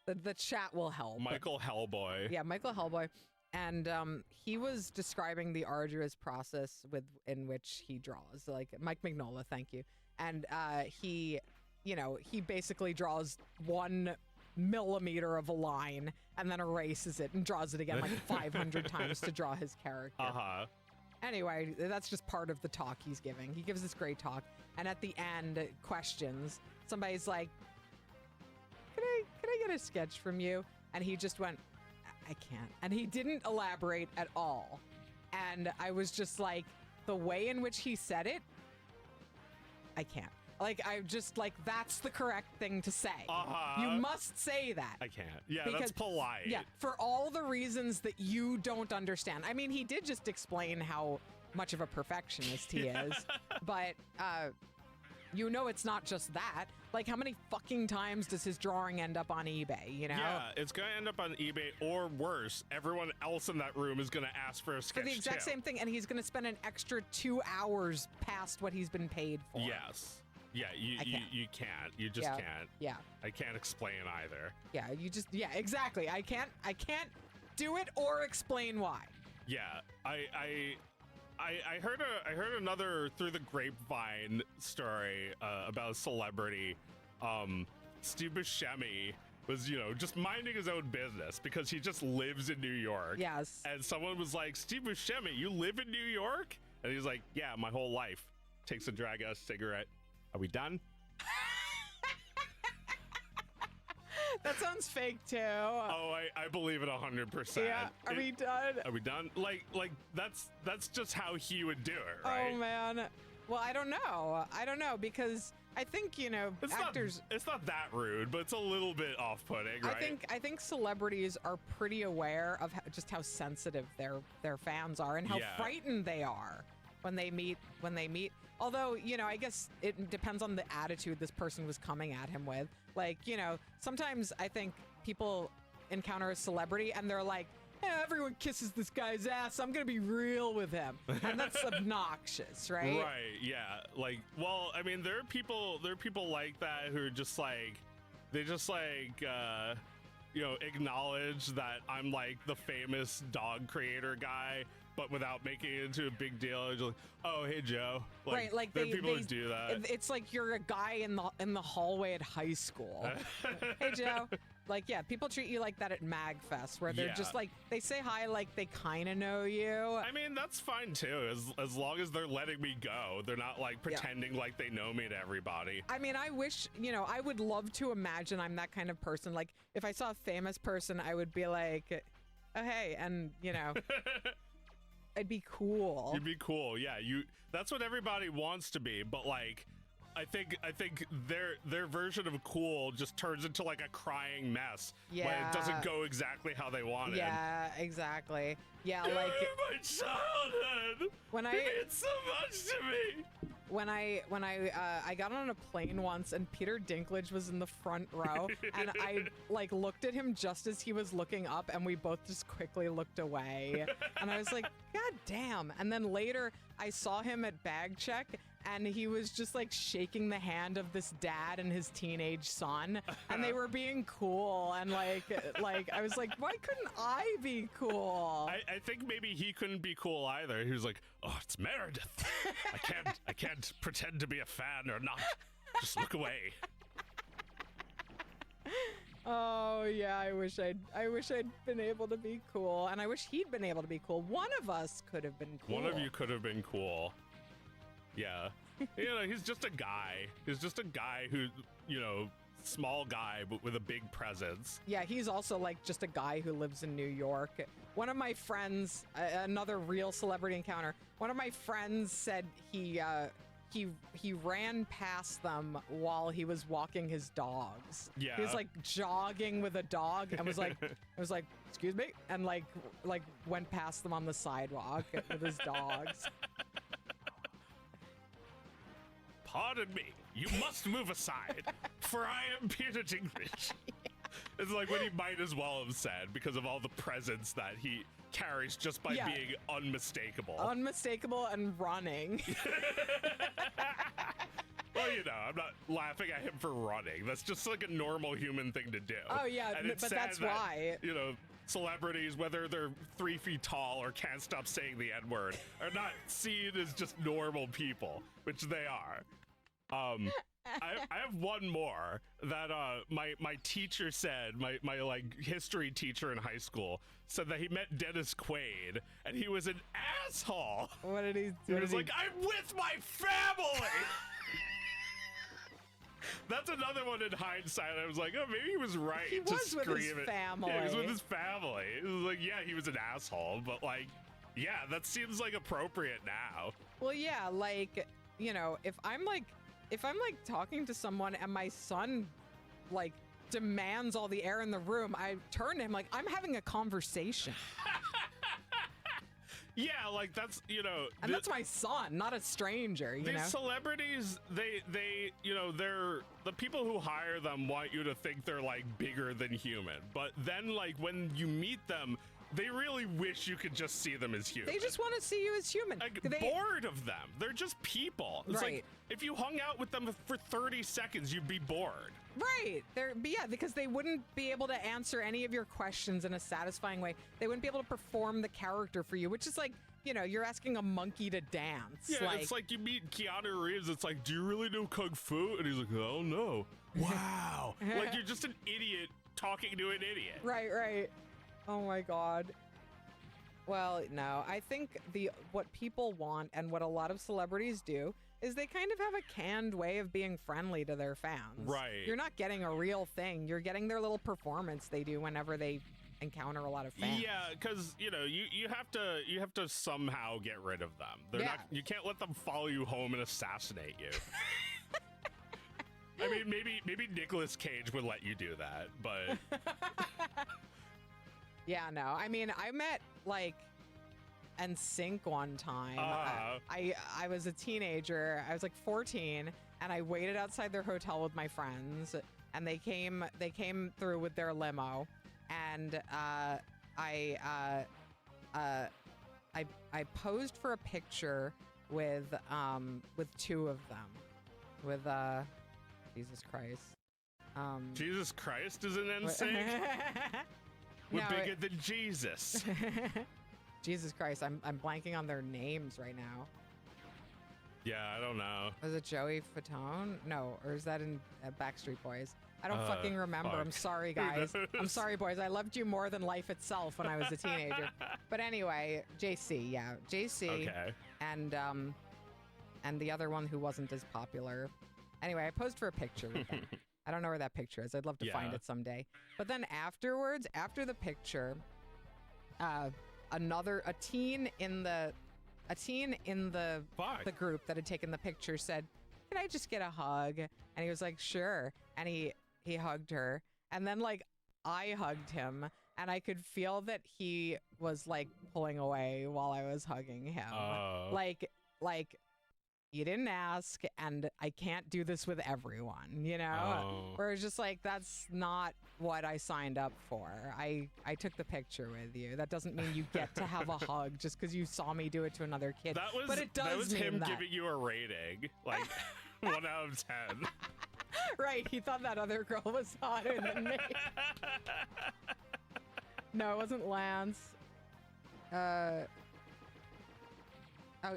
The chat will help. but- Michael Hellboy. Yeah, Michael Hellboy. And he was describing the arduous process in which he draws. Like Mike Mignola, thank you. And he basically draws 1 millimeter of a line and then erases it and draws it again like 500 times to draw his character. Uh-huh. Anyway, that's just part of the talk he's giving. He gives this great talk, and at the end, questions. Somebody's like, "Can I get a sketch from you?" And he just went, "I can't." And he didn't elaborate at all. And I was just like, the way in which he said it, I can't. Like, I just like, that's the correct thing to say. Uh-huh. You must say that. I can't. Yeah, Because- that's polite. Yeah, for all the reasons that you don't understand. I mean, he did just explain how much of a perfectionist he is, but it's not just that. Like, how many fucking times does his drawing end up on eBay, you know? Yeah, it's going to end up on eBay, or worse, everyone else in that room is going to ask for a sketch For the exact too. same thing, and he's going to spend an extra 2 hours past what he's been paid for. Yes. Yeah, I you can't. can't. You just Yeah. can't. Yeah. I can't explain either. Yeah, exactly. I can't do it or explain why. Yeah, I heard another through the grapevine story about a celebrity. Steve Buscemi was, just minding his own business because he just lives in New York. Yes. And someone was like, "Steve Buscemi, you live in New York?" And he's like, "Yeah, my whole life." Takes a drag ass cigarette. Are we done? That sounds fake too. Oh, I believe it 100%. Yeah. Are we done? Are we done? Like that's just how he would do it, right? Oh man. Well, I don't know because I think It's actors. It's not that rude, but it's a little bit off-putting, right? I think celebrities are pretty aware of just how sensitive their fans are and how Yeah. frightened they are when they meet. Although, I guess it depends on the attitude this person was coming at him with. Like, sometimes I think people encounter a celebrity and they're like, everyone kisses this guy's ass. I'm gonna be real with him, and that's obnoxious, right? Right, yeah. Like, well, I mean, there are people like that who are just like, they just like, you know, acknowledge that I'm like the famous dog creator guy, but without making it into a big deal. It's like, oh, hey, Joe. Like, Right, like there are people who do that. It's like you're a guy in the hallway at high school. Hey, Joe. Like, yeah, people treat you like that at MagFest, where they're just like, they say hi like they kind of know you. I mean, that's fine too, as long as they're letting me go. They're not like pretending like they know me to everybody. I mean, I wish, you know, I would love to imagine I'm that kind of person. Like, if I saw a famous person, I would be like, oh, hey, and, you know, I'd be cool. You'd be cool, yeah. That's what everybody wants to be, but like, I think their version of cool just turns into like a crying mess when it doesn't go exactly how they wanted. Yeah, exactly. Yeah, like my childhood. When it meant so much to me. When I got on a plane once and Peter Dinklage was in the front row and I like looked at him just as he was looking up and we both just quickly looked away and I was like, God damn. And then later I saw him at bag check and he was just like shaking the hand of this dad and his teenage son and they were being cool and like I was like, why couldn't I be cool? I think maybe he couldn't be cool either. He was like, oh, it's Meredith. I can't pretend to be a fan or not. Just look away. Oh yeah, I wish I'd been able to be cool, and I wish he'd been able to be cool. One of us could have been cool. One of you could have been cool. Yeah. You know, he's just a guy. He's just a guy who, you know, small guy, but with a big presence. Yeah, he's also like just a guy who lives in New York. One of my friends, another real celebrity encounter, one of my friends said he ran past them while he was walking his dogs. Yeah. He was like jogging with a dog and was like, excuse me, and like went past them on the sidewalk with his dogs. Pardon me, you must move aside, for I am Peter Dinklage. It's like what he might as well have said because of all the presence that he carries just by being unmistakable. Unmistakable and running. Well, you know, I'm not laughing at him for running. That's just like a normal human thing to do. Oh, yeah, and it's but sad that's that, why. You know, celebrities, whether they're 3 feet tall or can't stop saying the N-word, are not seen as just normal people, which they are. I have one more that my teacher said, my like history teacher in high school said that he met Dennis Quaid and he was an asshole. What did he do? He was like, I'm with my family. That's another one in hindsight. I was like, oh, maybe he was right He to was scream with his it. family. Yeah, he was with his family. It was like, yeah, he was an asshole, but like, yeah, that seems like appropriate now. Well, yeah, like, you know, if I'm talking to someone and my son like demands all the air in the room, I turn to him like I'm having a conversation. Yeah, like that's, you know, and that's my son, not a stranger, you know. These celebrities, they, you know, they're the people who hire them want you to think they're like bigger than human, but then like when you meet them, they really wish you could just see them as human. They just want to see you as human. Like, bored of them. They're just people. It's right. like, if you hung out with them for 30 seconds, you'd be bored. Right. Yeah, because they wouldn't be able to answer any of your questions in a satisfying way. They wouldn't be able to perform the character for you, which is like, you know, you're asking a monkey to dance. Yeah, it's like you meet Keanu Reeves. It's like, do you really know Kung Fu? And he's like, oh, no. Wow. Like, you're just an idiot talking to an idiot. Right. Oh my God. Well, no, I think what people want and what a lot of celebrities do is they kind of have a canned way of being friendly to their fans. Right. You're not getting a real thing. You're getting their little performance they do whenever they encounter a lot of fans. Yeah, because you know you have to somehow get rid of them. They're not. You can't let them follow you home and assassinate you. I mean, maybe Nicolas Cage would let you do that, but. Yeah, no. I mean, I met like NSYNC one time. I was a teenager. I was like 14, and I waited outside their hotel with my friends, and they came through with their limo, and I posed for a picture with two of them, with Jesus Christ. Jesus Christ is an NSYNC? We're No, bigger than Jesus. Jesus Christ, I'm blanking on their names right now. Yeah, I don't know. Was it Joey Fatone? No, or is that in Backstreet Boys? I don't fucking remember. Fuck. I'm sorry, Who guys. I'm knows? sorry, boys. I loved you more than life itself when I was a teenager. But anyway, JC, yeah, JC, Okay. and the other one who wasn't as popular. Anyway, I posed for a picture with them. I don't know where that picture is. I'd love to find Yeah. it someday. But then afterwards, after the picture, a teen in the Fuck. the group that had taken the picture said, "Can I just get a hug?" And he was like, "Sure." And he hugged her, and then like I hugged him, and I could feel that he was like pulling away while I was hugging him. Oh. Like you didn't ask, and I can't do this with everyone, you know? Oh. Where it's just like, that's not what I signed up for. I took the picture with you. That doesn't mean you get to have a hug just because you saw me do it to another kid. That was, but it does that was mean him that. giving you a rating. Like, 1 out of 10. Right, he thought that other girl was hotter than me. No, it wasn't Lance. Oh,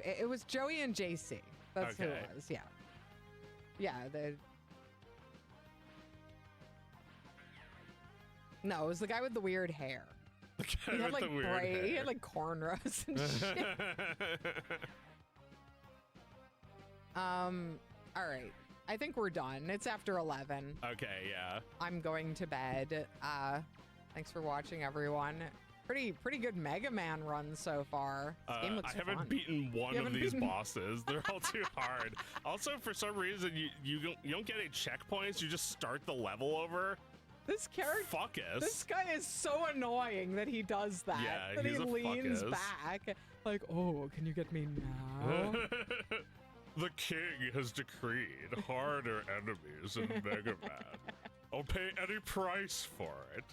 it was Joey and JC. That's who Okay. it was, yeah. Yeah, No, it was the guy with the weird hair. The guy He had with like the weird he hair. had like cornrows and shit. All right. I think we're done. It's after 11. Okay, yeah. I'm going to bed. Thanks for watching, everyone. Pretty good Mega Man run so far. This game looks I haven't fun. beaten one You of haven't these beaten- bosses. They're all too hard. Also, for some reason, you don't get any checkpoints. You just start the level over. This character, Fuck us. this guy is so annoying that he does that. Yeah, that he's he a leans fuck-ass. back, like, "Oh, can you get me now?" The king has decreed harder enemies in Mega Man. I'll pay any price for it.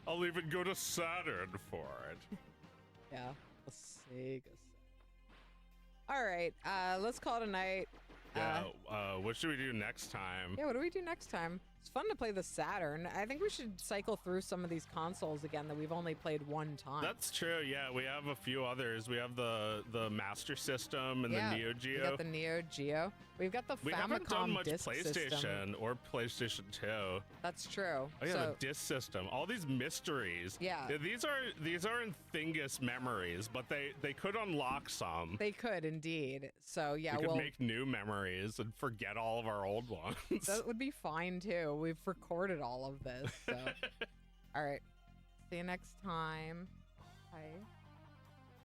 I'll even go to Saturn for it. Yeah, the Sega. All right, let's call it a night. Yeah, what should we do next time? Yeah, what do we do next time? It's fun to play the Saturn. I think we should cycle through some of these consoles again that we've only played one time. That's true, yeah. We have a few others. We have the Master System and yeah, the Neo we Geo. got the Neo Geo. We've got the We haven't done Famicom much disc PlayStation system. or PlayStation 2. That's true. Oh yeah, So, the disc system. All these mysteries. Yeah. These aren't Thingus memories, but they could unlock some. they could indeed. So yeah, We could well, make new memories and forget all of our old ones. that would be fine too. We've recorded all of this. So all right. See you next time. Bye.